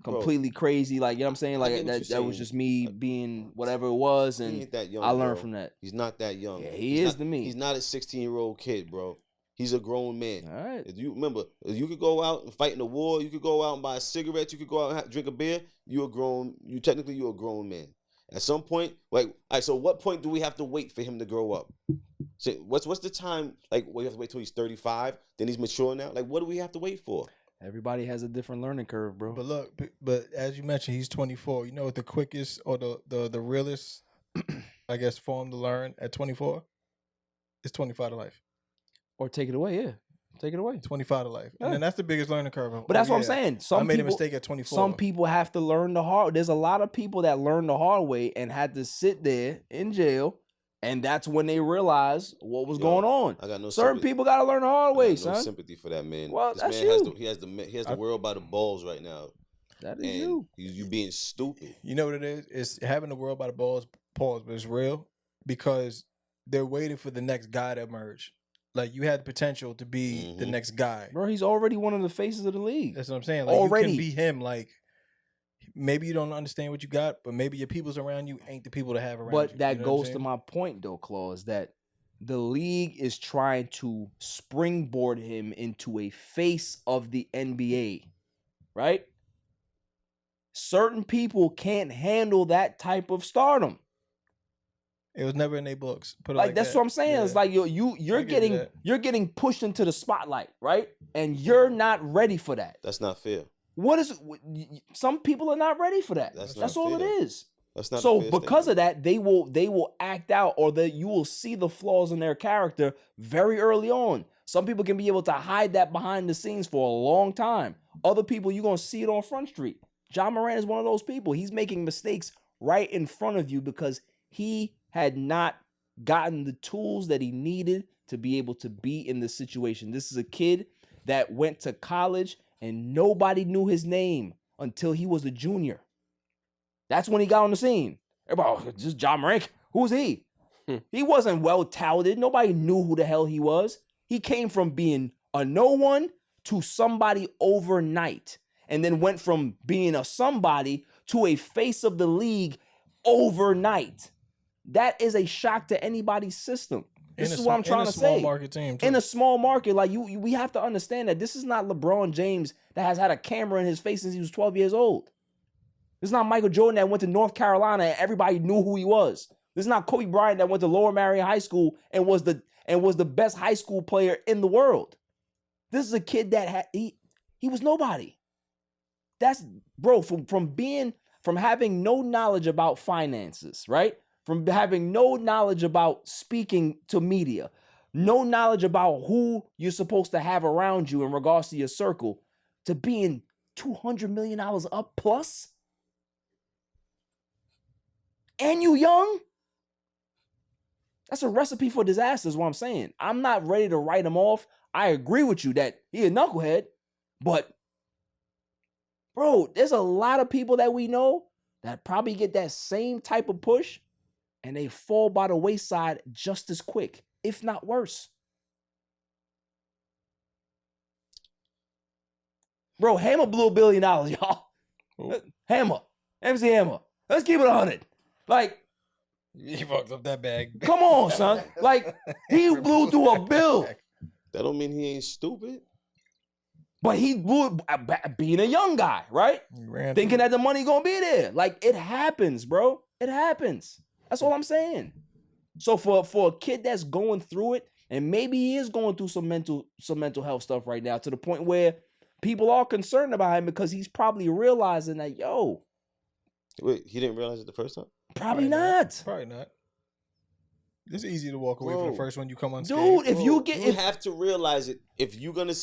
Speaker 6: completely crazy. Like, you know what I'm saying?
Speaker 1: I
Speaker 6: Like
Speaker 1: get what
Speaker 6: that
Speaker 1: you're
Speaker 6: was
Speaker 1: saying.
Speaker 6: just me being whatever it was,
Speaker 1: He
Speaker 6: and
Speaker 1: ain't that young.
Speaker 6: I learned
Speaker 1: bro.
Speaker 6: from that.
Speaker 1: He's not that young.
Speaker 6: Yeah,
Speaker 1: He's
Speaker 6: is
Speaker 1: not,
Speaker 6: to me.
Speaker 1: He's not a 16-year-old kid, bro. He's a grown man.
Speaker 6: All right.
Speaker 1: If you remember, you could go out and fight in a war. You could go out and buy cigarettes. You could go out and drink a beer. You're a grown man. At some point, like, all right, so what point do we have to wait for him to grow up? So what's the time? Like, we have to wait till he's 35, then he's mature now? Like, what do we have to wait for?
Speaker 6: Everybody has a different learning curve, bro.
Speaker 4: But look, but as you mentioned, he's 24. You know what the quickest or the realest, I guess, form to learn at 24? It's 25 to life.
Speaker 6: Or take it away, yeah. Take it away.
Speaker 4: 25 to life.
Speaker 6: Yeah.
Speaker 4: And then that's the biggest learning curve.
Speaker 6: But that's what I'm saying.
Speaker 4: I made a mistake at 24.
Speaker 6: Some people have to learn the hard. There's a lot of people that learned the hard way and had to sit there in jail, and that's when they realized what was going on.
Speaker 1: I got no
Speaker 6: Certain
Speaker 1: sympathy.
Speaker 6: people got to learn the hard way,
Speaker 1: I got no
Speaker 6: son.
Speaker 1: sympathy for that man.
Speaker 6: Well,
Speaker 1: this
Speaker 6: that's
Speaker 1: man has
Speaker 6: you.
Speaker 1: he has the world by the balls right now.
Speaker 6: That is
Speaker 1: And
Speaker 6: you.
Speaker 1: you being stupid.
Speaker 4: You know what it is? It's having the world by the balls, pause, but it's real because they're waiting for the next guy to emerge. Like, you had the potential to be the next guy.
Speaker 6: Bro, he's already one of the faces of the league.
Speaker 4: That's what I'm saying. Like,
Speaker 6: Already.
Speaker 4: you can be him. Like, maybe you don't understand what you got, but maybe your peoples around you ain't the people to have around you.
Speaker 6: But that
Speaker 4: You know what I'm
Speaker 6: goes to
Speaker 4: saying?
Speaker 6: my point, though, Claus, that the league is trying to springboard him into a face of the NBA, right? Certain people can't handle that type of stardom.
Speaker 4: It was never in their books. Put it
Speaker 6: Like that's
Speaker 4: that.
Speaker 6: what I'm saying.
Speaker 4: Yeah.
Speaker 6: It's like you're
Speaker 4: I give you that.
Speaker 6: you're getting pushed into the spotlight, right? And you're not ready for that.
Speaker 1: That's not fair.
Speaker 6: Some people are not ready for that.
Speaker 1: That's
Speaker 6: That's
Speaker 1: not
Speaker 6: all
Speaker 1: fair.
Speaker 6: it is.
Speaker 1: That's not
Speaker 6: So
Speaker 1: a fair
Speaker 6: because of
Speaker 1: statement.
Speaker 6: that, they will act out, or that you will see the flaws in their character very early on. Some people can be able to hide that behind the scenes for a long time. Other people, you're gonna see it on Front Street. John Morant is one of those people. He's making mistakes right in front of you because he had not gotten the tools that he needed to be able to be in this situation. This is a kid that went to college and nobody knew his name until he was a junior. That's when he got on the scene. Everybody, this is John Morant. Who's he? He wasn't well touted. Nobody knew who the hell he was. He came from being a no one to somebody overnight, and then went from being a somebody to a face of the league overnight. That is a shock to anybody's system. This is what I'm trying to say.
Speaker 4: In a small market team, too.
Speaker 6: In a small market, like we have to understand that this is not LeBron James that has had a camera in his face since he was 12 years old. This is not Michael Jordan that went to North Carolina and everybody knew who he was. This is not Kobe Bryant that went to Lower Marion High School and was the best high school player in the world. This is a kid that he was nobody. That's, bro, from having no knowledge about finances, right? From having no knowledge about speaking to media, no knowledge about who you're supposed to have around you in regards to your circle, to being $200 million up plus. and you young, that's a recipe for disaster is what I'm saying. I'm not ready to write him off. I agree with you that he a knucklehead, but bro, there's a lot of people that we know that probably get that same type of push and they fall by the wayside just as quick, if not worse. Bro, Hammer blew $1 billion, y'all.
Speaker 4: Ooh.
Speaker 6: Hammer. MC Hammer. Let's keep it 100. Like,
Speaker 4: He fucked up that bag.
Speaker 6: come on, son. Like, he blew through $1 billion.
Speaker 1: That don't mean he ain't stupid.
Speaker 6: But he blew it being a young guy, right? Thinking that the money gonna be there. Like, it happens, bro. It happens. That's all I'm saying. So for a kid that's going through it, and maybe he is going through some mental health stuff right now, to the point where people are concerned about him because he's probably realizing that, yo.
Speaker 1: Wait, he didn't realize it the first time?
Speaker 6: Probably not.
Speaker 4: Probably not. It's easy to walk away from the first one you come on stage.
Speaker 6: Dude, if you get...
Speaker 1: You have to realize it. If you're going to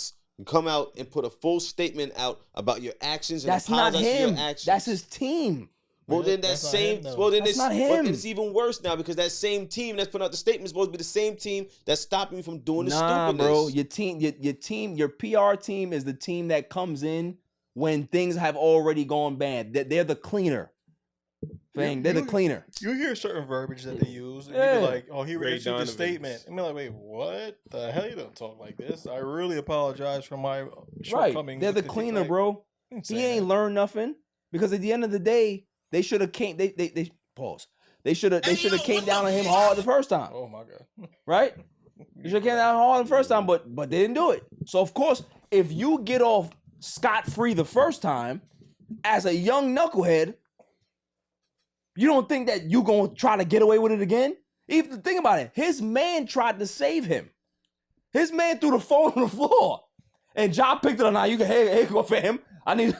Speaker 1: come out and put a full statement out about your actions and
Speaker 6: that's not
Speaker 1: apologize for
Speaker 6: him.
Speaker 1: your actions.
Speaker 6: That's his team.
Speaker 1: Well, then
Speaker 4: that's not him, though.
Speaker 6: That's not him.
Speaker 1: But it's even worse now because that same team that's putting out the statement is supposed to be the same team that's stopping you from doing the stupidness.
Speaker 6: Bro. Your PR team is the team that comes in when things have already gone bad. They're the cleaner. Fang, they're the cleaner.
Speaker 4: You hear certain verbiage that they use, and
Speaker 6: Yeah.
Speaker 4: you be like, "Oh, he
Speaker 3: Ray
Speaker 4: reissued the
Speaker 3: Donovan.
Speaker 4: statement." And be like, "Wait, what the hell? You don't talk like this. I really apologize for my
Speaker 6: Right.
Speaker 4: shortcomings."
Speaker 6: They're the
Speaker 4: with
Speaker 6: cleaner,
Speaker 4: like,
Speaker 6: bro. He ain't learned nothing because at the end of the day, they should have came. They pause. They should have came down on him hard the first time.
Speaker 4: Oh my god.
Speaker 6: Right? You should have came down hard the first time, but they didn't do it. So of course, if you get off scot-free the first time as a young knucklehead, you don't think that you gonna try to get away with it again? Even think about it. His man tried to save him. His man threw the phone on the floor, and John picked it up. Now you can hey go for him. I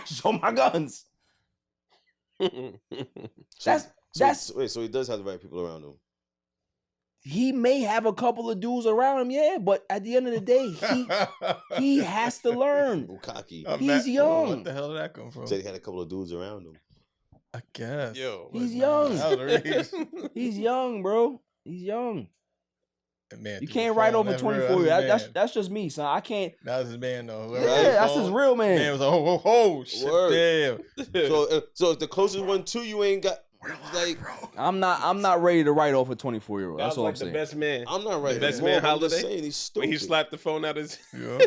Speaker 6: show my guns.
Speaker 1: So he does have the right people around him.
Speaker 6: He may have a couple of dudes around him, yeah, but at the end of the day, he has to learn.
Speaker 1: Bukaki.
Speaker 6: He's young.
Speaker 4: What the hell did that come from?
Speaker 1: Said he had a couple of dudes around him.
Speaker 4: I guess.
Speaker 3: Yo,
Speaker 6: He's young.
Speaker 4: Young.
Speaker 6: He's young, bro. He's young.
Speaker 4: Man,
Speaker 6: You can't write over 24 years. That's just me, son. I can't.
Speaker 4: That's his man, though.
Speaker 6: Yeah, that's his real man.
Speaker 4: Man was like, oh, shit,
Speaker 1: Word.
Speaker 4: damn.
Speaker 1: So if the closest one to you ain't got like,
Speaker 6: I'm not ready to write off a 24-year-old. That's
Speaker 3: That's
Speaker 6: all
Speaker 3: like
Speaker 6: I'm saying.
Speaker 3: the best man.
Speaker 1: I'm not right.
Speaker 3: The best
Speaker 1: anymore,
Speaker 3: man
Speaker 1: but I'm just
Speaker 3: holiday?
Speaker 1: saying he's stupid.
Speaker 3: When he slapped the phone out his
Speaker 4: Yeah.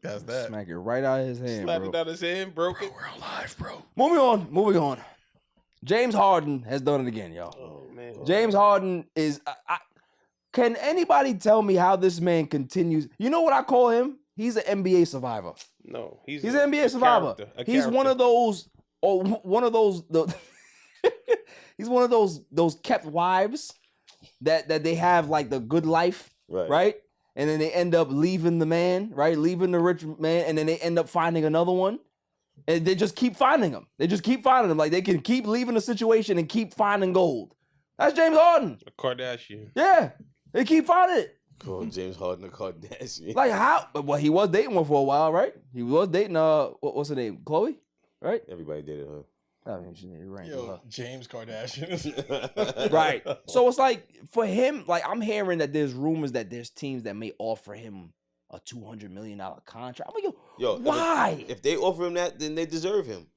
Speaker 4: That's that.
Speaker 6: Smack it right out of his hand,
Speaker 3: slapped
Speaker 6: bro.
Speaker 3: it out his hand, broke it.
Speaker 4: We're alive, bro.
Speaker 6: Moving on. James Harden has done it again, y'all.
Speaker 3: Oh man.
Speaker 6: James Harden is. Can anybody tell me how this man continues? You know what I call him? He's an NBA survivor.
Speaker 3: No,
Speaker 6: He's an NBA survivor. He's one of those. He's one of those kept wives that they have like the good life, right? And then they end up leaving the man, right? Leaving the rich man, and then they end up finding another one. And they just keep finding them. Like they can keep leaving the situation and keep finding gold. That's James Harden.
Speaker 3: A Kardashian.
Speaker 6: Yeah. They keep finding it.
Speaker 1: Call James Harden a Kardashian.
Speaker 6: Like how? Well, he was dating one for a while, right? He was dating what's her name? Chloe, right?
Speaker 1: Everybody dated her.
Speaker 6: I mean, she ran through
Speaker 4: Yo, James Kardashian.
Speaker 6: her. Right. So it's like for him, like I'm hearing that there's rumors that there's teams that may offer him a $200 million contract. I'm like,
Speaker 1: Yo,
Speaker 6: why?
Speaker 1: If they offer him that, then they deserve him.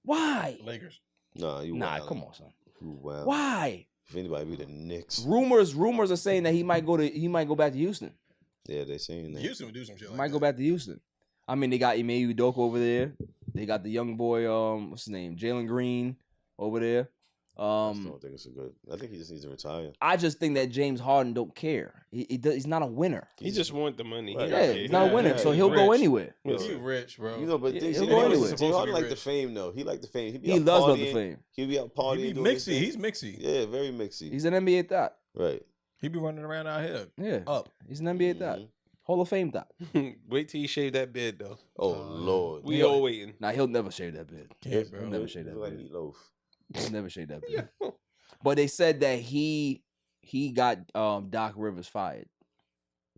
Speaker 6: Why?
Speaker 4: Lakers.
Speaker 1: Nah,
Speaker 6: come on, son.
Speaker 1: Wow.
Speaker 6: Why?
Speaker 1: If anybody be the Knicks.
Speaker 6: Rumors are saying that he might go back to Houston.
Speaker 1: Yeah, they saying that.
Speaker 4: Houston would do some shit like
Speaker 6: Might go back to Houston. I mean, they got Ime Udoka over there. They got the young boy, what's his name, Jalen Green over there.
Speaker 1: I still don't think it's a good. I think he just needs to retire.
Speaker 6: I just think that James Harden don't care. He's not a winner.
Speaker 3: He just want the money.
Speaker 1: Right.
Speaker 6: Yeah, he's not a winner, so he'll go anywhere.
Speaker 4: He's rich, bro.
Speaker 1: You know, but
Speaker 6: Yeah,
Speaker 1: things
Speaker 6: he'll
Speaker 1: he
Speaker 6: go
Speaker 1: always
Speaker 6: anywhere.
Speaker 1: James Harden
Speaker 4: Supposed to be
Speaker 1: like the
Speaker 4: rich.
Speaker 1: fame though. He like the fame. He be
Speaker 6: He
Speaker 1: out
Speaker 6: does love
Speaker 1: partying.
Speaker 6: the fame.
Speaker 1: He be out partying.
Speaker 4: He be
Speaker 1: doing his
Speaker 4: mixy.
Speaker 1: thing.
Speaker 4: He's mixy.
Speaker 1: Yeah, very mixy.
Speaker 6: He's an NBA thought.
Speaker 1: Right.
Speaker 4: He be running around out here.
Speaker 6: Yeah,
Speaker 4: Up.
Speaker 6: he's an NBA thought.
Speaker 1: Mhm.
Speaker 6: Hall of Fame thought.
Speaker 3: Wait till he shave that beard though.
Speaker 1: Oh Lord.
Speaker 3: We all waiting.
Speaker 6: Nah, he'll never shave that beard.
Speaker 4: Yeah, bro.
Speaker 6: He'll never shave that
Speaker 1: Like
Speaker 6: beard.
Speaker 1: meatloaf.
Speaker 6: He'll never shave that beard. But they said that he got Doc Rivers fired.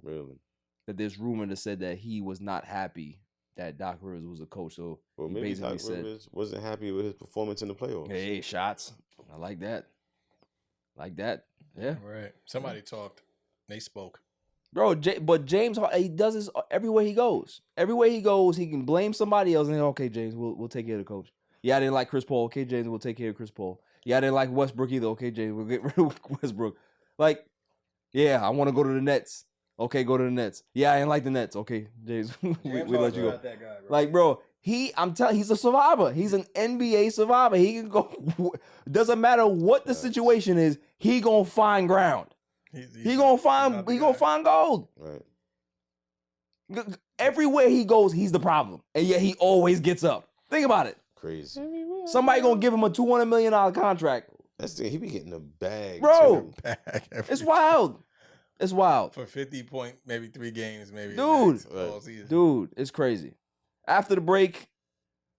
Speaker 1: Really.
Speaker 6: That there's rumor that said that he was not happy that Doc Rivers was a coach. So
Speaker 1: Well,
Speaker 6: he
Speaker 1: maybe
Speaker 6: basically
Speaker 1: Doc
Speaker 6: said,
Speaker 1: Rivers wasn't happy with his performance in the playoffs.
Speaker 6: "Hey, shots. I like that. Like that. Yeah,
Speaker 4: Right. Somebody talked. They spoke.
Speaker 6: bro. But James, he does this everywhere he goes. Everywhere he goes, he can blame somebody else. And okay, James, we'll take care of the coach. Yeah, I didn't like Chris Paul. Okay, James, we'll take care of Chris Paul. Yeah, I didn't like Westbrook either. Okay, James, we'll get rid of Westbrook. Like, yeah, I want to go to the Nets. Okay, go to the Nets. Yeah, I didn't like the Nets. Okay, James, we let you go.
Speaker 4: That guy, bro.
Speaker 6: Like, bro, I'm telling, he's a survivor. He's an NBA survivor. He can go. Doesn't matter what the situation is. He gonna find ground. He gonna find gold.
Speaker 1: Right.
Speaker 6: Everywhere he goes, he's the problem, and yet he always gets up. Think about it.
Speaker 1: Crazy.
Speaker 6: Somebody gonna give him a $200 million contract,
Speaker 1: That's the thing. He be getting a bag,
Speaker 6: bro.
Speaker 1: too.
Speaker 6: It's wild. It's wild,
Speaker 4: For 50 point, maybe 3 games, maybe.
Speaker 6: Dude.
Speaker 4: All season.
Speaker 6: dude. It's crazy. After the break,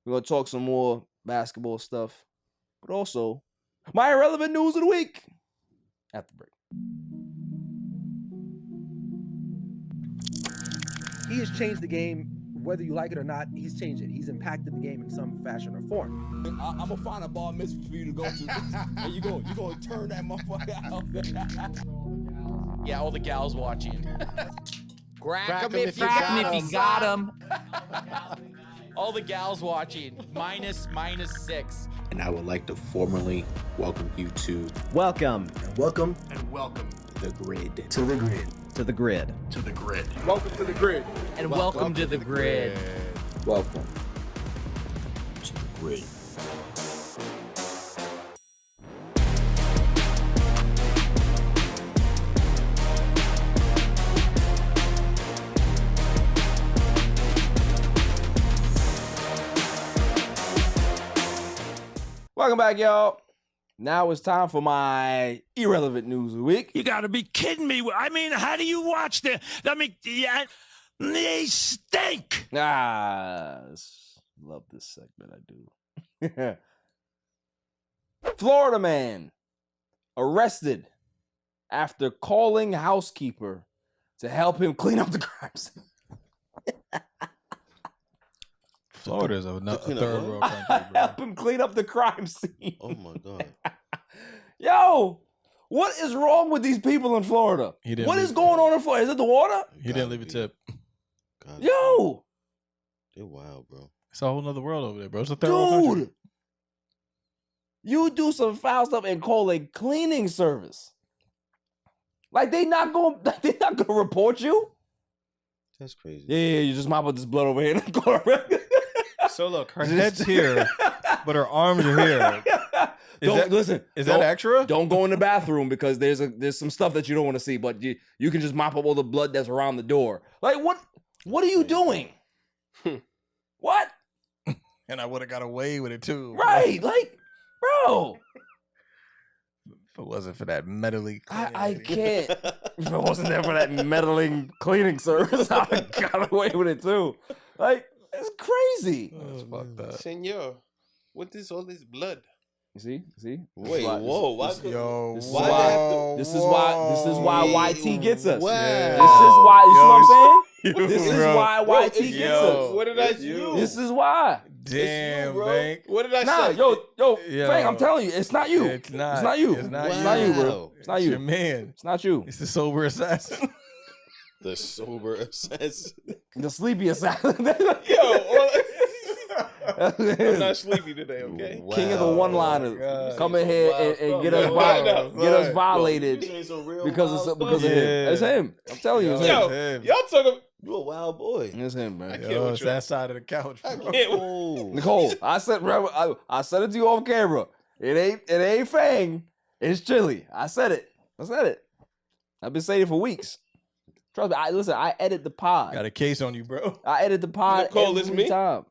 Speaker 6: we're gonna talk some more basketball stuff, but also my irrelevant news of the week. After the break.
Speaker 2: He has changed the game, whether you like it or not. He's changed it. He's impacted the game in some fashion or form.
Speaker 6: I'm gonna find a bar mitzvah for you to go to, and you gonna turn that motherfucker out.
Speaker 8: Yeah, all the gals watching.
Speaker 9: Crack him if you got him.
Speaker 8: All the gals watching. Minus 6.
Speaker 10: And I would like to formally welcome you to
Speaker 9: Welcome
Speaker 10: welcome
Speaker 3: Welcome
Speaker 10: the grid.
Speaker 9: to the grid.
Speaker 10: To the grid.
Speaker 3: Welcome to the grid.
Speaker 8: And welcome to the grid.
Speaker 10: Welcome to the grid.
Speaker 6: Welcome back, y'all. Now it's time for my irrelevant news of the week.
Speaker 11: You gotta be kidding me. I mean, how do you watch them? I mean, yeah, they stink.
Speaker 6: Love this segment, I do. Florida man arrested after calling housekeeper to help him clean up the crime scene.
Speaker 4: Florida's a
Speaker 1: clean up
Speaker 4: third
Speaker 1: what?
Speaker 4: world country, bro.
Speaker 6: Help him clean up the crime scene.
Speaker 1: Oh, my God.
Speaker 6: Yo, what is wrong with these people in Florida?
Speaker 4: He didn't
Speaker 6: What is
Speaker 4: leave-
Speaker 6: going on in Florida? Is it the water?
Speaker 4: He didn't leave a tip.
Speaker 1: God,
Speaker 6: Yo,
Speaker 1: they're wild, bro.
Speaker 4: It's a whole nother world over there, bro. It's a third world country.
Speaker 6: dude, you do some foul stuff and call a cleaning service. Like they're not gonna report you.
Speaker 1: That's crazy.
Speaker 6: Yeah, you just mop up this blood over here. And go around.
Speaker 4: So look, her head's here, but her arms are here.
Speaker 6: Listen.
Speaker 4: Is that extra?
Speaker 6: Don't go in the bathroom because there's some stuff that you don't want to see. But you can just mop up all the blood that's around the door. Like what are you doing? What?
Speaker 4: And I would have got away with it too.
Speaker 6: Right? Like, bro.
Speaker 4: If it wasn't for that meddling.
Speaker 6: I can't. If it wasn't there for that meddling cleaning service, I would have got away with it too. Like, it's crazy.
Speaker 4: That's fucked up.
Speaker 3: Senor, what is all this blood?
Speaker 6: You see?
Speaker 1: Wait, whoa. Why could,
Speaker 4: Yo,
Speaker 6: This is
Speaker 1: why
Speaker 6: why-
Speaker 1: they have to-
Speaker 6: This is why YT gets us.
Speaker 1: Wow.
Speaker 6: This is why. You see what I'm saying? This is
Speaker 4: bro.
Speaker 6: why
Speaker 1: Yo,
Speaker 6: YT
Speaker 1: it's
Speaker 6: gets
Speaker 1: you.
Speaker 6: us.
Speaker 3: What did I
Speaker 1: It's
Speaker 3: do?
Speaker 1: you.
Speaker 6: This is why.
Speaker 4: Damn,
Speaker 1: bro.
Speaker 4: Bank.
Speaker 3: What did I
Speaker 6: Nah,
Speaker 3: say?
Speaker 6: yo,
Speaker 4: Yo.
Speaker 6: Frank, I'm telling you, it's not you.
Speaker 4: It's not.
Speaker 6: It's not you.
Speaker 4: It's not
Speaker 6: It's not you, bro.
Speaker 1: Wow.
Speaker 6: It's not
Speaker 4: It's your
Speaker 6: you.
Speaker 4: man.
Speaker 6: It's not you.
Speaker 4: It's the sober assassin.
Speaker 1: The sober assassin.
Speaker 6: The sleepy assassin.
Speaker 3: I'm not sleepy today, okay?
Speaker 6: King of the
Speaker 1: Wow.
Speaker 6: one-liners.
Speaker 4: God.
Speaker 6: Come in here and get us
Speaker 3: Yo,
Speaker 6: get us
Speaker 3: yo,
Speaker 6: violated
Speaker 1: You saying some real
Speaker 6: because
Speaker 1: wild
Speaker 6: of him.
Speaker 1: stuff.
Speaker 4: Yeah.
Speaker 6: It's him. I'm telling you, it's him.
Speaker 3: Yo,
Speaker 4: Him.
Speaker 3: y'all talking.
Speaker 1: You a wild boy.
Speaker 6: It's him, man.
Speaker 3: I can't
Speaker 4: Yo,
Speaker 3: with
Speaker 4: it's
Speaker 3: you.
Speaker 4: that side of the couch, bro.
Speaker 3: I can't.
Speaker 1: Oh.
Speaker 6: Nicole, I said it to you off camera. It ain't Fang. It's Chili. I said it. I've been saying it for weeks. Trust me. I edit the pod.
Speaker 4: Got a case on you, bro.
Speaker 6: I edit the pod
Speaker 3: Nicole,
Speaker 6: every
Speaker 3: it's me?
Speaker 6: time.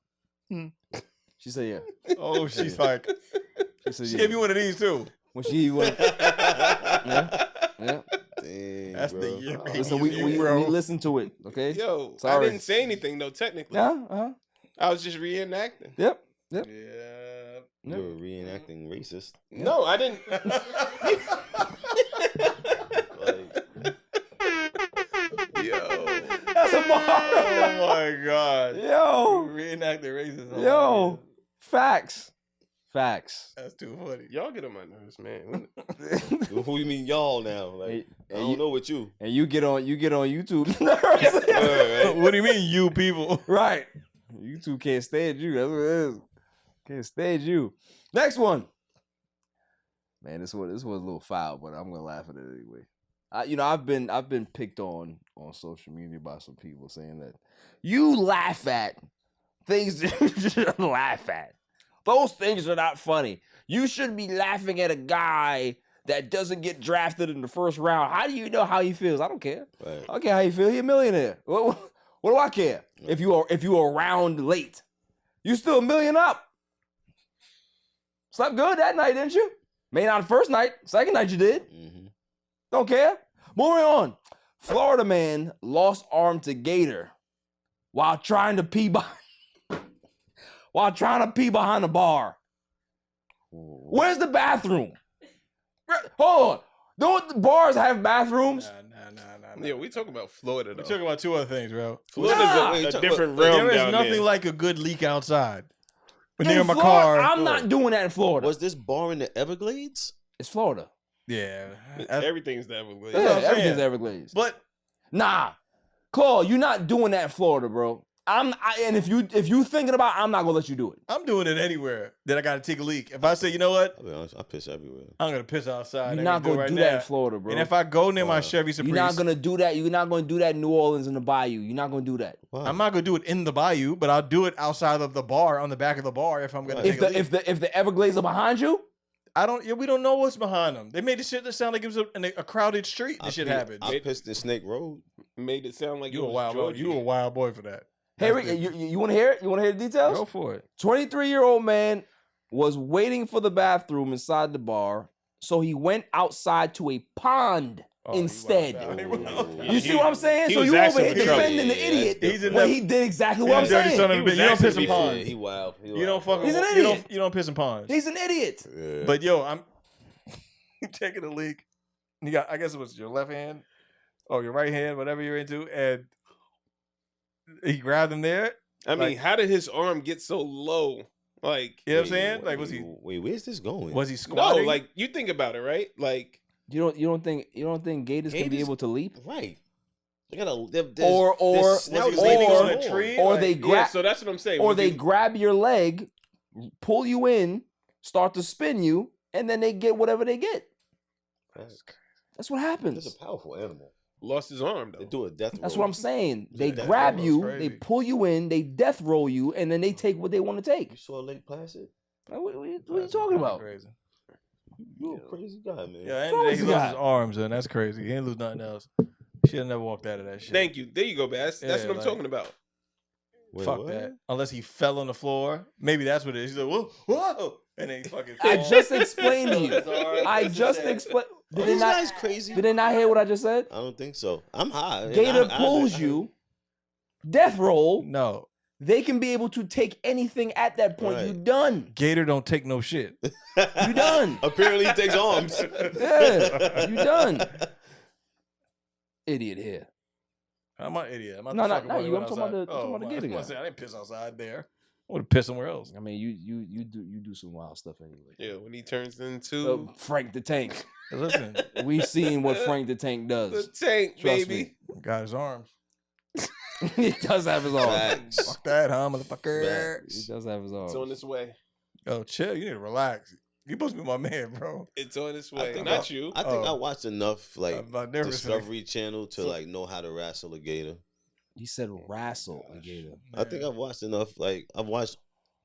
Speaker 6: She said yeah.
Speaker 4: Oh, she's like,
Speaker 6: She said
Speaker 4: she
Speaker 6: yeah.
Speaker 4: gave you one of these too.
Speaker 6: When she went, yeah.
Speaker 1: Dang,
Speaker 4: That's
Speaker 1: bro.
Speaker 4: the year.
Speaker 6: Listen, we listen to it. Okay.
Speaker 3: Yo,
Speaker 6: Sorry.
Speaker 3: I didn't say anything though. Technically,
Speaker 6: Yeah.
Speaker 3: I was just reenacting.
Speaker 6: Yep.
Speaker 3: Yeah.
Speaker 1: You're reenacting racist.
Speaker 3: No, I didn't.
Speaker 1: Like,
Speaker 3: Yo.
Speaker 6: That's a bar.
Speaker 4: Oh my god.
Speaker 6: Yo.
Speaker 4: reenacting racism.
Speaker 6: Yo, facts.
Speaker 4: That's too funny.
Speaker 3: Y'all get on my nerves, man.
Speaker 1: Who you mean y'all now? Like I don't know what you.
Speaker 6: And you get on YouTube.
Speaker 1: Right.
Speaker 4: What do you mean, you people?
Speaker 6: Right. YouTube can't stand you. That's what it is. Can't stand you. Next one. Man, this was a little foul, but I'm gonna laugh at it anyway. I've been picked on social media by some people saying that you laugh at things that you shouldn't laugh at. Those things are not funny. You shouldn't be laughing at a guy that doesn't get drafted in the first round. How do you know how he feels? I don't care.
Speaker 1: Right.
Speaker 6: I don't care how you feel. He's a millionaire. What do I care? If you are around late, you still $1 million up. Slept good that night, didn't you? Maybe not the first night. Second night you did.
Speaker 1: Mm-hmm.
Speaker 6: Don't care. Moving on. Florida man lost arm to gator while trying to pee behind the bar. Where's the bathroom? Hold on. Don't the bars have bathrooms?
Speaker 4: Nah.
Speaker 3: Yeah, we talking about Florida though.
Speaker 4: We're talking about two other things, bro.
Speaker 3: Florida's a different realm
Speaker 4: There is
Speaker 3: down
Speaker 4: nothing
Speaker 3: there.
Speaker 4: like a good leak outside. When
Speaker 6: In
Speaker 4: you're in my
Speaker 6: Florida,
Speaker 4: car.
Speaker 6: I'm not doing that in Florida.
Speaker 1: Was this bar in the Everglades?
Speaker 6: It's Florida.
Speaker 4: Yeah.
Speaker 3: Everything's the Everglades.
Speaker 6: Yeah,
Speaker 4: what I'm
Speaker 6: everything's
Speaker 4: saying.
Speaker 6: Everglades.
Speaker 4: But
Speaker 6: Nah, Claude, you're not doing that in Florida, bro. And if you thinking about, I'm not gonna let you do it.
Speaker 4: I'm doing it anywhere that I gotta take a leak. If I say, you know what,
Speaker 1: I'll be honest, I piss everywhere.
Speaker 4: I'm gonna piss outside.
Speaker 6: You're not gonna
Speaker 4: right
Speaker 6: do
Speaker 4: now.
Speaker 6: that in Florida, bro.
Speaker 4: And if I go near my Chevy Caprice,
Speaker 6: you're not gonna do that. You're not gonna do that in New Orleans in the Bayou. You're not gonna do that.
Speaker 4: I'm not gonna do it in the bayou, but I'll do it outside of the bar, on the back of the bar, if I'm gonna take a leak.
Speaker 6: If the Everglades are behind you,
Speaker 4: we don't know what's behind them. They made the shit that sound like it was a crowded street. This shit happened.
Speaker 1: I pissed in Snake Road.
Speaker 3: Made it sound like
Speaker 4: You a wild boy. You a wild boy for that.
Speaker 6: hey, Rick, you want to hear it? You want to hear the details?
Speaker 4: Go for it.
Speaker 6: 23-year-old man was waiting for the bathroom inside the bar, so he went outside to a pond instead. You see what I'm saying? So you over here defending the idiot when he did exactly what I'm saying.
Speaker 4: Son of a bitch. You don't piss in ponds.
Speaker 1: He wild.
Speaker 4: You don't fucking.
Speaker 6: He's an idiot.
Speaker 4: You don't piss in ponds.
Speaker 6: He's an idiot.
Speaker 1: Yeah.
Speaker 4: But yo, I'm taking a leak. You got, I guess it was your left hand or your right hand, whatever you're into, and he grabbed him there.
Speaker 3: I mean, how did his arm get so low? Like,
Speaker 4: you know what I'm saying? Like, was he?
Speaker 1: Wait, where's this going?
Speaker 4: Was he squatting?
Speaker 3: No, like you think about it, right? Like,
Speaker 6: you don't think gators can be able to leap?
Speaker 1: Right. They got
Speaker 6: or they grab.
Speaker 3: Yeah, so that's what I'm saying.
Speaker 6: Or they grab your leg, pull you in, start to spin you, and then they get whatever they get. That's what happens.
Speaker 1: That's a powerful animal.
Speaker 3: Lost his arm though.
Speaker 1: They do a death roll.
Speaker 6: That's what I'm saying. They grab you, they pull you in, they death roll you, and then they take what they want to take.
Speaker 1: You saw Lake Placid?
Speaker 6: What are you talking about?
Speaker 4: Crazy.
Speaker 1: You're a crazy guy, man.
Speaker 4: Yeah, and he lost his arms, and that's crazy. He didn't lose nothing else. Should have never walked out of that shit.
Speaker 3: Thank you. There you go, Bass. That's what I'm talking about.
Speaker 4: Fuck that. Unless he fell on the floor. Maybe that's what it is. He's like, whoa, whoa. And then he fucking
Speaker 6: I just explained to you. I just explained. Did
Speaker 1: This guy's crazy.
Speaker 6: Did they not hear what I just said?
Speaker 1: I don't think so. I'm high.
Speaker 6: Gator pulls you, death roll.
Speaker 4: No.
Speaker 6: They can be able to take anything at that point.
Speaker 1: Right.
Speaker 6: You done.
Speaker 4: Gator don't take no shit.
Speaker 6: You done.
Speaker 1: Apparently he takes arms.
Speaker 6: Yeah, you done. Idiot here.
Speaker 4: I'm an idiot. I'm
Speaker 6: No,
Speaker 4: not
Speaker 6: you. I'm talking about the gator guy.
Speaker 4: I didn't piss outside there. I would have pissed somewhere else.
Speaker 6: I mean, you do some wild stuff anyway.
Speaker 3: Yeah, when he turns into
Speaker 6: Frank the Tank.
Speaker 4: Listen,
Speaker 6: we seen what Frank the Tank does.
Speaker 3: the tank,
Speaker 6: Trust
Speaker 3: baby.
Speaker 4: Got his arms.
Speaker 6: He does have his arms.
Speaker 4: Fuck that, huh, motherfucker?
Speaker 6: He does have his arms.
Speaker 3: It's on its way.
Speaker 4: Yo, chill. You need to relax. You supposed to be my man, bro.
Speaker 3: It's on its way.
Speaker 1: I think
Speaker 3: Not you.
Speaker 1: I think I watched enough like
Speaker 4: about nervous.
Speaker 1: Discovery Channel to like know how to wrestle a gator.
Speaker 6: He said wrestle a gator.
Speaker 1: I think I've watched enough. Like I've watched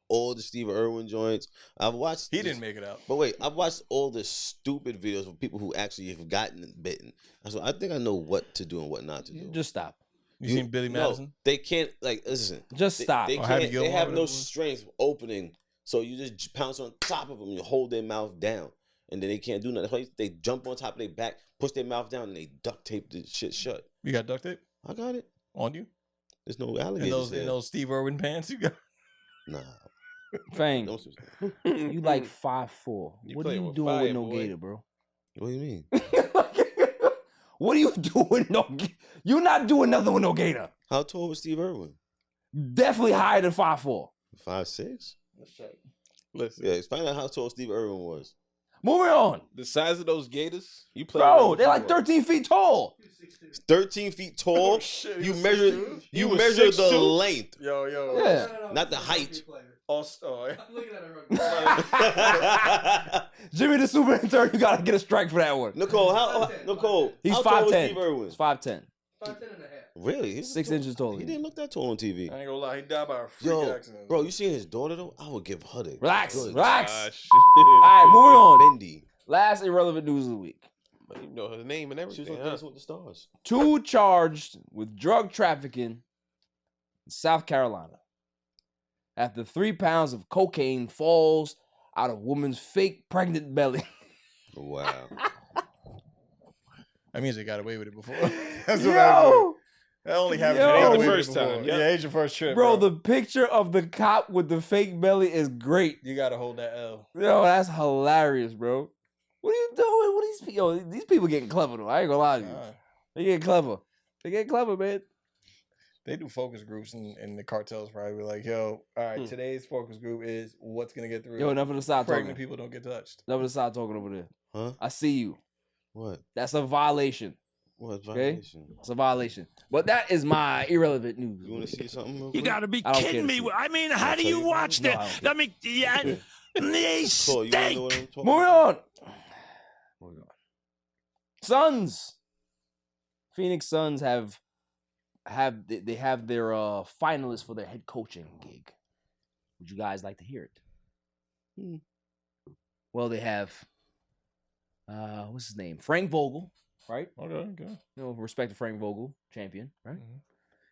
Speaker 1: all the Steve Irwin joints. I've watched.
Speaker 4: He didn't make it out.
Speaker 1: But wait, I've watched all the stupid videos of people who actually have gotten bitten. So I think I know what to do and what not to do.
Speaker 6: Just stop.
Speaker 4: You seen Billy Madison?
Speaker 1: No, they can't. Like listen,
Speaker 6: Just stop.
Speaker 1: They can't. They have no strength opening. So you just pounce on top of them. You hold their mouth down, and then they can't do nothing. They jump on top of their back, push their mouth down, and they duct tape the shit shut.
Speaker 4: You got duct tape?
Speaker 1: I got it
Speaker 4: on you.
Speaker 1: There's no alligators
Speaker 4: in those Steve Irwin pants you got.
Speaker 1: Nah.
Speaker 6: Fang, you like 5'4". What are you doing with no
Speaker 3: boy.
Speaker 6: gator, bro?
Speaker 1: What do you mean?
Speaker 6: What are you doing? No, you're not doing nothing with no gator.
Speaker 1: How tall was Steve Irwin?
Speaker 6: Definitely higher than 5'4".
Speaker 1: 5'6"?
Speaker 4: Let's check.
Speaker 3: Listen,
Speaker 1: Yeah, find out how tall Steve Irwin was.
Speaker 6: Moving on.
Speaker 3: the size of those Gators, you play.
Speaker 6: Bro, they're like 13 feet tall.
Speaker 1: 13 feet tall.
Speaker 4: Shit,
Speaker 1: You
Speaker 4: he was
Speaker 1: measure
Speaker 4: 6'2"?
Speaker 1: you
Speaker 3: was
Speaker 1: measure the
Speaker 3: 6'2"?
Speaker 1: length,
Speaker 4: Yo.
Speaker 6: Yeah.
Speaker 1: not the height.
Speaker 4: I'm looking at
Speaker 6: Jimmy the Super Intern, you gotta get a strike for that one.
Speaker 1: Nicole, Nicole,
Speaker 6: He's
Speaker 1: how tall was
Speaker 6: 5'10".
Speaker 1: Steve Irwin?
Speaker 6: He's 5'10".
Speaker 1: Really? He's
Speaker 6: 6 inches taller.
Speaker 1: He didn't look that tall on TV.
Speaker 4: I ain't gonna lie, he died by a freak
Speaker 1: Yo,
Speaker 4: accident.
Speaker 1: bro, you seen his daughter though? I would give her the
Speaker 6: Relax,
Speaker 1: goods.
Speaker 6: relax.
Speaker 3: Gosh.
Speaker 6: All right, moving on.
Speaker 1: Bendy.
Speaker 6: Last irrelevant news of the week.
Speaker 3: But you know her name and
Speaker 1: She was
Speaker 3: everything.
Speaker 1: on
Speaker 3: Huh?
Speaker 1: Dancing with the Stars.
Speaker 6: 2 charged with drug trafficking in South Carolina after 3 pounds of cocaine falls out of woman's fake pregnant belly.
Speaker 1: Wow.
Speaker 4: That means they got away with it before. That's what I
Speaker 6: Yo,
Speaker 4: That only happened
Speaker 6: Yo.
Speaker 4: to
Speaker 6: Ain't
Speaker 4: the
Speaker 6: the
Speaker 3: first
Speaker 4: before.
Speaker 3: time,
Speaker 4: Yeah,
Speaker 3: yeah.
Speaker 4: it's your first trip,
Speaker 6: bro, the picture of the cop with the fake belly is great.
Speaker 4: you gotta hold that L.
Speaker 6: Yo, that's hilarious, bro. What are you doing? What are these people? These people getting clever though. I ain't gonna lie to you. They get clever. They get clever, man.
Speaker 4: They do focus groups and the cartels probably be like, yo, all right, today's focus group is what's gonna get through.
Speaker 6: Yo, enough of the side
Speaker 4: Pregnant
Speaker 6: talking.
Speaker 4: people don't get touched.
Speaker 6: Enough of the side talking over there.
Speaker 1: Huh?
Speaker 6: I see you.
Speaker 1: What?
Speaker 6: That's a violation.
Speaker 1: What
Speaker 6: Okay?
Speaker 1: violation?
Speaker 6: It's a violation. But that is my irrelevant news.
Speaker 1: You want to see something? real
Speaker 11: You
Speaker 1: quick?
Speaker 11: gotta be
Speaker 6: I don't care
Speaker 11: kidding
Speaker 6: to
Speaker 11: me.
Speaker 6: see it.
Speaker 11: I mean, how do
Speaker 1: tell
Speaker 11: you
Speaker 1: you
Speaker 11: watch
Speaker 6: No, I
Speaker 11: that?
Speaker 6: don't
Speaker 11: I mean, yeah, they
Speaker 1: Cole, you wanna know
Speaker 11: stink.
Speaker 1: what I'm talking
Speaker 6: Moving
Speaker 1: about?
Speaker 6: on. Moving on. Suns. Phoenix Suns have they have their finalists for their head coaching gig. Would you guys like to hear it? Well, they have what's his name? Frank Vogel, right?
Speaker 4: Okay.
Speaker 6: You know, respect to Frank Vogel, champion, right?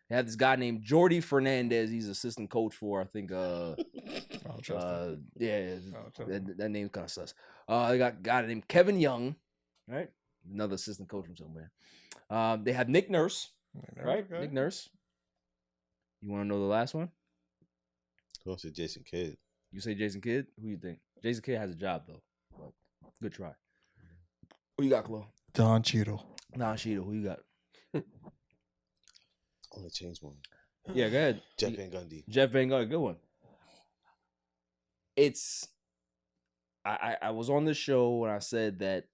Speaker 6: They have this guy named Jordy Fernandez. He's assistant coach for, I think,
Speaker 4: I don't trust him.
Speaker 6: yeah,
Speaker 4: I don't trust him.
Speaker 6: that name's kind of sus. They got a guy named Kevin Young, right? Another assistant coach from somewhere. They have Nick Nurse, right?
Speaker 4: Okay.
Speaker 6: Nick Nurse. You want to know the last one?
Speaker 1: I want to say Jason Kidd.
Speaker 6: You say Jason Kidd? Who you think? Jason Kidd has a job, though. But good try. Who you got, Chloe?
Speaker 4: Don Cheadle.
Speaker 6: Nah, Sheeta. Who you got?
Speaker 1: I want to change one.
Speaker 6: Yeah, go ahead.
Speaker 1: Jeff Van Gundy.
Speaker 6: Jeff Van Gundy, good one. It's I was on the show when I said that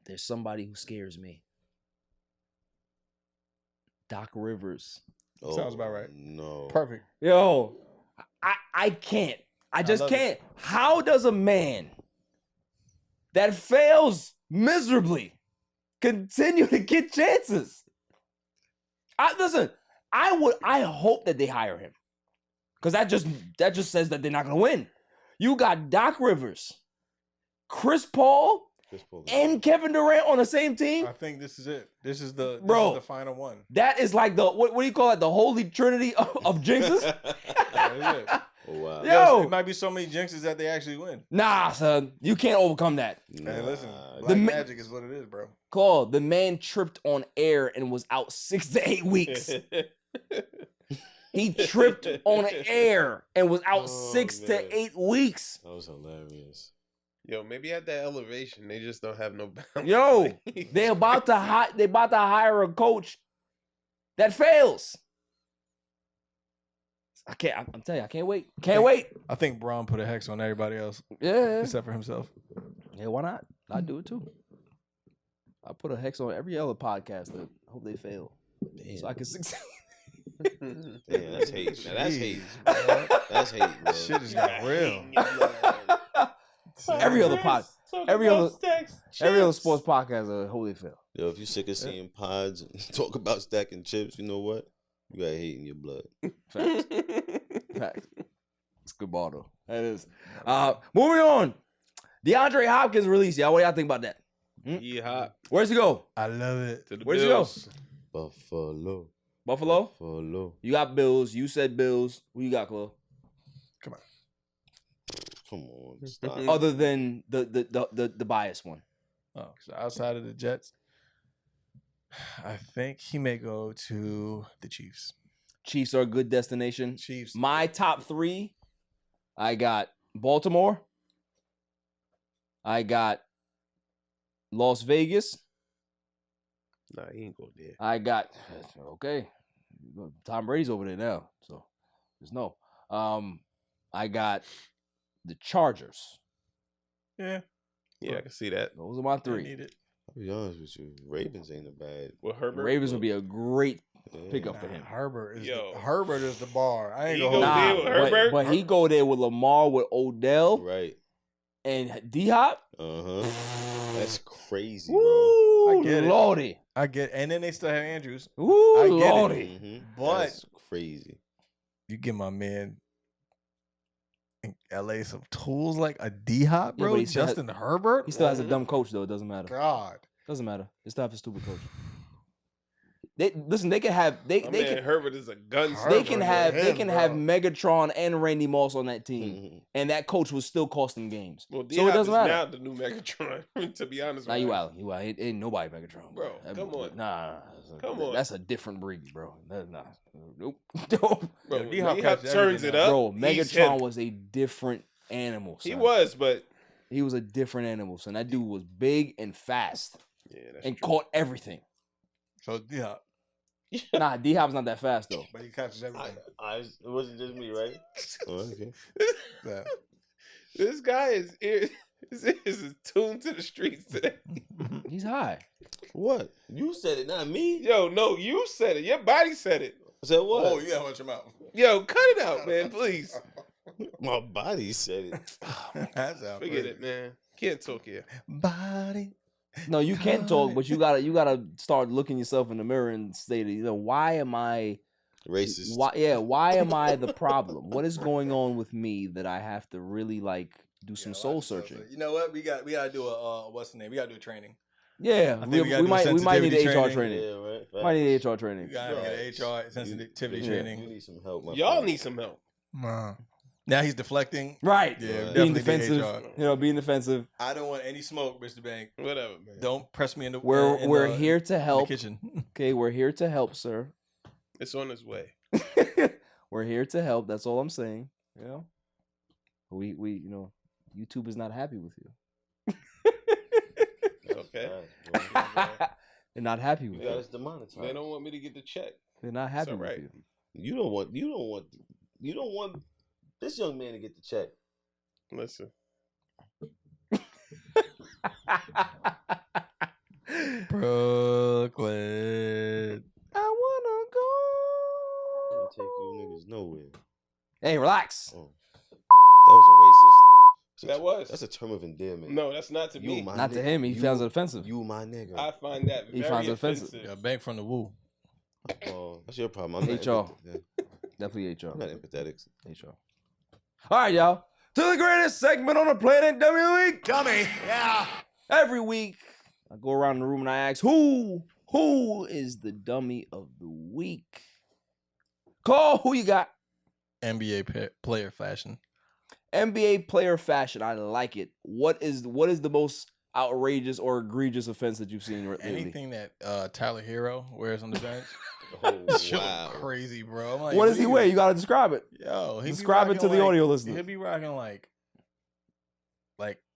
Speaker 6: there's somebody who scares me. Doc Rivers.
Speaker 4: Sounds about right.
Speaker 1: No.
Speaker 4: Perfect.
Speaker 6: Yo, I can't. I just
Speaker 4: love it.
Speaker 6: can't. How does a man that fails miserably continue to get chances? Listen, I hope that they hire him. Because that just says that they're not gonna win. You got Doc Rivers, Chris Paul, and Kevin Durant on the same team.
Speaker 4: I think this is it. This is the final one.
Speaker 6: That is like the what do you call it? The holy trinity of jinxes.
Speaker 4: That is it.
Speaker 1: Oh, wow.
Speaker 6: Yo.
Speaker 4: It might be so many jinxes that they actually win.
Speaker 6: Nah, son, you can't overcome that.
Speaker 4: Hey, listen,
Speaker 1: Nah.
Speaker 4: black magic is what it is, bro.
Speaker 6: Claw, the man tripped on air and was out 6 to 8 weeks. He tripped on air and was out 6 to 8 weeks.
Speaker 1: That was hilarious.
Speaker 3: Yo, maybe at that elevation, they just don't have no balance.
Speaker 6: Yo, they about to hire a coach that fails. I'm telling you, I can't wait. Can't wait.
Speaker 4: I think Braun put a hex on everybody else.
Speaker 6: Yeah.
Speaker 4: Except for himself.
Speaker 6: Yeah, why not? I'd do it too. I put a hex on every other podcast that hope they fail.
Speaker 1: Damn.
Speaker 6: So I can succeed.
Speaker 1: Damn, that's hate. Now, that's hate.
Speaker 4: Bro.
Speaker 1: That's hate, bro.
Speaker 4: Shit just got real.
Speaker 6: Every other sports podcast hope they fail.
Speaker 1: Yo, if you're sick of seeing pods and talk about stacking chips, you know what? You got hate in your blood.
Speaker 6: Facts. Facts. It's good ball though. That is. Moving on. DeAndre Hopkins released. Y'all, what do y'all think about that?
Speaker 3: Yeah.
Speaker 6: Where's he go?
Speaker 4: I love it.
Speaker 3: To the
Speaker 6: Where's he
Speaker 3: Bills.
Speaker 1: Buffalo.
Speaker 6: Buffalo?
Speaker 1: Buffalo.
Speaker 6: You got Bills. You said Bills. Who you got, Chloe?
Speaker 1: Come on. Stop.
Speaker 6: Other than the biased one.
Speaker 4: Oh, so outside of the Jets, I think he may go to the Chiefs.
Speaker 6: Chiefs are a good destination.
Speaker 4: Chiefs.
Speaker 6: My top 3, I got Baltimore. I got Las Vegas.
Speaker 3: Nah, he ain't go there.
Speaker 6: I got okay. Tom Brady's over there now, so Just no. I got the Chargers.
Speaker 4: Yeah.
Speaker 3: Yeah, I can see that.
Speaker 6: Those are my
Speaker 4: I
Speaker 6: 3.
Speaker 4: need it.
Speaker 1: I'll be honest with you. Ravens ain't a bad.
Speaker 3: Well,
Speaker 6: The
Speaker 3: Herbert.
Speaker 6: Ravens would be a great
Speaker 1: Yeah.
Speaker 6: pickup for him.
Speaker 4: Herbert is
Speaker 3: Yo.
Speaker 4: Herbert is the bar. I ain't
Speaker 3: He
Speaker 4: gonna
Speaker 3: go
Speaker 4: hold
Speaker 3: there
Speaker 4: you.
Speaker 3: with Herbert?
Speaker 6: But he go there with Lamar, with Odell,
Speaker 1: Right.
Speaker 6: and D-Hop.
Speaker 1: That's crazy, bro.
Speaker 6: Ooh,
Speaker 4: I get it.
Speaker 6: Lordy.
Speaker 4: I get, and then they still have Andrews.
Speaker 6: Ooh,
Speaker 4: I get it.
Speaker 6: Lordy.
Speaker 4: But
Speaker 1: That's crazy.
Speaker 4: you give my man in LA some tools like a D-Hop,
Speaker 6: Yeah,
Speaker 4: bro.
Speaker 6: but he still
Speaker 4: Justin Herbert.
Speaker 6: He still has a dumb coach, though. It doesn't matter.
Speaker 4: God.
Speaker 6: Doesn't matter. They still have a stupid coach. They can have
Speaker 3: My man Herbert is a gunslinger.
Speaker 6: they can have
Speaker 4: bro.
Speaker 6: Megatron and Randy Moss on that team, and that coach was still costing games.
Speaker 3: Well,
Speaker 6: So it doesn't matter.
Speaker 3: now the new Megatron. To be honest,
Speaker 6: Nah,
Speaker 3: with
Speaker 6: you out. Ain't nobody Megatron,
Speaker 3: Bro,
Speaker 6: That-
Speaker 3: come on.
Speaker 6: Nah,
Speaker 3: Come on.
Speaker 6: That's a different breed, bro. Nah, nope. Nope.
Speaker 3: Bro,
Speaker 4: D-Hop
Speaker 3: D-Hop
Speaker 4: catches
Speaker 3: turns
Speaker 4: everything
Speaker 3: it
Speaker 4: now.
Speaker 3: up.
Speaker 6: Bro,
Speaker 3: he's
Speaker 6: Megatron
Speaker 3: him.
Speaker 6: was a different animal.
Speaker 3: He
Speaker 6: son.
Speaker 3: was, but
Speaker 6: He was a different animal, son. That dude was big and fast
Speaker 3: yeah, that's
Speaker 6: and
Speaker 3: true.
Speaker 6: caught everything.
Speaker 4: So D-Hop,
Speaker 6: Nah, D-Hop's not that fast though.
Speaker 4: but he catches everything.
Speaker 1: It wasn't just me, right? Oh, okay.
Speaker 4: Yeah.
Speaker 3: This guy is tuned to the streets today.
Speaker 6: He's high.
Speaker 1: What? You said it, not me.
Speaker 3: Yo, no, you said it. Your body said it.
Speaker 1: Said what?
Speaker 4: Oh, you gotta watch your mouth.
Speaker 3: Yo, cut it out, man, please.
Speaker 1: My body said it.
Speaker 4: That's
Speaker 3: Forget it, man. Can't talk here.
Speaker 4: Body.
Speaker 6: No, you can talk, but you gotta start looking yourself in the mirror and say, why am I
Speaker 1: Racist.
Speaker 6: why am I the problem? What is going on with me that I have to really do some soul searching?
Speaker 4: You know what? We gotta do a what's the name? We gotta do a training.
Speaker 6: Yeah,
Speaker 4: I
Speaker 6: we,
Speaker 4: think we gotta do a
Speaker 6: might need
Speaker 4: sensitivity
Speaker 6: HR
Speaker 4: training.
Speaker 6: training.
Speaker 1: Yeah, right.
Speaker 6: Might need HR training.
Speaker 4: We gotta get an HR sensitivity
Speaker 1: You
Speaker 4: training.
Speaker 1: need some help, my
Speaker 3: Y'all
Speaker 1: friend.
Speaker 3: need some help.
Speaker 4: Now he's deflecting.
Speaker 6: Right.
Speaker 4: Yeah,
Speaker 1: Right.
Speaker 6: Being
Speaker 4: definitely
Speaker 6: defensive.
Speaker 4: HR.
Speaker 6: Being defensive.
Speaker 4: I don't want any smoke, Mr. Bank.
Speaker 3: Whatever, man.
Speaker 4: Don't press me in the.
Speaker 6: We're here to
Speaker 4: in
Speaker 6: help.
Speaker 4: the kitchen.
Speaker 6: Okay, we're here to help, sir.
Speaker 3: It's on its way.
Speaker 6: We're here to help. That's all I'm saying. We YouTube is not happy with you.
Speaker 3: Okay.
Speaker 6: They're not happy with
Speaker 1: You
Speaker 6: you.
Speaker 1: guys demonetized.
Speaker 3: They don't want me to get the check.
Speaker 6: They're not happy with
Speaker 3: alright.
Speaker 6: you.
Speaker 1: You don't want this young man to get the check.
Speaker 3: Listen.
Speaker 4: Brooklyn.
Speaker 6: I wanna go.
Speaker 1: I'm gonna take you niggas nowhere.
Speaker 6: Hey, relax.
Speaker 1: Oh. That was a racist.
Speaker 3: That was.
Speaker 1: That's a term of endearment.
Speaker 3: No, that's not to
Speaker 1: You
Speaker 3: me.
Speaker 1: my
Speaker 6: Not to
Speaker 1: nigga.
Speaker 6: him. He
Speaker 1: You-
Speaker 6: finds it offensive.
Speaker 1: You my nigga.
Speaker 3: I find that
Speaker 6: He
Speaker 3: very
Speaker 6: finds it offensive.
Speaker 3: offensive.
Speaker 4: Yeah, Bank from the Woo.
Speaker 1: Oh, that's your problem. I'm not
Speaker 6: HR.
Speaker 1: empathetic.
Speaker 6: Definitely HR.
Speaker 1: I'm not empathetic.
Speaker 6: HR. All right, y'all. To the greatest segment on the planet, Dummy of the Week.
Speaker 11: Dummy. Yeah.
Speaker 6: Every week, I go around the room and I ask, who is the Dummy of the Week? Cole, who you got?
Speaker 4: NBA player fashion.
Speaker 6: NBA player fashion. I like it. What is the most outrageous or egregious offense that you've seen lately?
Speaker 4: Anything that Tyler Hero wears on the bench.
Speaker 1: Oh,
Speaker 4: Shit
Speaker 1: wow.
Speaker 4: crazy, bro. I'm like,
Speaker 6: What does he wear? You gotta describe it.
Speaker 4: Yo, he be
Speaker 6: Describe it to
Speaker 4: rocking
Speaker 6: the audio listeners.
Speaker 4: He'll be rocking like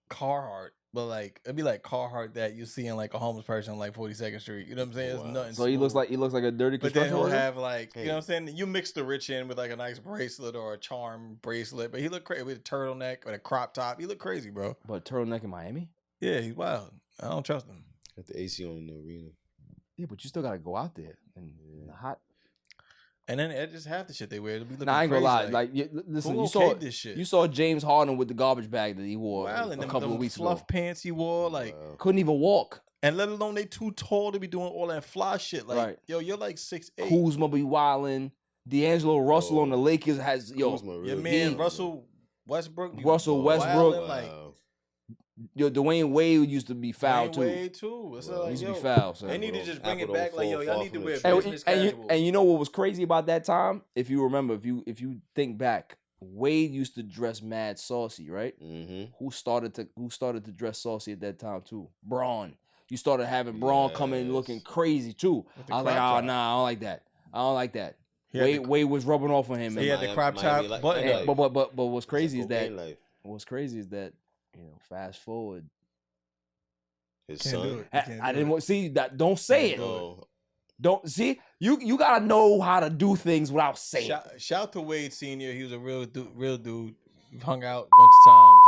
Speaker 4: Carhartt, but it'd be like Carhartt that you see in like a homeless person on like 42nd Street. You know what I'm saying? It's nothing.
Speaker 6: So he looks like a dirty
Speaker 4: But then
Speaker 6: construction
Speaker 4: he'll
Speaker 6: worker?
Speaker 4: have you know what I'm saying? You mix the rich in with like a nice bracelet or a charm bracelet, but he look crazy with a turtleneck or a crop top. He look crazy, bro.
Speaker 6: But turtleneck in Miami?
Speaker 4: Yeah, he's wild. I don't trust him.
Speaker 1: Got the AC on in the arena.
Speaker 6: Yeah, but you still gotta go out there in the hot.
Speaker 4: And then it just half the shit they wear. It'll be looking
Speaker 6: Nah, I ain't gonna lie.
Speaker 4: crazy,
Speaker 6: Listen,
Speaker 4: who
Speaker 6: you saw
Speaker 4: this shit?
Speaker 6: You saw James Harden with the garbage bag that he wore
Speaker 4: Wow,
Speaker 6: a
Speaker 4: and them
Speaker 6: couple of weeks
Speaker 4: fluff
Speaker 6: ago.
Speaker 4: pants he wore,
Speaker 6: Couldn't even walk.
Speaker 4: and let alone they too tall to be doing all that fly shit. Like,
Speaker 6: Right.
Speaker 4: yo, you're like 6'8".
Speaker 6: Kuzma be wildin'. D'Angelo Russell on the Lakers has
Speaker 4: Your man
Speaker 6: he-
Speaker 4: Russell Westbrook. be
Speaker 6: Russell Westbrook.
Speaker 4: wildin', like
Speaker 6: Dwayne Wade used to be foul
Speaker 4: Dwayne
Speaker 6: too.
Speaker 4: Wade too. It's like,
Speaker 6: He used to
Speaker 4: yo,
Speaker 6: be foul. So.
Speaker 4: They need to just bring
Speaker 1: Apple
Speaker 4: it back.
Speaker 1: don't
Speaker 4: Like, yo,
Speaker 1: fall
Speaker 4: y'all
Speaker 1: far
Speaker 4: need to
Speaker 1: from
Speaker 4: wear
Speaker 1: the tree.
Speaker 4: business casual.
Speaker 6: And you know what was crazy about that time? If you remember, if you think back, Wade used to dress mad saucy, right?
Speaker 1: Mm-hmm.
Speaker 6: Who started to dress saucy at that time too? Braun. You started having Braun come in looking crazy too.
Speaker 4: the
Speaker 6: I was like,
Speaker 4: crop
Speaker 6: oh
Speaker 4: top.
Speaker 6: nah, I don't like that. I don't like that.
Speaker 4: He had
Speaker 6: Wade was rubbing off on him.
Speaker 4: He had the crop top button
Speaker 6: And-
Speaker 4: up.
Speaker 6: but what's crazy is that
Speaker 1: Life.
Speaker 6: what's crazy is that fast forward.
Speaker 1: His
Speaker 4: Can't do
Speaker 1: son.
Speaker 4: it. You can't
Speaker 6: I
Speaker 4: do
Speaker 6: didn't
Speaker 4: it.
Speaker 6: want see that. Don't say it.
Speaker 1: Oh,
Speaker 6: Don't see you gotta know how to do things without saying.
Speaker 4: Shout to Wade Senior. He was a real dude. We hung out a bunch of times.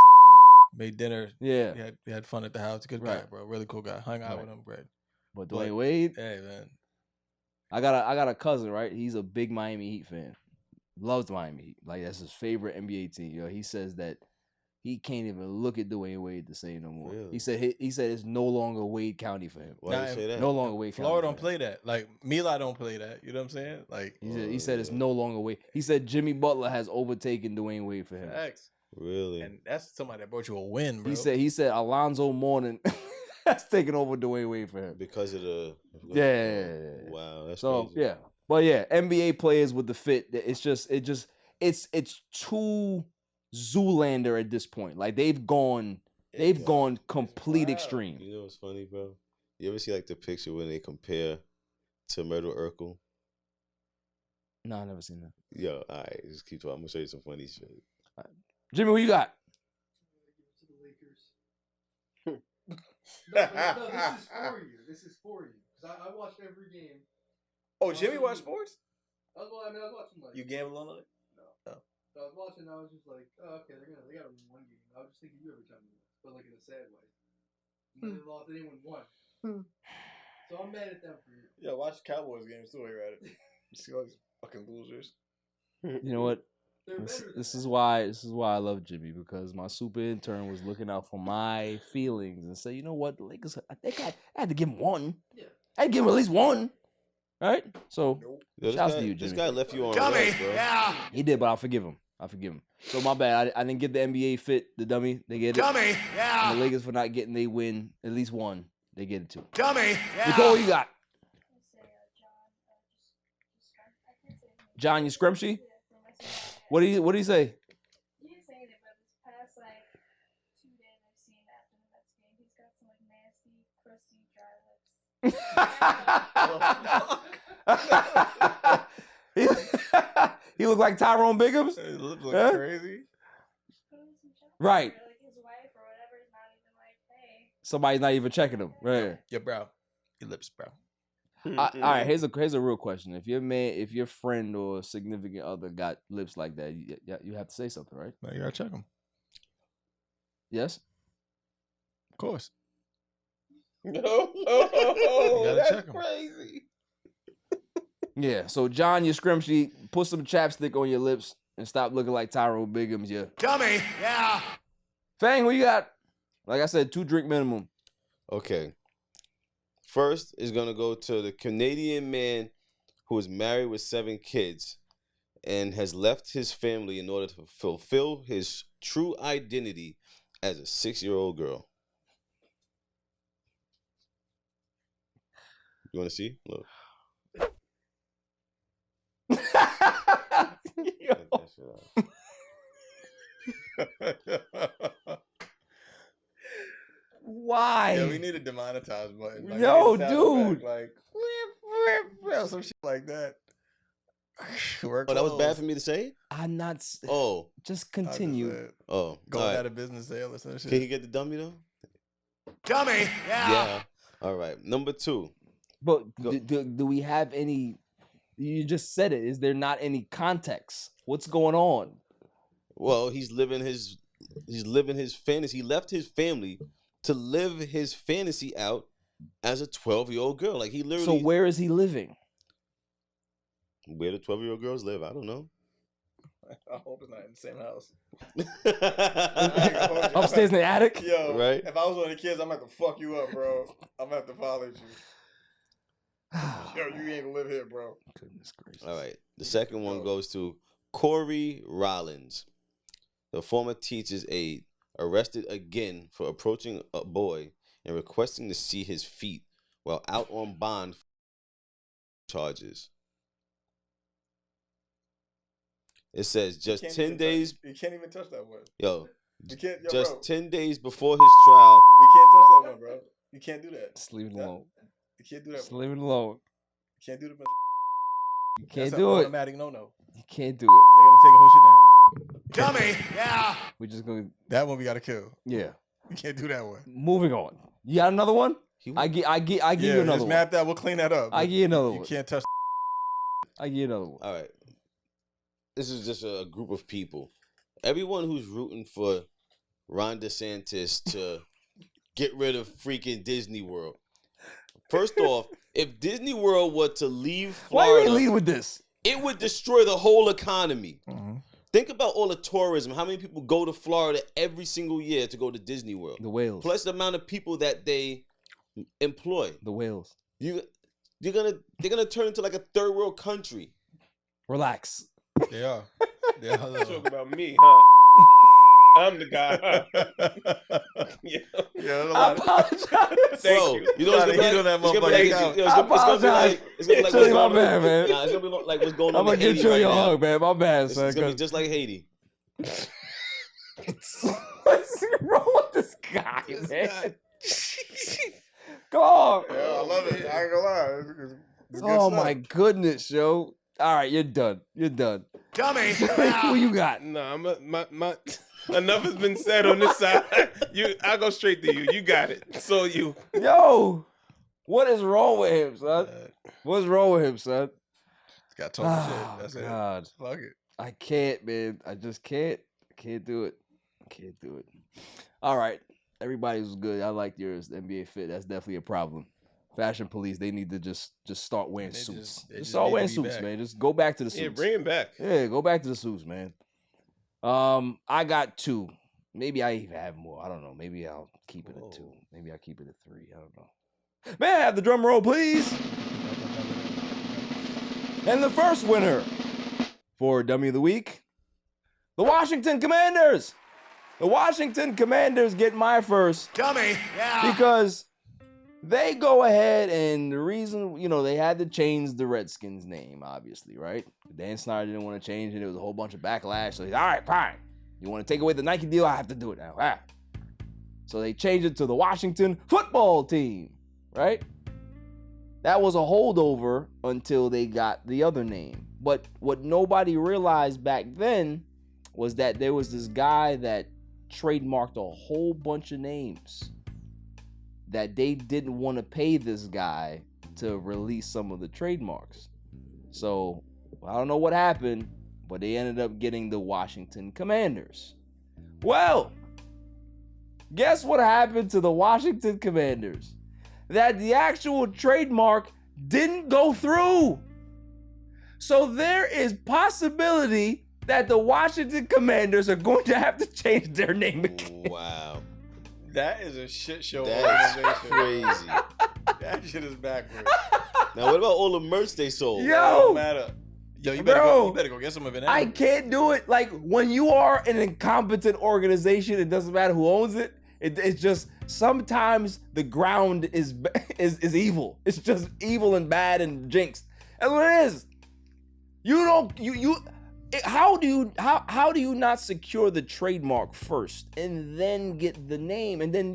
Speaker 4: Made dinner.
Speaker 6: Yeah.
Speaker 4: We had fun at the house. Good guy, bro. Really cool guy. Hung out with him, Brad.
Speaker 6: But Dwayne Wade,
Speaker 4: hey man.
Speaker 6: I got a cousin, right? He's a big Miami Heat fan. Loves Miami Heat. Like that's his favorite NBA team. Yo, he says that he can't even look at Dwayne Wade the same no more. Really? He said it's no longer Wade County for him.
Speaker 1: Why do you say that?
Speaker 6: No longer Wade County.
Speaker 4: Florida don't play that. Like Mila don't play that. You know what I'm saying? Like
Speaker 6: he said it's no longer Wade. He said Jimmy Butler has overtaken Dwayne Wade for him.
Speaker 4: X.
Speaker 1: Really?
Speaker 4: And that's somebody that brought you a win, bro.
Speaker 6: He said Alonzo Mourning has taken over Dwayne Wade for him.
Speaker 1: Because of the Wow, that's
Speaker 6: so
Speaker 1: crazy.
Speaker 6: yeah. But yeah, NBA players with the fit, it's too Zoolander at this point. Like they've gone complete extreme.
Speaker 1: You know what's funny, bro? You ever see like the picture when they compare to Myrtle Urkel?
Speaker 6: No, I never seen that.
Speaker 1: Yo, all right, just keep talking. I'm gonna show you some funny shit.
Speaker 6: Jimmy, who you got?
Speaker 12: No, this is for you. Because I watched every game.
Speaker 4: Oh, Jimmy watched sports?
Speaker 12: I was watching like.
Speaker 4: You gamble on it?
Speaker 12: No. So I was watching. I was just like, oh, okay, they got to win one game. I was just thinking you every time they lost, but like in a sad way. When they lost, they didn't win one. So I'm mad at them for you.
Speaker 4: Yeah, watch Cowboys games too. You're at it. You see all these fucking losers.
Speaker 6: You know what? This is why I love Jimmy, because my super intern was looking out for my feelings and say, you know what, the Lakers, I think I had to give him one. Yeah. I had to give him at least one. All right? So, shouts to you, Jimmy.
Speaker 1: This guy left you on red, bro.
Speaker 6: Yeah. He did, but I'll forgive him. So, my bad. I didn't get the NBA fit, the dummy. They get it.
Speaker 11: Dummy, yeah.
Speaker 6: And the Lakers for not getting they win at least one. They get it too.
Speaker 11: Dummy, yeah.
Speaker 6: Nicole, what you got? John, you scrumptious? What do you say?
Speaker 13: He didn't say it, but this past like 2 days I've seen after the Mets game, he's got some like nasty, crusty, dry lips.
Speaker 6: He looked like Tyrone Biggums.
Speaker 4: He looked like crazy.
Speaker 6: Right.
Speaker 13: Like his wife or whatever is not even like, hey.
Speaker 6: Somebody's not even checking him. Right.
Speaker 4: Yeah, bro. Your lips, bro.
Speaker 6: All right, here's a real question. If your friend or significant other got lips like that, you have to say something, right?
Speaker 4: No, you gotta check them.
Speaker 6: Yes,
Speaker 4: of course.
Speaker 3: No,
Speaker 4: that's
Speaker 3: crazy.
Speaker 6: Yeah. So John, you scrumptious, put some chapstick on your lips and stop looking like Tyrone Biggums. Yeah.
Speaker 11: Dummy, yeah.
Speaker 6: Fang, what you got? Like I said, 2 drink minimum.
Speaker 1: Okay. First is going to go to the Canadian man who is married with 7 kids and has left his family in order to fulfill his true identity as a 6-year-old girl. You want to see? Look.
Speaker 6: Why?
Speaker 4: Yeah, we need a demonetize button. Like,
Speaker 6: yo, dude.
Speaker 4: Like, some shit like that.
Speaker 1: Oh, that was bad for me to say?
Speaker 6: I'm not.
Speaker 1: Oh.
Speaker 6: Just continue.
Speaker 1: Oh.
Speaker 4: Going out of business sale or some shit.
Speaker 1: Can he get the dummy, though?
Speaker 11: Dummy, yeah.
Speaker 1: Yeah. All right. Number 2.
Speaker 6: But do we have any... You just said it. Is there not any context? What's going on?
Speaker 1: Well, he's living his fantasy. He left his family to live his fantasy out as a 12-year-old girl. Like he literally.
Speaker 6: So where is he living?
Speaker 1: Where the 12-year-old girls live, I don't know.
Speaker 4: I hope it's not in the same house.
Speaker 6: Upstairs in the attic?
Speaker 4: Yo,
Speaker 1: right?
Speaker 4: If I was one of the kids, I'm gonna have to fuck you up, bro. I'm gonna have to follow you. Yo, you ain't gonna live here, bro.
Speaker 6: Goodness gracious.
Speaker 1: All right. The second one goes to Corey Rollins, the former teacher's aide, arrested again for approaching a boy and requesting to see his feet while out on bond charges. It says just 10 days.
Speaker 4: You can't even touch that one.
Speaker 1: Yo,
Speaker 4: bro.
Speaker 1: 10 days before his trial.
Speaker 4: We can't touch that one, bro. You can't do that.
Speaker 6: Just leave it alone.
Speaker 4: You can't do that.
Speaker 6: Just leave it alone.
Speaker 4: You can't do the.
Speaker 6: You can't
Speaker 4: That's
Speaker 6: do
Speaker 4: an
Speaker 6: it.
Speaker 4: automatic no.
Speaker 6: You can't do it.
Speaker 4: They're gonna take a whole shit down.
Speaker 11: Dummy, yeah.
Speaker 6: We're just gonna.
Speaker 4: That one we gotta kill.
Speaker 6: Yeah.
Speaker 4: We can't do that one.
Speaker 6: Moving on. You got another one? I give you another
Speaker 4: just
Speaker 6: one.
Speaker 4: map that. We'll clean that up.
Speaker 6: I give you another
Speaker 4: You
Speaker 6: one.
Speaker 4: can't touch.
Speaker 6: I give you another one.
Speaker 1: All right. This is just a group of people. Everyone who's rooting for Ron DeSantis to get rid of freaking Disney World. First off, if Disney World were to leave Florida,
Speaker 6: why are you leading with this?
Speaker 1: It would destroy the whole economy.
Speaker 4: Mm-hmm.
Speaker 1: Think about all the tourism. How many people go to Florida every single year to go to Disney World?
Speaker 6: The whales.
Speaker 1: Plus the amount of people that they employ.
Speaker 6: The whales.
Speaker 1: They're gonna turn into like a third world country.
Speaker 6: Relax.
Speaker 4: They are.
Speaker 3: Talk about me, huh? I'm the guy.
Speaker 4: Yeah,
Speaker 6: I apologize.
Speaker 3: Thank
Speaker 1: Bro,
Speaker 3: you.
Speaker 1: you know what's gonna be like? It's gonna be like what's going on.
Speaker 6: bad, man.
Speaker 1: Nah, it's gonna be like what's going on.
Speaker 6: I'm gonna
Speaker 1: in
Speaker 6: get
Speaker 1: Haiti
Speaker 6: you
Speaker 1: right
Speaker 6: your
Speaker 1: now.
Speaker 6: hug, man. My bad, son.
Speaker 1: It's gonna be just like Haiti.
Speaker 6: What's wrong with this guy, man? Come on.
Speaker 4: Yeah, I love it. I ain't gonna lie. It's good
Speaker 6: Oh
Speaker 4: stuff.
Speaker 6: my goodness, yo. All right, you're done. You're done.
Speaker 11: Dummy.
Speaker 6: Who you got?
Speaker 3: No, my enough has been said on this side. I'll go straight to you. You got it. So you.
Speaker 6: Yo, what is wrong with him, son? What's wrong with him, son?
Speaker 4: Got talk shit. That's
Speaker 6: God.
Speaker 4: it. Fuck it.
Speaker 6: I can't, man. I just can't. Can't do it. Can't do it. All right. Everybody was good. I like yours. NBA Fit. That's definitely a problem. Fashion police, they need to just start wearing suits. Just start wearing suits, man. Just go back to the suits.
Speaker 3: Yeah, bring him back.
Speaker 6: Yeah, go back to the suits, man. I got 2. Maybe I even have more. I don't know. Maybe I'll keep it at 2. Maybe I'll keep it at 3. I don't know. May I have the drum roll, please? And the first winner for Dummy of the Week, the Washington Commanders. The Washington Commanders get my first.
Speaker 11: Dummy. Yeah.
Speaker 6: Because they go ahead, and the reason, they had to change the Redskins name, obviously, right? Dan Snyder didn't want to change it. There was a whole bunch of backlash. So he's, all right, fine. You want to take away the Nike deal? I have to do it now. Ah. So they changed it to the Washington Football Team, right? That was a holdover until they got the other name. But what nobody realized back then was that there was this guy that trademarked a whole bunch of names that they didn't want to pay this guy to release some of the trademarks. So I don't know what happened, but they ended up getting the Washington Commanders. Well, guess what happened to the Washington Commanders? That the actual trademark didn't go through. So there is possibility that the Washington Commanders are going to have to change their name again.
Speaker 1: Wow.
Speaker 4: That is a shit show.
Speaker 1: That's
Speaker 4: organization.
Speaker 1: crazy.
Speaker 4: That shit is backwards.
Speaker 1: Now, what about all the merch they sold?
Speaker 6: Yo,
Speaker 4: Don't matter. Yo, you better go get some of it now.
Speaker 6: I can't do it. Like, when you are an incompetent organization, it doesn't matter who owns it. It's just sometimes the ground is evil. It's just evil and bad and jinxed. That's what it is. How do you not secure the trademark first and then get the name and then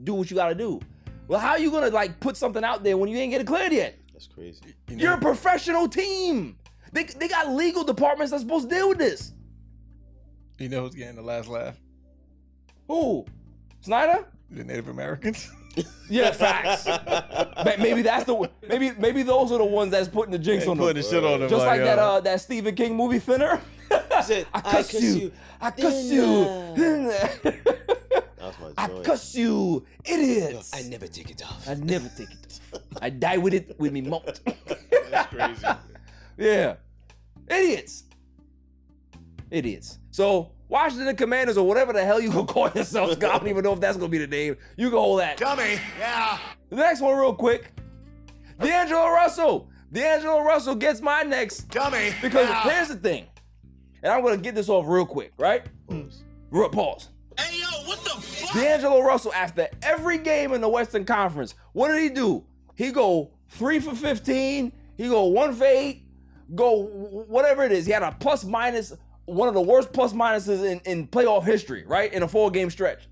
Speaker 6: do what you gotta do? Well, how are you gonna put something out there when you ain't get it cleared yet?
Speaker 1: That's crazy.
Speaker 6: You're a professional team. They got legal departments that's supposed to deal with this.
Speaker 4: You know who's getting the last laugh?
Speaker 6: Who? Snyder?
Speaker 4: The Native Americans.
Speaker 6: Yeah, facts. Maybe that's maybe those are the ones that's putting the jinx on them.
Speaker 4: Putting the shit on them.
Speaker 6: Just like that Stephen King movie Thinner.
Speaker 1: Said,
Speaker 6: I cuss you. I cuss you. I cuss you. Idiots.
Speaker 1: I never take it off.
Speaker 6: I never take it off. I die with it with me malt.
Speaker 3: That's crazy.
Speaker 6: Yeah. Idiots. So Washington Commanders or whatever the hell you gonna call yourselves. I don't even know if that's gonna be the name. You can hold that.
Speaker 11: Dummy. Yeah.
Speaker 6: The next one real quick. D'Angelo Russell. D'Angelo Russell gets my next.
Speaker 11: Dummy.
Speaker 6: Because here's the thing. And I'm gonna get this off real quick, right? Pause.
Speaker 11: Hey, yo, what the fuck?
Speaker 6: D'Angelo Russell, after every game in the Western Conference, what did he do? He go 3 for 15. He go 1 for 8. Go whatever it is. He had a plus minus, one of the worst plus minuses in playoff history, right? In a 4-game stretch.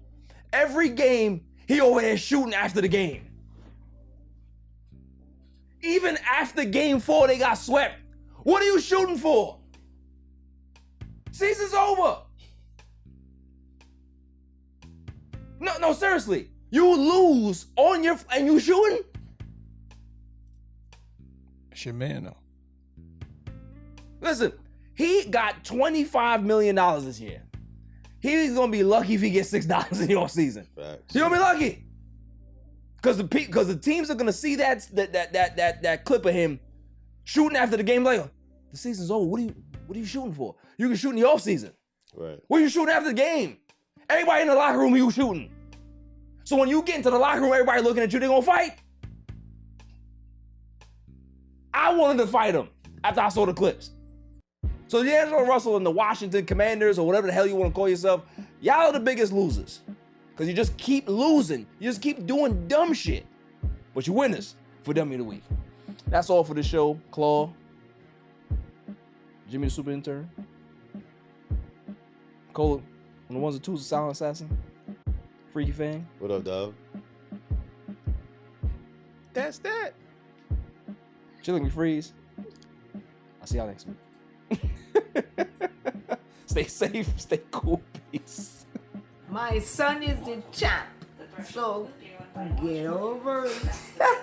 Speaker 6: Every game, he over there shooting after the game. Even after game 4, they got swept. What are you shooting for? Season's over. No, seriously. You lose on your and you shooting?
Speaker 4: It's your man though.
Speaker 6: Listen, he got $25 million this year. He's gonna be lucky if he gets $6 in the offseason. He's gonna be lucky. Because the teams are gonna see that clip of him shooting after the game like, the season's over. What are you shooting for? You can shoot in the offseason.
Speaker 1: Right.
Speaker 6: What are you shooting after the game? Everybody in the locker room, you shooting. So when you get into the locker room, everybody looking at you, they gonna fight. I wanted to fight him after I saw the clips. So D'Angelo Russell and the Washington Commanders, or whatever the hell you want to call yourself, y'all are the biggest losers. Because you just keep losing. You just keep doing dumb shit. But you're winners for Dummy of the Week. That's all for the show. Claw. Jimmy the Super Intern. Cola, on the ones and twos, the Silent Assassin. Freaky Fang.
Speaker 1: What up, dog?
Speaker 3: That's that.
Speaker 6: Chilling McFreeze. I'll see y'all next week. Stay safe, stay cool, peace.
Speaker 14: My son is the champ, so get over it.